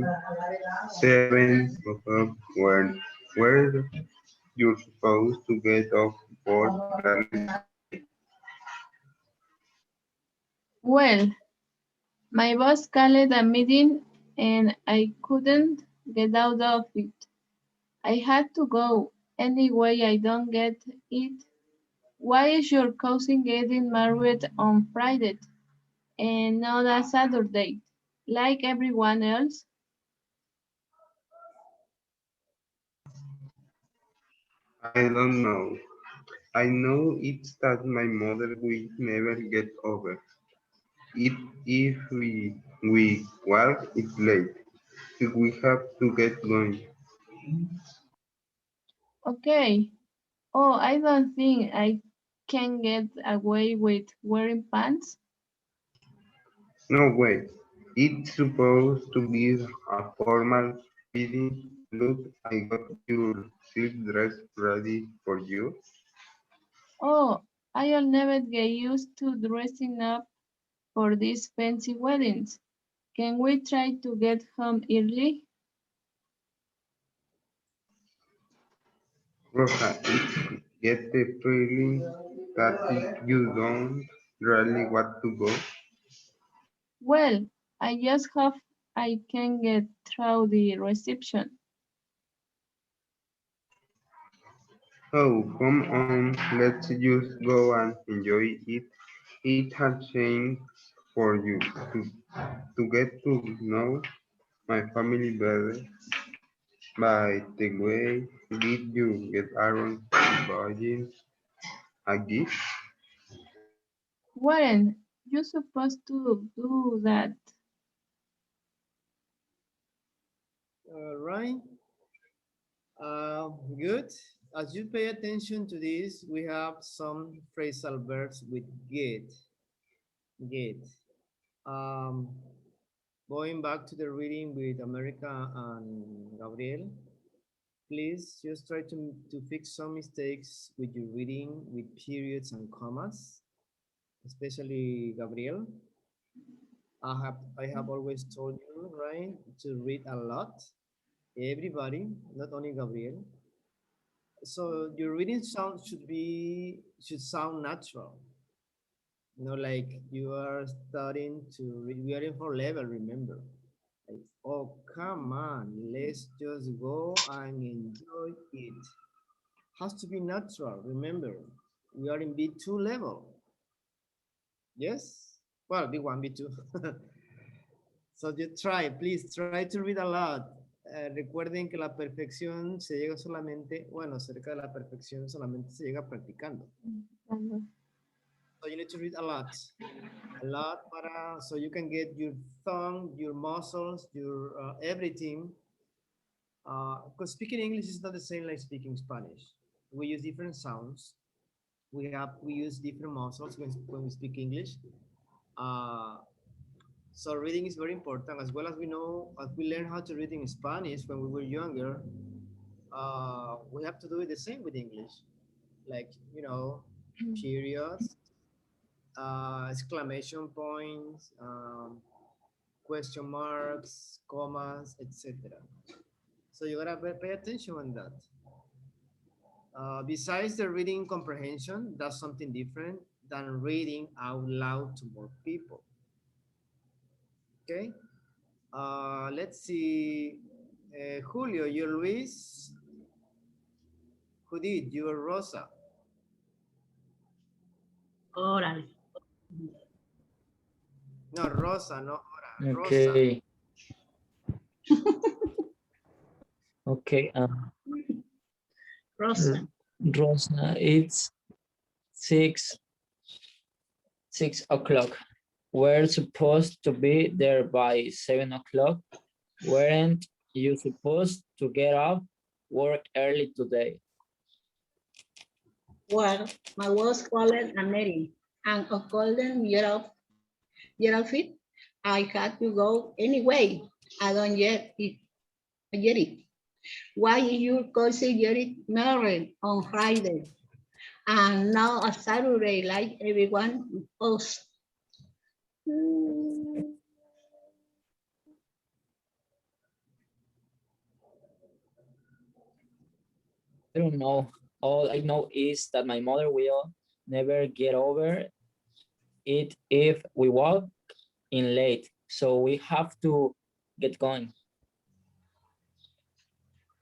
7 o'clock. Where you're supposed to get off work early. Well, my boss called a meeting and I couldn't get out of it. I had to go. Anyway, I don't get it. Why is your cousin getting married on Friday and not a Saturday, like everyone else? I don't know. I know it's that my mother will never get over it if we walk it's late. We have to get going. Okay. Oh, I don't think I can get away with wearing pants. No way. It's supposed to be a formal meeting. Look, I got your silk dress ready for you. Oh, I'll never get used to dressing up for these fancy weddings. Can we try to get home early? Rosa, get the feeling that if you don't really want to go, Well, I just hope I can get through the reception. oh, come on, let's just go and enjoy it. It has changed for you to get to know my family better. By the way, did you get Aaron buying a gift? Weren't you supposed to do that? All right. Good. As you pay attention to this, we have some phrasal verbs with get. Get. Um, Going back to the reading with America and Gabriel, please just try to fix some mistakes with your reading with periods and commas, especially Gabriel. I have always told you, right, to read a lot. Everybody, not only Gabriel. So your reading sound should sound natural. You know, like you are starting to read. We are in for level, remember. Like, oh, come on, let's just go and enjoy it. Has to be natural, remember. We are in B2 level. Yes? Well, B1, B2. So you try, please try to read a lot. Recuerden que la perfección se llega solamente, bueno, cerca de la perfección solamente se llega practicando. So you need to read a lot para, so you can get your tongue, your muscles, your everything. Because speaking English is not the same like speaking Spanish. We use different sounds. we use different muscles when we speak English. Uh, so reading is very important, as well as we know, as we learn how to read in Spanish when we were younger. We have to do it the same with English, like periods, exclamation points, question marks, commas, etc. So you gotta pay attention on that. Besides the reading comprehension, that's something different than reading out loud to more people. Okay. Let's see. Julio, you're Luis. Who did? You're Rosa. Oral. No, Rosa, no Ora. Rosa. Okay. Okay. Rosa. Rosa, it's 6 o'clock. We're supposed to be there by 7 o'clock. Weren't you supposed to get off work early today? Well, my was called a meeting, and according your fit, I had to go anyway. I don't get it. Why is your cousin getting married on Friday and now a Saturday like everyone else? I don't know. All I know is that my mother will never get over it if we walk in late. So we have to get going.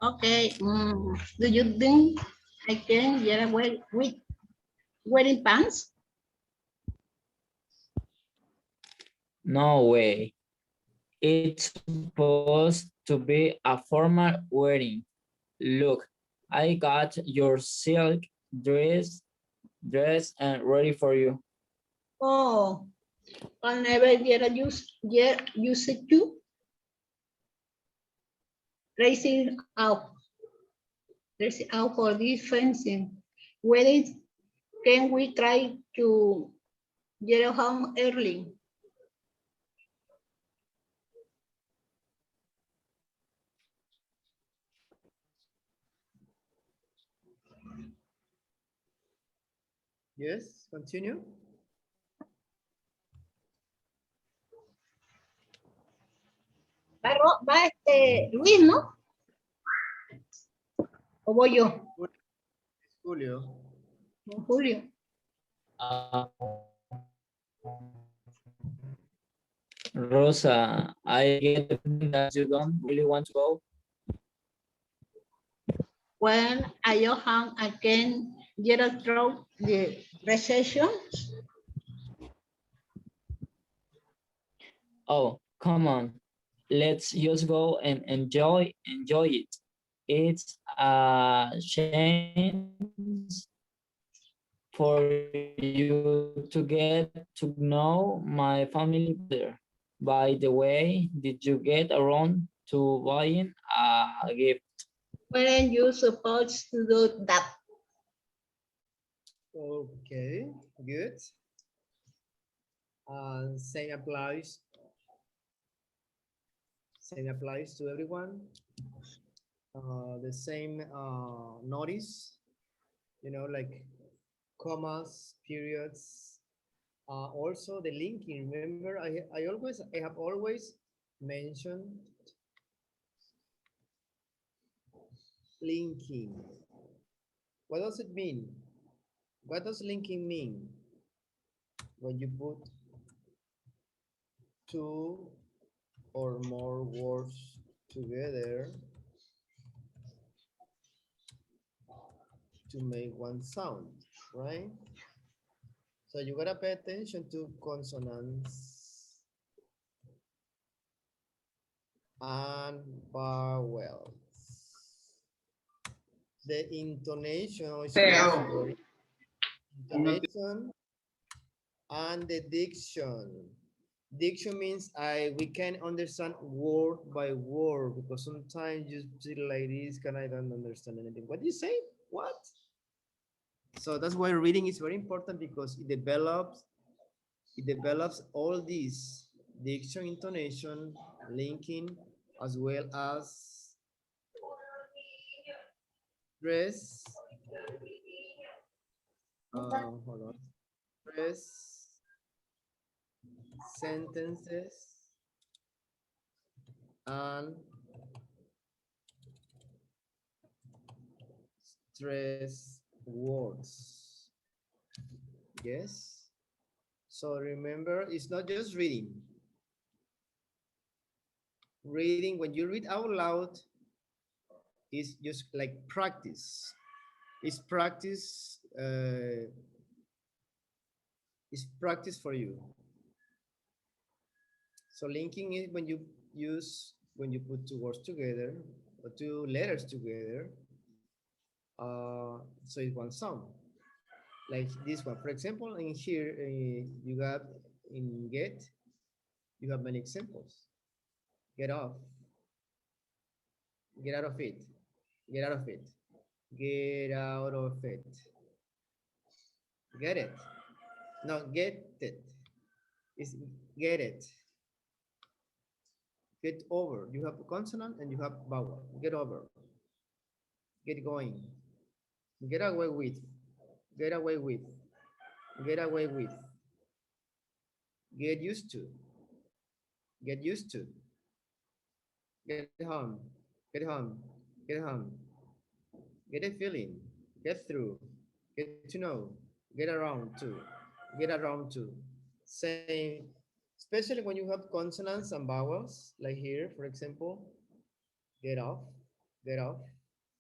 Okay, do you think I can get away with wearing pants? No way. It's supposed to be a formal wedding. Look, I got your silk dress and ready for you. Oh, I'll never use it to racing out for this fencing. Whether can we try to get home early? Yes, continue. Va Luis, ¿no? ¿O voy yo? Julio. Julio. Rosa, I get the feeling that you don't really want to go. When I home, I can get through the recession. Oh, come on. Let's just go and enjoy it. It's a chance for you to get to know my family better. By the way, did you get around to buying a gift? When you supposed to do that? Okay, good. Same applies. Same applies to everyone. The same notice, like commas, periods. Also the linking. Remember, I have always mentioned linking. What does it mean? What does linking mean? When you put two or more words together to make one sound, right? So you gotta pay attention to consonants and vowels. The intonation is also very intonation and the diction. Diction means we can understand word by word, because sometimes you see like this and I don't understand anything. What do you say? What? So that's why reading is very important because it develops all these diction, intonation, linking, as well as stress. Hold on. Stress, sentences, and stress words. Yes. So remember, it's not just reading. Reading, when you read out loud, is just like practice. It's practice. It's practice for you. So linking is when you put two words together or two letters together. So it's one sound. Like this one, for example, in here you got in get, you have many examples. Get off, get out of it, get out of it, get out of it, get it. No, get it. It's get it. Get over. You have a consonant and you have vowel. Get over. Get going. Get away with. Get away with. Get away with. Get used to. Get used to. Get home. Get home. Get home. Get a feeling. Get through. Get to know. Get around to. Get around to. Same, especially when you have consonants and vowels, like here, for example, get off, get off,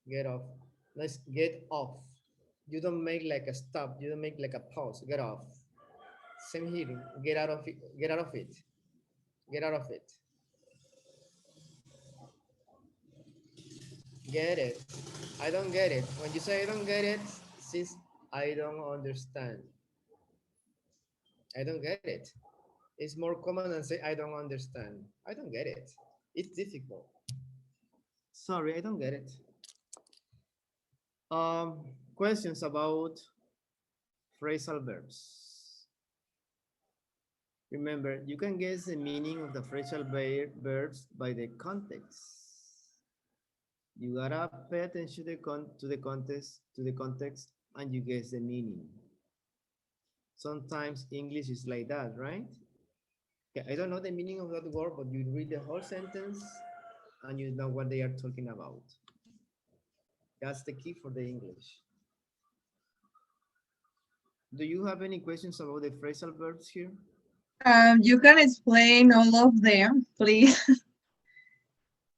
get off. Let's get off. You don't make like a stop. You don't make like a pause. Get off. Same here. Get out of it. Get out of it. Get out of it. Get it. I don't get it. When you say I don't get it, since I don't understand. I don't get it. It's more common than say I don't understand. I don't get it. It's difficult. Sorry, I don't get it. Questions about phrasal verbs. Remember, you can guess the meaning of the phrasal verbs by the context. You gotta pay attention to the context, and you guess the meaning. Sometimes English is like that, right? Okay, I don't know the meaning of that word, but you read the whole sentence and you know what they are talking about. That's the key for the English. Do you have any questions about the phrasal verbs here? You can explain all of them, please.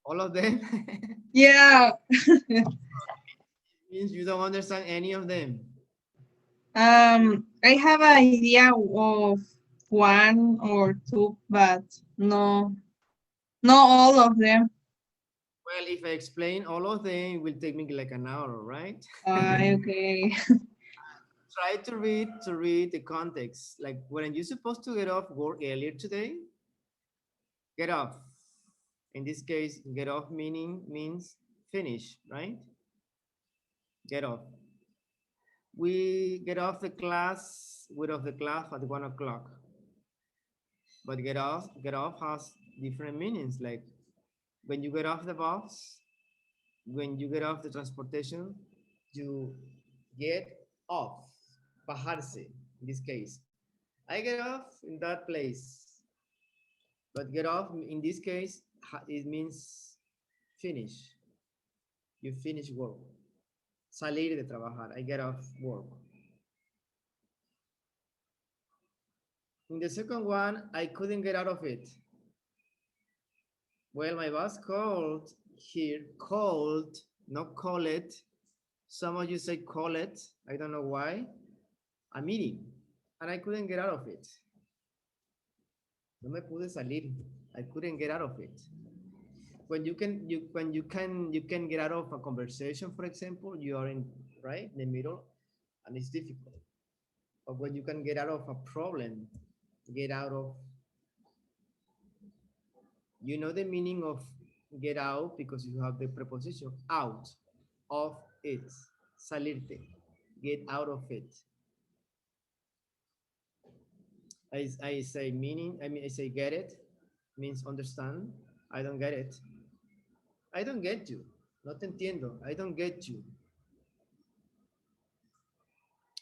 All of them? Yeah. Means you don't understand any of them. I have an idea of one or two, but no, not all of them. Well, if I explain all of them, it will take me like an hour, right? Okay. Try to read the context. Like when you're supposed to get off work earlier today, get off. In this case, get off means finish, right? Get off. We get off the class, we're off the class at 1 o'clock. But get off has different meanings. Like when you get off the bus, when you get off the transportation, you get off. Bajarse, in this case. I get off in that place. But get off, in this case, it means finish. You finish work. Salir de trabajar. I get off work. In the second one, I couldn't get out of it. Well, my boss called here, called, not call it. Some of you say call it. I don't know why. A meeting. And I couldn't get out of it. No me pude salir. I couldn't get out of it. When you can get out of a conversation, for example, you are in right in the middle, and it's difficult. But when you can get out of a problem, get out of, you know the meaning of get out because you have the preposition out of it, salirte. Get out of it. I say meaning, I say get it, means understand. I don't get it. I don't get you. No te entiendo. I don't get you.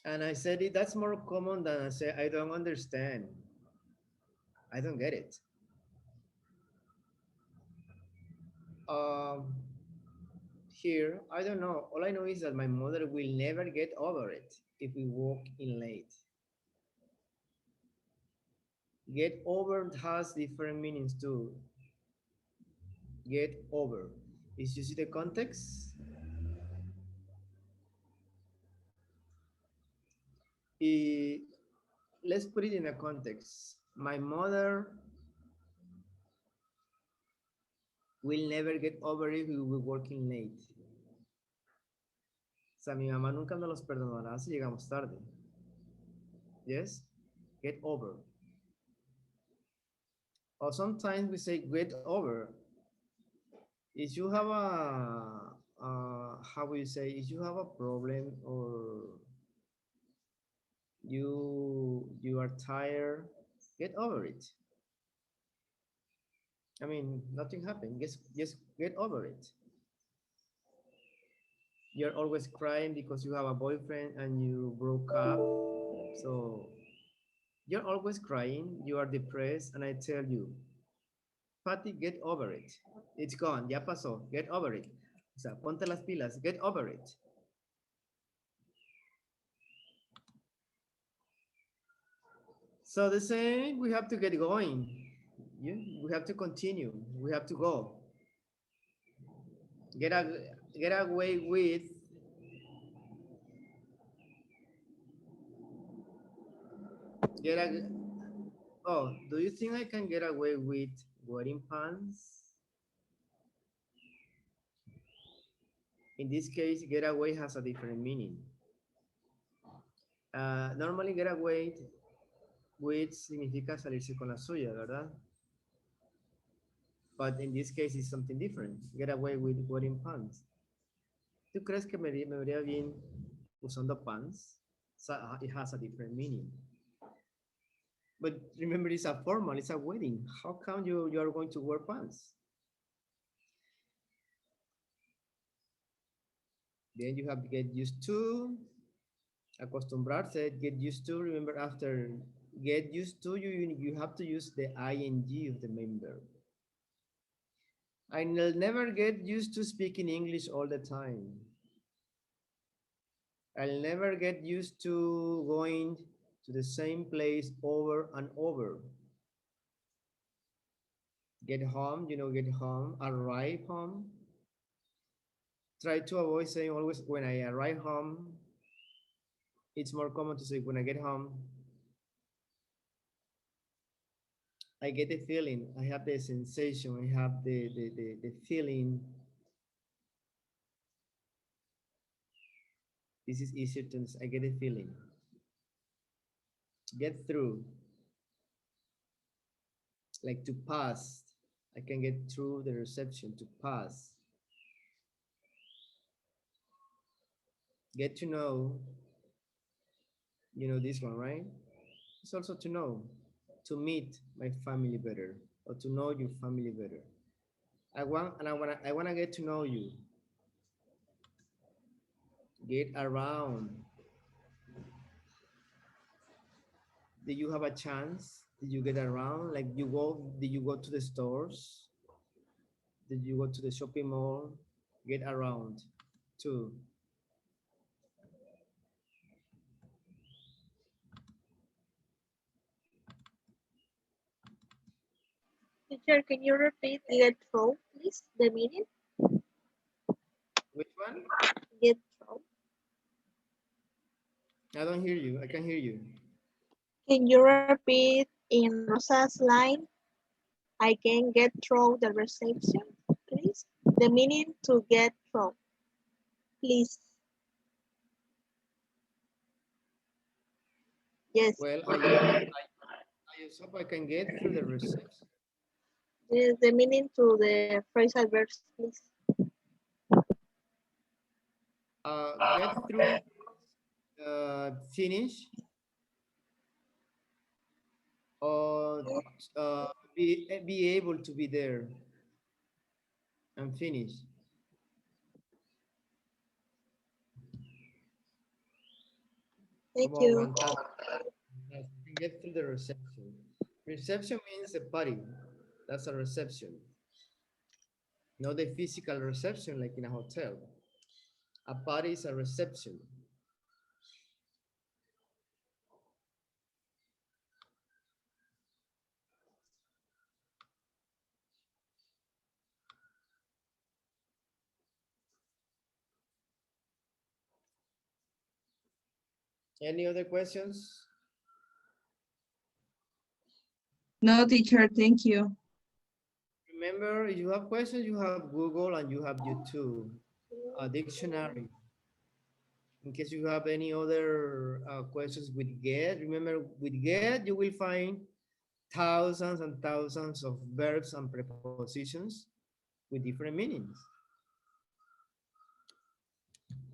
And I said it, that's more common than I say, I don't understand. I don't get it. Um, Here, I don't know. All I know is that my mother will never get over it if we walk in late. Get over has different meanings too. Get over. Is you see the context? Eh, let's put it in a context. My mother will never get over it if we were working late. O sea, mi mamá nunca nos los perdonará si llegamos tarde. Yes? Get over. Or sometimes we say get over. If you have how will you say, if you have a problem or you are tired, get over it. I mean, nothing happened. Just get over it. You're always crying because you have a boyfriend and you broke up. So you're always crying, you are depressed, and I tell you, Patty, get over it. It's gone, ya pasó, get over it. O sea, ponte las pilas, get over it. So the same, we have to get going. Yeah? We have to continue. We have to go. Get away with. Oh, do you think I can get away with wearing pants? In this case, get away has a different meaning. Normally, get away with significa salirse con la suya, ¿verdad? But in this case, it's something different. Get away with wearing pants. ¿Tú crees que me vería bien usando pants? So it has a different meaning. But remember, it's a formal, it's a wedding. How come you are going to wear pants? Then you have to get used to, acostumbrarse, get used to. Remember, after get used to, you have to use the ing of the main verb. I'll never get used to speaking English all the time. I'll never get used to going to the same place over and over. Get home, get home, arrive home. Try to avoid saying always when I arrive home. It's more common to say when I get home. I get the feeling, I have the sensation, I have the feeling. This is easier to, I get a feeling. Get through. Like to pass. I can get through the reception, to pass. Get to know. You know this one, right? It's also to know, to meet my family better, or to know your family better. I wanna get to know you. Get around. Did you have a chance? Did you get around? Like did you go to the stores? Did you go to the shopping mall? Get around too. Teacher, can you repeat get through, please? The meaning? Which one? Get through. I don't hear you. I can hear you. Can you repeat in Rosa's line? I can get through the reception, please. The meaning to get through, please. Yes. Well, I just hope I can get through the reception. Yes, the meaning to the phrasal verbs, please. Get through finish or be able to be there and finish. Thank Come on, you. fantastic. Yes, you can get through the reception. Reception means a party. That's a reception. Not the physical reception like in a hotel. A party is a reception. Any other questions? No, teacher, thank you. Remember, if you have questions, you have Google and you have YouTube, a dictionary. In case you have any other questions with get, remember with get, you will find thousands and thousands of verbs and prepositions with different meanings.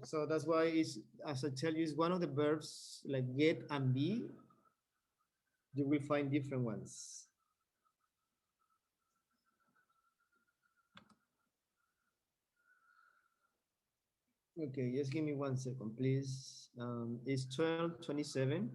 So that's why it's, as I tell you, it's one of the verbs like get and be, you will find different ones. Okay, just give me 1 second, please. It's 12:27.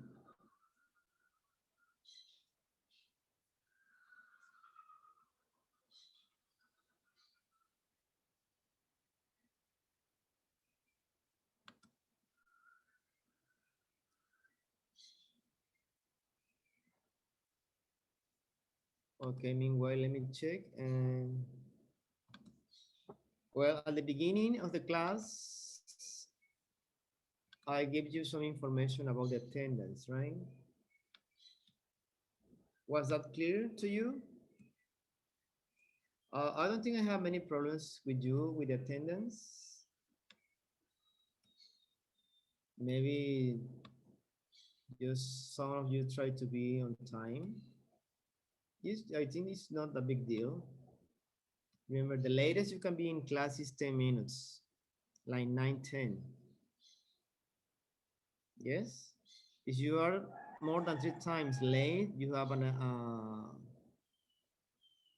Okay, meanwhile, let me check. And well, at the beginning of the class, I gave you some information about the attendance, right? Was that clear to you? I don't think I have many problems with you with attendance. Maybe just some of you try to be on time. Yes, I think it's not a big deal. Remember, the latest you can be in class is 10 minutes, like 9:10. Yes? If you are more than 3 times late, you have an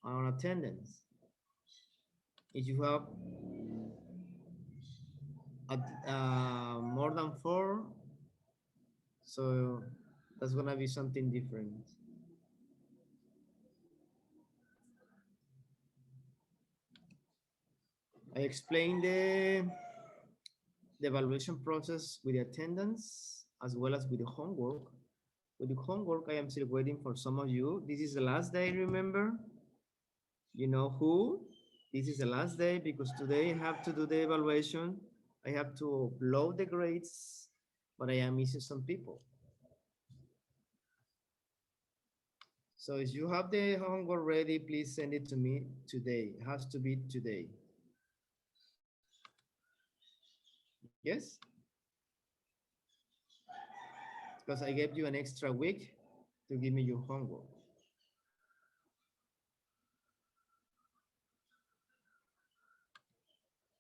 attendance. If you have more than 4, so that's gonna be something different. I explained the evaluation process with the attendance as well as with the homework. With the homework, I am still waiting for some of you. This is the last day, remember? You know who? This is the last day because today I have to do the evaluation. I have to upload the grades, but I am missing some people. So if you have the homework ready, please send it to me today. It has to be today. Yes? Because I gave you an extra week to give me your homework.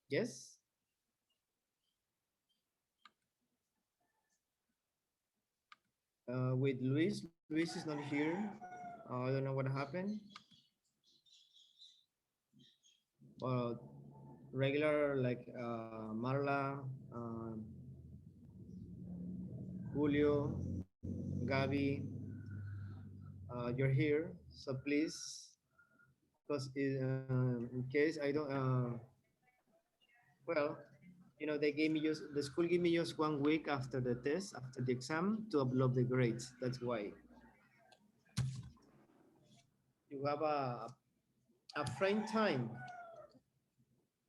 Yes? With Luis. Luis is not here. I don't know what happened. Regular like Marla, Julio, Gabi, you're here. So please, because in case I don't, well, you know, they gave me just, the school gave me just 1 week after the test, after the exam to upload the grades. That's why. You have a frame time.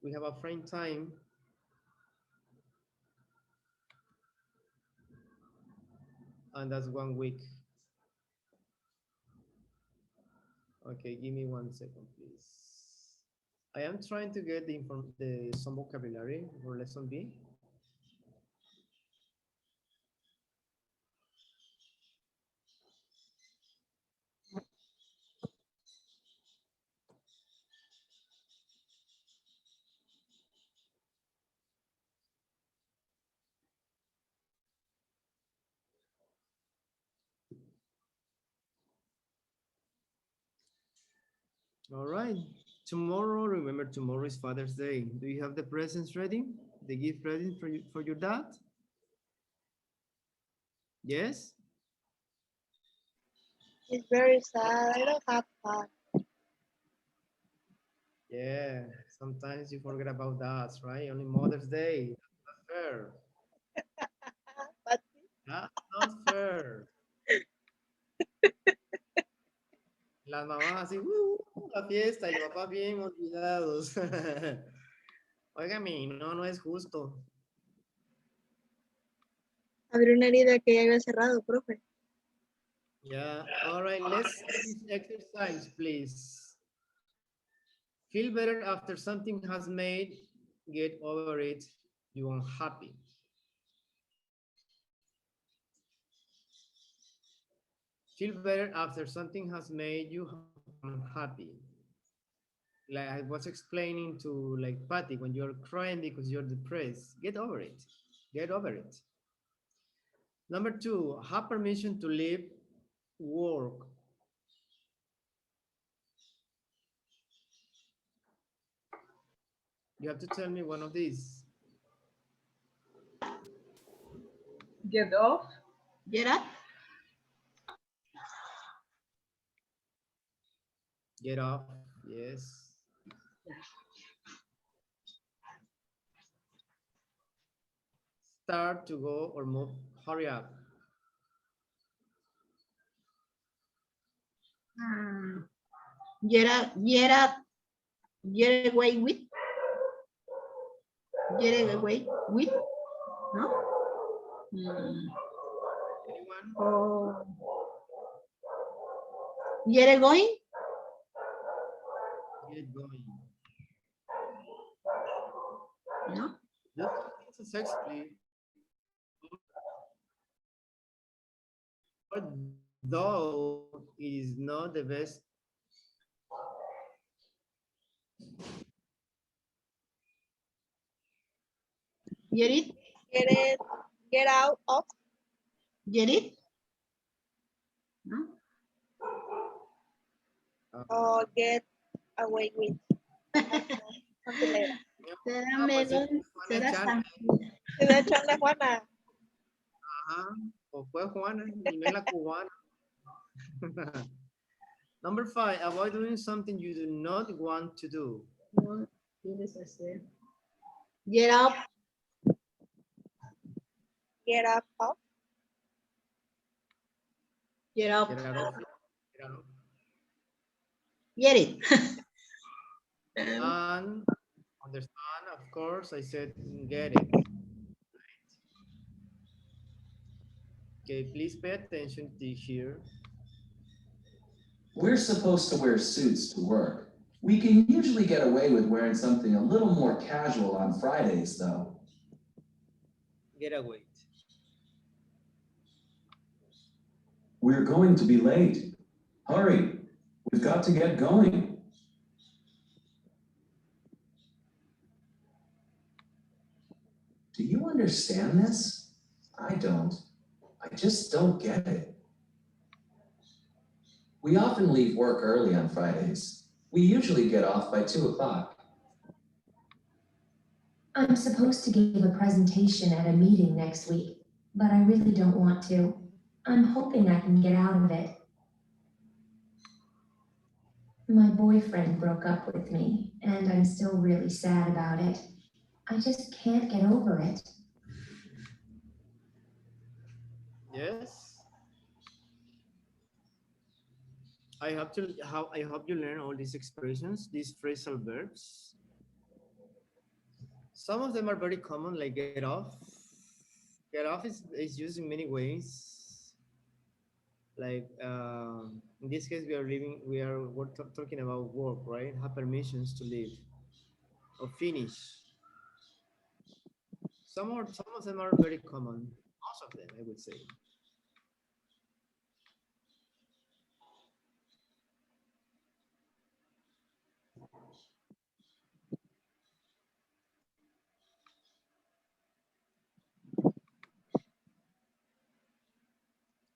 We have a frame time. And that's 1 week. Okay, give me 1 second, please. I am trying to get some vocabulary for lesson B. All right. Tomorrow, remember tomorrow is Father's Day. Do you have the presents ready? The gift ready for your dad? Yes? It's very sad. I don't have fun. Yeah, sometimes you forget about that, right? Only Mother's Day. That's not fair. But That's not fair. Las mamás así, la fiesta y los papás bien olvidados. Óigame, no, no es justo. abrí una herida que ya había cerrado, profe. Yeah, all right, let's do this exercise, please. Feel better after something has made, get over it, you unhappy. Feel better after something has made you unhappy. Like I was explaining to like Patty, when you're crying because you're depressed, get over it. Get over it. Number two, have permission to leave work. You have to tell me one of these. Get off. Get up. Get off. Yes. Start to go or move. Hurry up. Get up. Get up. Get away with. Get away with. No? Anyone? Oh. Get going. Get going. No? Just sexually. Though it is not the best. Get it. Get it. Get out of. Get it. No? Or get away with. Something like that. Será No, pues melón. Será Juana Se da echarle Juana. Ajá. O fue Juana y no es la cubana. Number five, avoid doing something you do not want to do. No, tienes que hacer. Get up. Get up of. Get up. Get out of. Get out of. Get it. And understand, of course, I said get it. Okay, please pay attention to here. We're supposed to wear suits to work. We can usually get away with wearing something a little more casual on Fridays, though. Get away. We're going to be late. Hurry, we've got to get going. Do you understand this? I don't. I just don't get it. We often leave work early on Fridays. We usually get off by 2 o'clock. I'm supposed to give a presentation at a meeting next week, but I really don't want to. I'm hoping I can get out of it. My boyfriend broke up with me, and I'm still really sad about it. I just can't get over it. Yes. I hope you learn all these expressions, these phrasal verbs. Some of them are very common, like get off. Get off is used in many ways. Like in this case, we're talking about work, right? Have permissions to leave or finish. Some of them are very common. Most of them, I would say.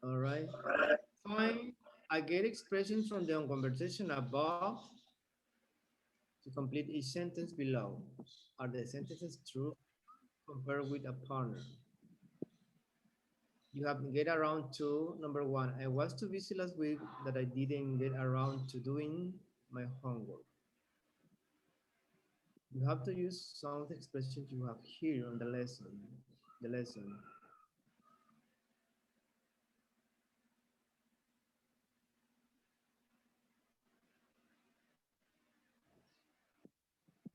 All right. Fine. I get expressions from the conversation above To complete each sentence below, are the sentences true compared with a partner? You have to get around to number one. I was too busy last week that I didn't get around to doing my homework. You have to use some of the expressions you have here on the lesson.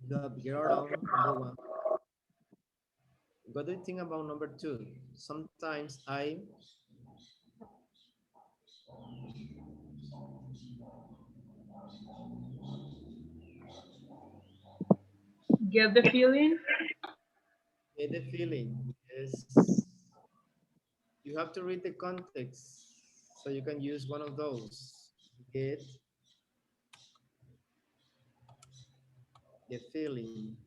You have to get around number one. What do you think about number two? Sometimes I Get the feeling? get the feeling. Yes. You have to read the context so you can use one of those. Get the feeling.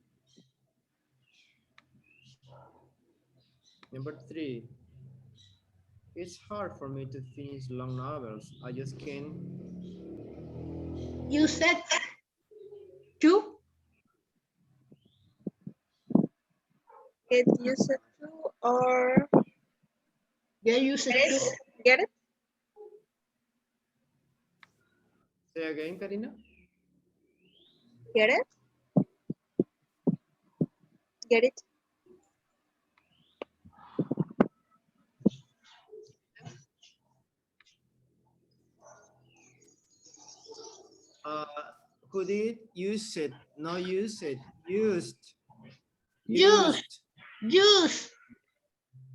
Number three, it's hard for me to finish long novels. I just can't. You said two. Get used to or Get used to. get it? Say again, Karina. Get it? Get it? Uh, who did? Use it. No, use it. Used. Used. Used.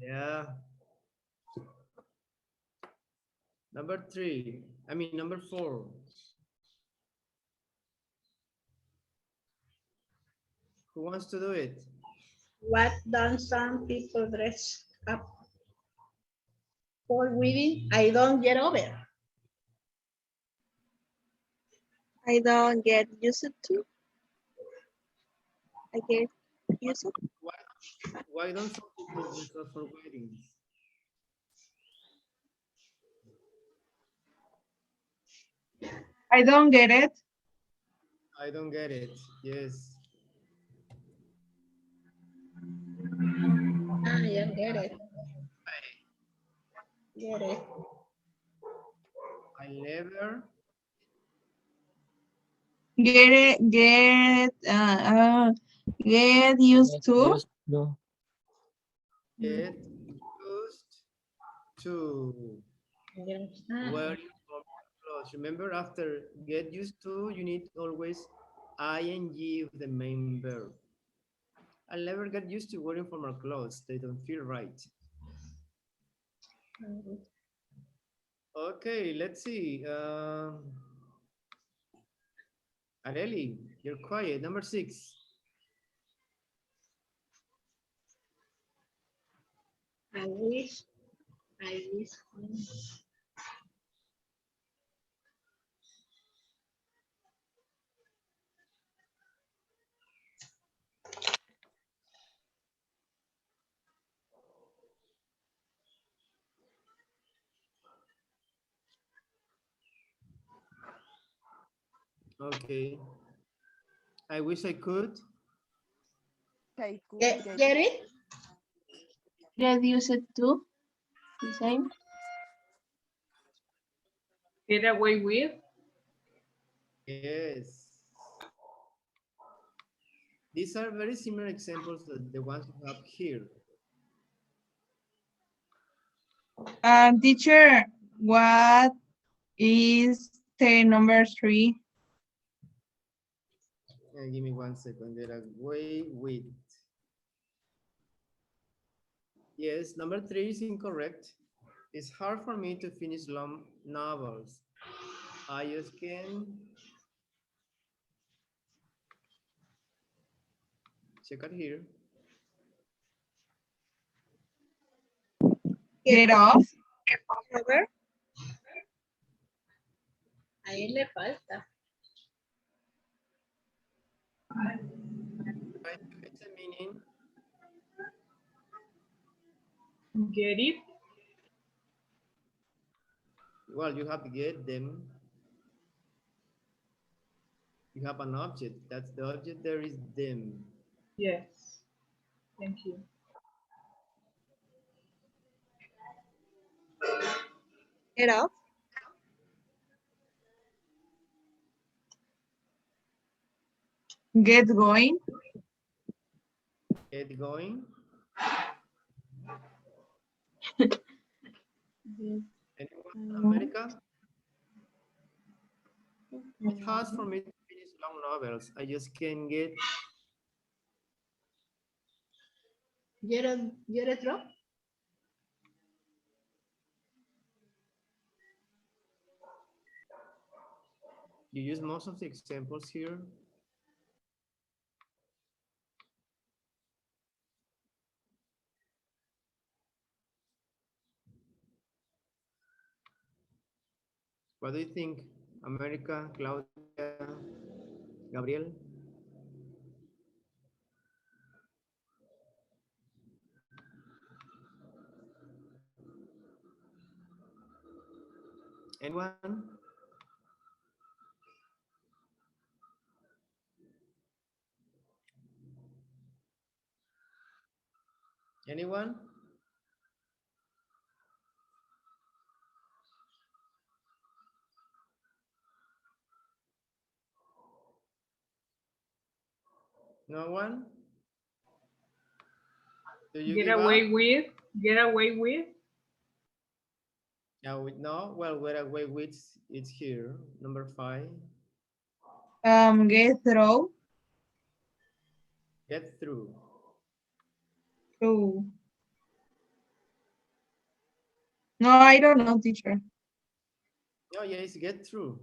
Yeah. Number three. I mean, number four. Who wants to do it? What don't some people dress up for reading? I don't get over. I don't get used to. I get used to. Why don't some people dress up for weddings? I don't get it. I don't get it. Yes. I don't get it. Get it. I never Get used to. get used to wear clothes. Remember, after get used to, you need always ing of the main verb. I'll never get used to wearing formal clothes. They don't feel right. Okay, let's see. Areli, you're quiet. Number six. I wish. I wish. Okay. I wish I could. Get it? Get used to. The same. Get away with? Yes. These are very similar examples to the ones we have here. Teacher, what is the number three? Give me 1 second. They're away with. Yes, number three is incorrect. It's hard for me to finish long novels. I just can check it here. Get off. Over. A él le falta. It's a meaning. Get it? Well, you have to get them. You have an object. That's the object. There is them. Yes. Thank you. Get up. Get going. Get going. Anyone? America? It's hard for me to finish long novels. I just can't get. Get a drop? You use most of the examples here. What do you think, America, Claudia, Gabriel? Anyone? Anyone? No one? Do you Get give away up? with. Get away with. No, no. Well, where away with it's here. Number 5. Get through. Get through. Through. No, I don't know, teacher. Oh, yes, get through.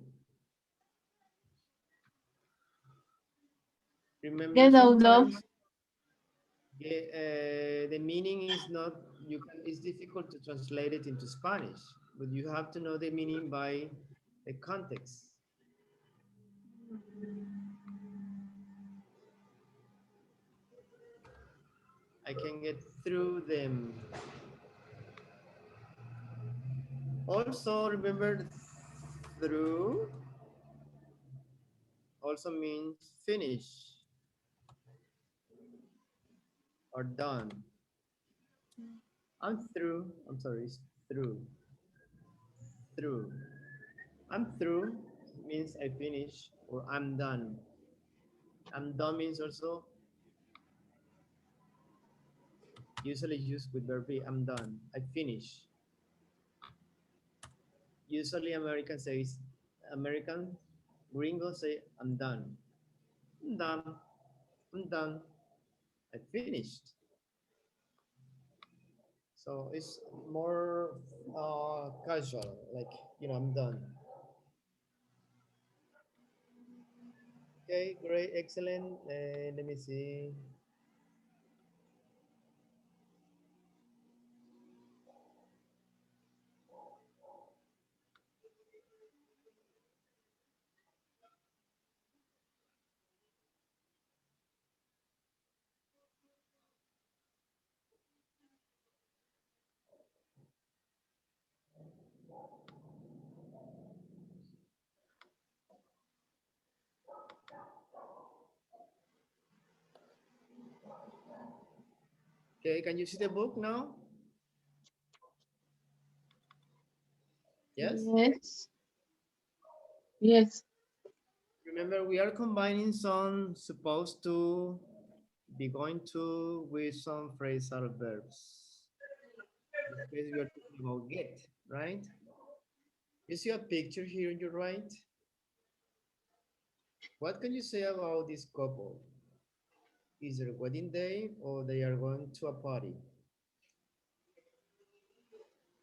Remember, Get out of. sometimes the meaning is not, it's difficult to translate it into Spanish, but you have to know the meaning by the context. I can get through them. Also, remember, through also means finish or done. I'm through. I'm sorry, it's through. Through. I'm through means I finish, or I'm done. I'm done means also usually used with verb be. I'm done. I finish. Usually American gringos say I'm done. I'm done. I'm done. I finished. So it's more casual, like, I'm done. Okay, great, excellent. Let me see. Okay, can you see the book now? Yes? Yes. Yes. Remember, we are combining some supposed to, be going to, with some phrasal verbs. In this case, we are talking about get, right? You see a picture here on your right? What can you say about this couple? Is their wedding day or they are going to a party?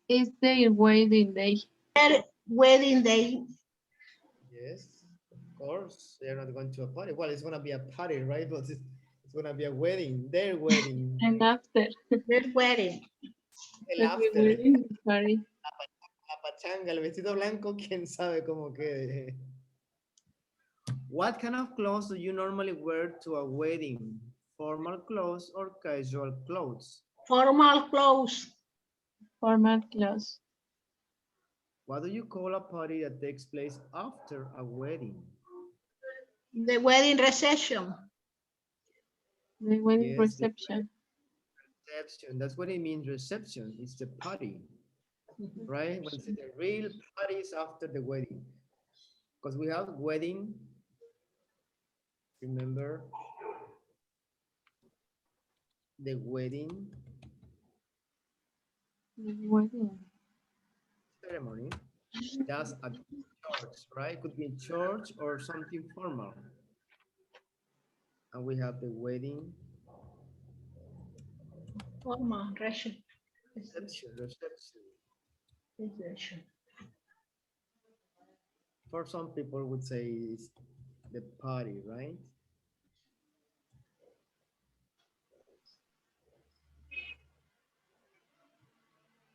It's their wedding day. Wedding day. Yes, of course. They are not going to a party. Well, it's going to be a party, right? But it's going to be a wedding, their wedding. And after. Their wedding. El after. Wedding, sorry. La pachanga, el vestido blanco, quién sabe cómo quede. What kind of clothes do you normally wear to a wedding? Formal clothes or casual clothes? Formal clothes. Formal clothes. What do you call a party that takes place after a wedding? The wedding reception. The wedding Yes, reception. reception. That's what it means, reception. It's the party, right? When it's the real parties after the wedding. Because we have wedding, remember? The wedding The wedding. ceremony. That's at church, right? Could be in church or something formal. And we have the wedding Formal reception. reception. For some people would say it's the party, right?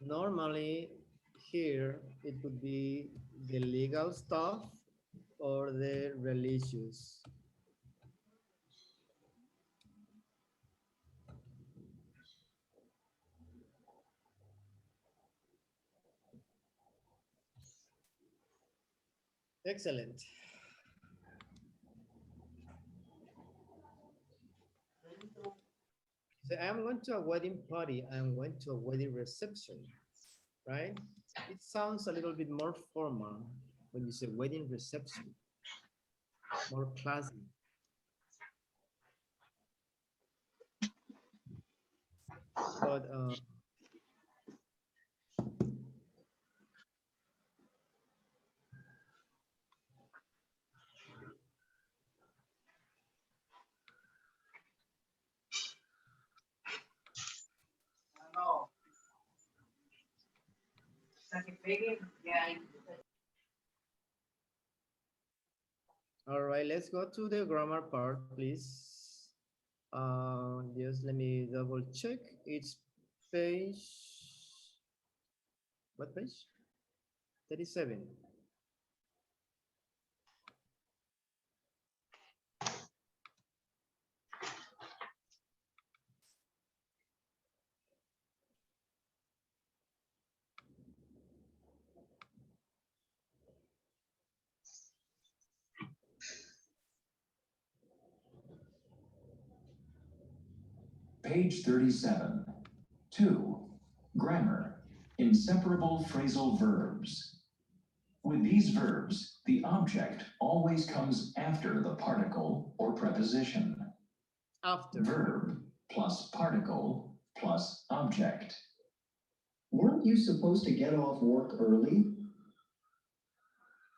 Normally here it could be the legal stuff or the religious. Excellent. So I'm going to a wedding party. I'm going to a wedding reception, right? It sounds a little bit more formal when you say wedding reception, more classy. But all right, let's go to the grammar part, please. Just let me double check. It's page, what page? 37. Page 37. 2. Grammar. Inseparable phrasal verbs. With these verbs, the object always comes after the particle or preposition. After. Verb plus particle plus object. Weren't you supposed to get off work early?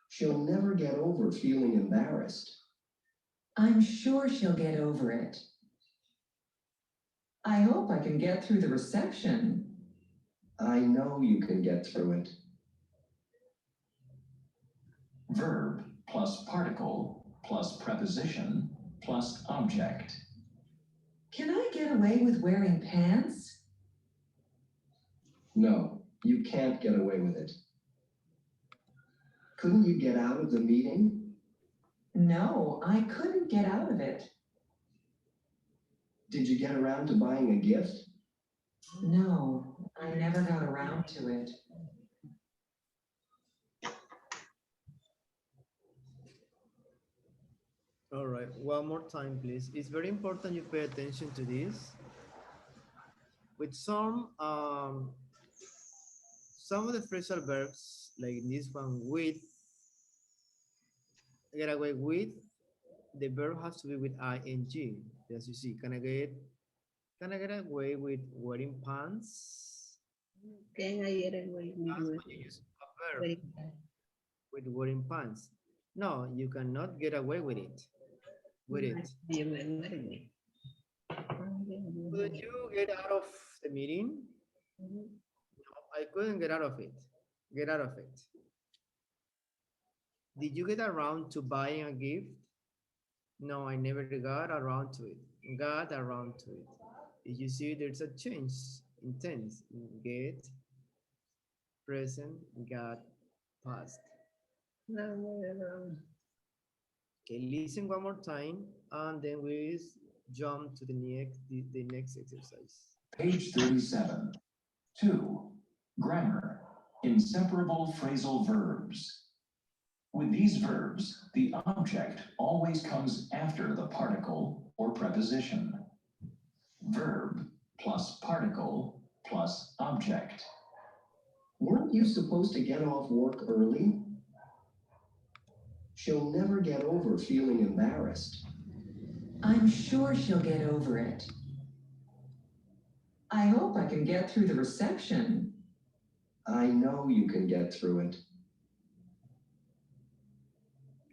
She'll never get over feeling embarrassed. I'm sure she'll get over it. I hope I can get through the reception. I know you can get through it. Verb plus particle plus preposition plus object. Can I get away with wearing pants? No, you can't get away with it. Couldn't you get out of the meeting? No, I couldn't get out of it. Did you get around to buying a gift? No, I never got around to it. All right, one more time, please. It's very important you pay attention to this. With some of the phrasal verbs, like in this one, with, get away with, the verb has to be with ing. As you see, can I get away with wearing pants? Can I get away with wearing with wearing pants? No, you cannot get away with it. With it. Could you get out of the meeting? No, I couldn't get out of it. Get out of it. Did you get around to buying a gift? No, I never got around to it. Got around to it. Did you see there's a change in tense? Get, present, got, past. Okay, listen one more time, and then we jump to the next exercise. Page 37. 2. Grammar. Inseparable phrasal verbs. With these verbs, the object always comes after the particle or preposition. Verb plus particle plus object. Weren't you supposed to get off work early? She'll never get over feeling embarrassed. I'm sure she'll get over it. I hope I can get through the reception. I know you can get through it.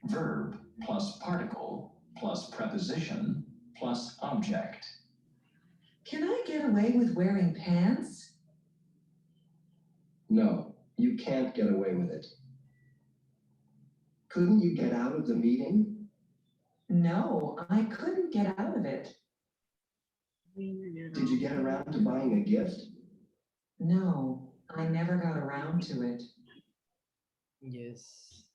Verb plus particle plus preposition plus object. Can I get away with wearing pants? No, you can't get away with it. Couldn't you get out of the meeting? No, I couldn't get out of it. Did you get around to buying a gift? No, I never got around to it. Yes.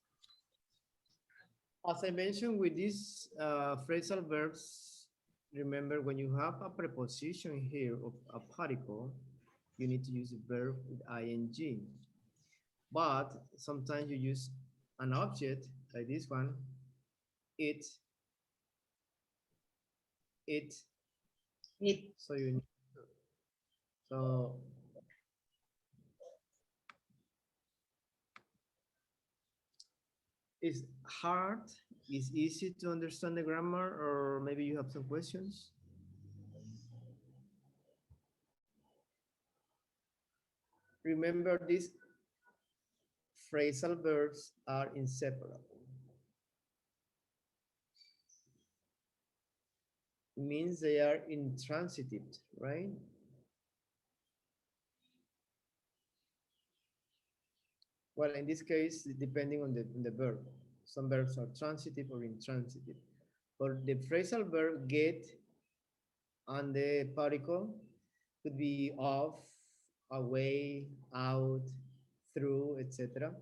As I mentioned with these phrasal verbs, remember when you have a preposition here of a particle, you need to use a verb with ing. But sometimes you use an object like this one, it. So you need to, so it's hard, it's easy to understand the grammar, or maybe you have some questions? Remember, these phrasal verbs are inseparable. It means they are intransitive, right? Well, in this case, depending on the verb, some verbs are transitive or intransitive. But the phrasal verb get and the particle could be off, away, out, through, etc.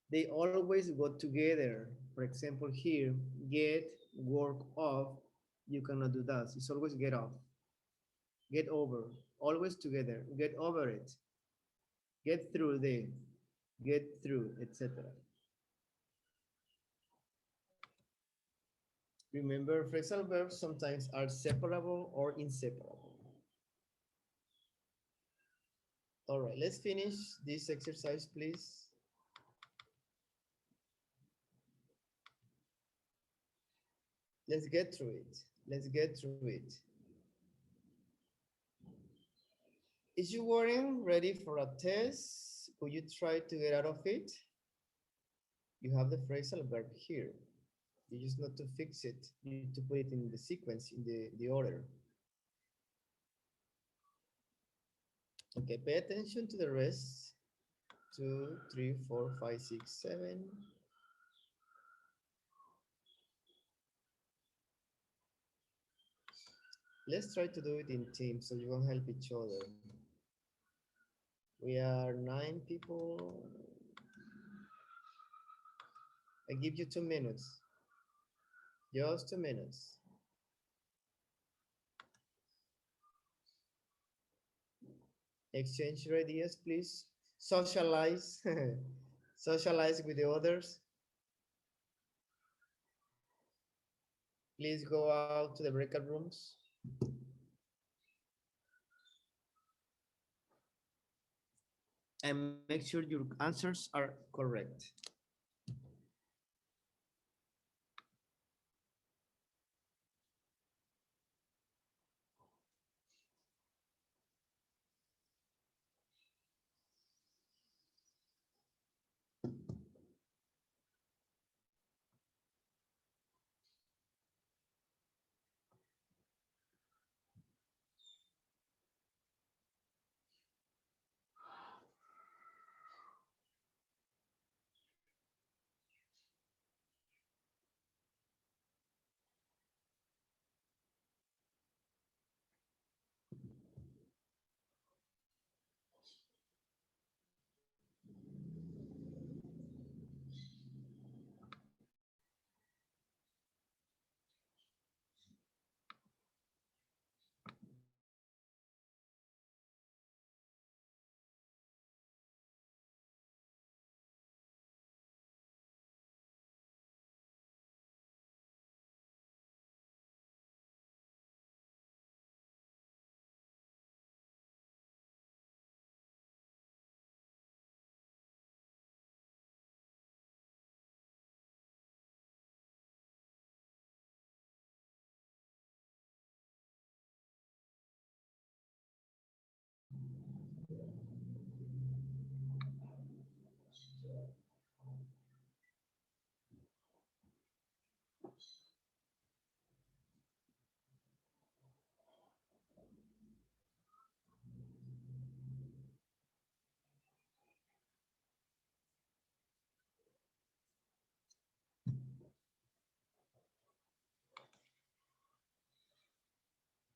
They always go together. For example, here, get, work off, you cannot do that. It's always get off, get over, always together, get over it, get through the, get through, etc. Remember, phrasal verbs sometimes are separable or inseparable. All right, let's finish this exercise, please. Let's get through it. Let's get through it. Is your worrying ready for a test? Could you try to get out of it? You have the phrasal verb here. You just not to fix it. You need to put it in the sequence, in the order. Okay, pay attention to the rest. 2, 3, 4, 5, 6, 7. Let's try to do it in teams so you can help each other. We are 9 people. I give you 2 minutes. Just 2 minutes. Exchange your ideas, please. Socialize. Socialize with the others. Please go out to the breakout rooms. And make sure your answers are correct.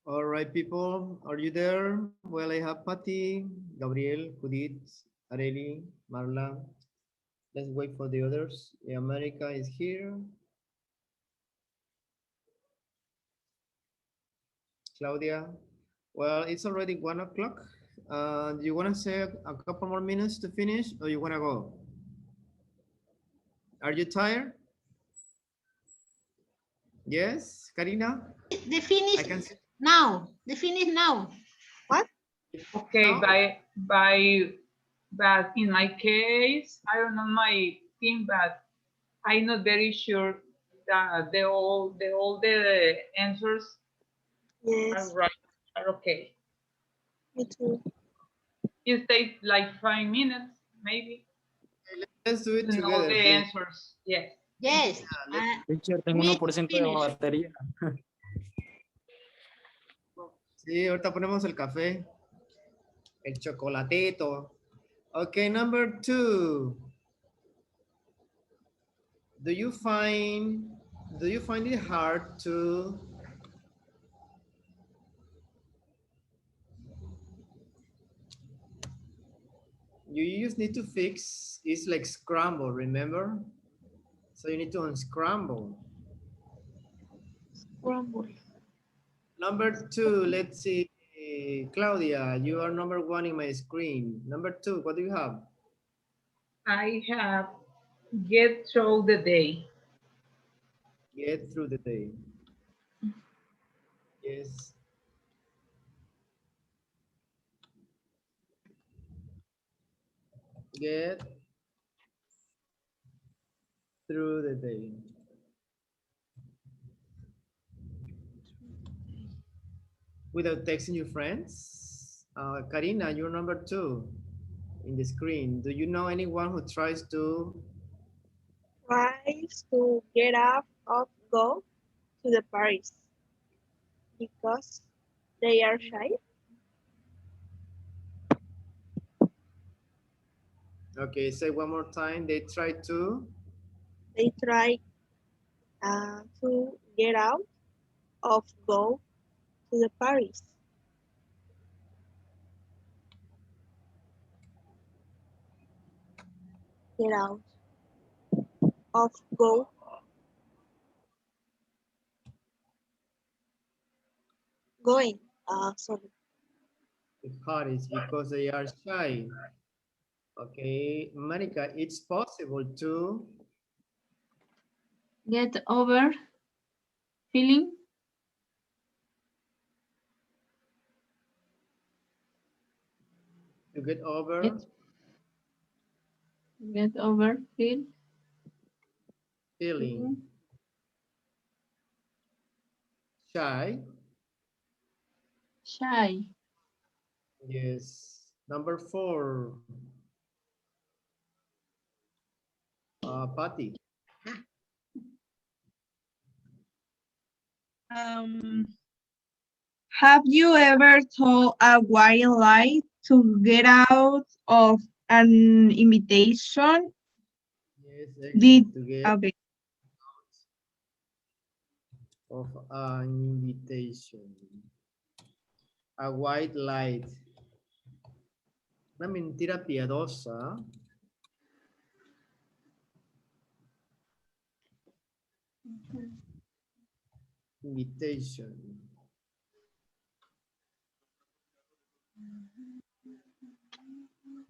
All right, people, are you there? Well, I have Patty, Gabriel, Judith, Areli, Marla. Let's wait for the others. America is here. Claudia. Well, it's already 1 o'clock. Do you want to say a couple more minutes to finish or you want to go? Are you tired? Yes, Karina? The finish I can see. now. The finish now. What? Okay, No. but in my case, I don't know my team, but I'm not very sure that all the answers are Yes, right, are okay. me too. It takes like 5 minutes, maybe, Let's do it to know together, the please. answers. Yes. Yes. Teacher, tengo We 1% de finish. batería. Sí, ahorita ponemos el café, el chocolatito. Okay, number 2. Do you find it hard to you just need to fix, it's like scramble, remember? So you need to unscramble. Rumble. Number 2, let's see. Claudia, you are number 1 in my screen. Number 2, what do you have? I have get through the day. Get through the day. Yes. Get through the day. Without texting your friends? Karina, you're number 2 in the screen. Do you know anyone who tries to? Tries to get up of go to the Paris because they are shy. Okay, say one more time. They try to. They try to get out of go to the Paris. Get out of go. Going. Sorry. The Paris because they are shy. Okay, Monica, it's possible to Get over feeling. get over Get over feeling shy. shy. Yes. Number 4, Patty. Have you ever told a white lie to get out of an invitation? Yes, Did excellent. To get okay. of an invitation. A white light. Una mentira piadosa. Invitation.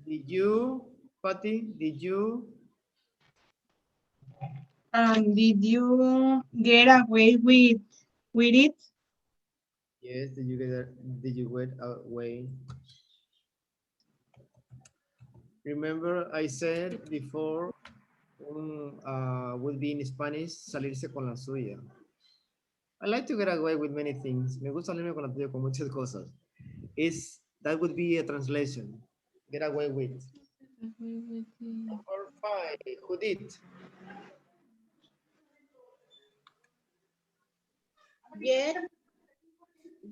Did you, Patty, did you? Did you get away with it? Yes, did you get away? Remember I said before, would be in Spanish, salirse con la suya. I like to get away with many things. Me gusta salirme con la tuya con muchas cosas. That would be a translation. Get away with. Number 5, Judith.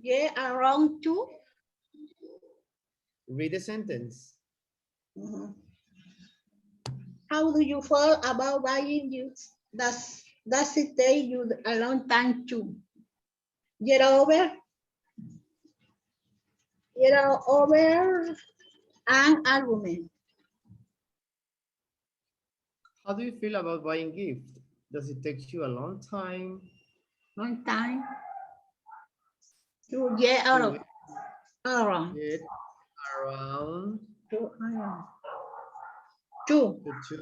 Get around to. Read the sentence. How do you feel about buying gifts? Does it take you a long time to get over? Get over an argument. How do you feel about buying gift? Does it take you a long time? Long time. To get out of around. Get around To around. To to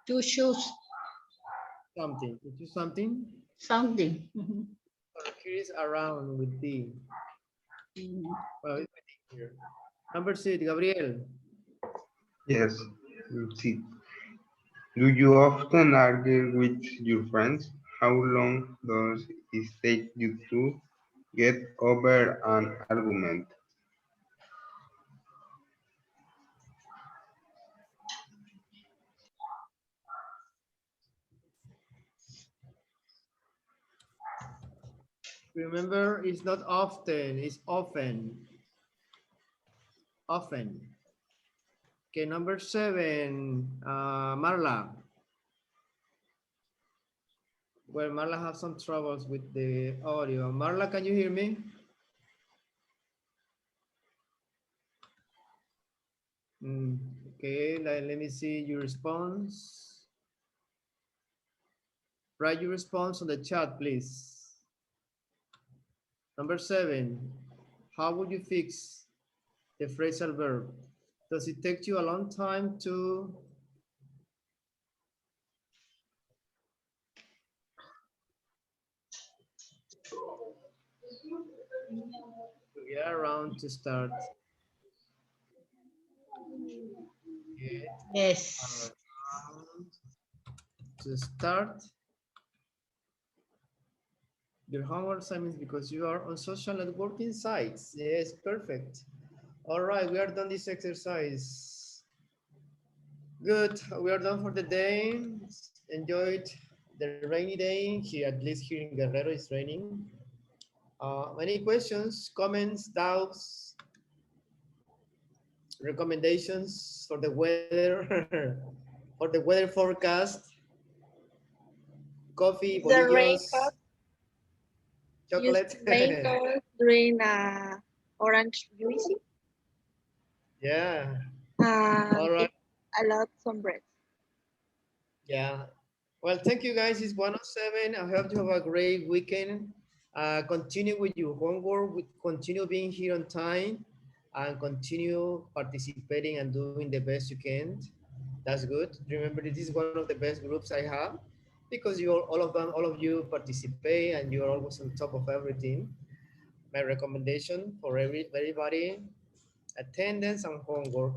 choose choose something? To choose something? something. Or here is around with D. Well, it's here. Number 6, Gabriel. Yes, see. Do you often argue with your friends? How long does it take you to get over an argument? Remember, it's not often, it's often. Often. Okay, number 7, Marla. Well, Marla has some troubles with the audio. Marla, can you hear me? Okay, let me see your response. Write your response on the chat, please. Number 7, how would you fix the phrasal verb? Does it take you a long time to get around to start? Yes. To start your homework assignments because you are on social networking sites. Yes, perfect. All right, we are done this exercise. Good, we are done for the day. Enjoyed the rainy day here, at least here in Guerrero it's raining. Any questions, comments, doubts, recommendations for the weather, for the weather forecast? Coffee, The bolillos, raincoat. Use chocolate. raincoat during orange juicy. Yeah. All right. Eat a lot some bread. Yeah. Well, thank you guys. It's 107. I hope you have a great weekend. Continue with your homework, continue being here on time, and continue participating and doing the best you can. That's good. Remember, this is one of the best groups I have because you all of you participate and you're always on top of everything. My recommendation for everybody: attendance and homework,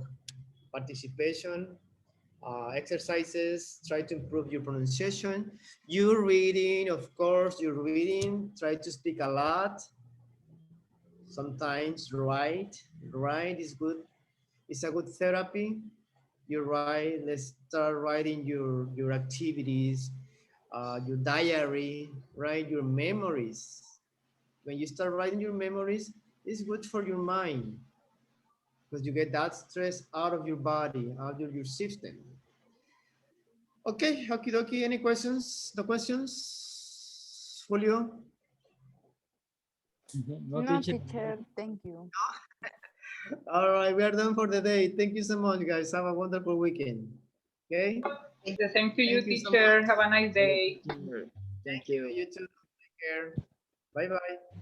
participation, exercises, try to improve your pronunciation. Your reading, of course, your reading, try to speak a lot. Sometimes write is good. It's a good therapy. You write, let's start writing your activities, your diary, write your memories. When you start writing your memories, it's good for your mind because you get that stress out of your body, out of your system. Okay, okie dokie. Any questions? No questions? Julio? No, teacher, thank you. All right, we are done for the day. Thank you so much, guys. Have a wonderful weekend. Okay? The same to you, Thank you so teacher. much. Have a nice day. Thank you. You too. Take care. Bye-bye.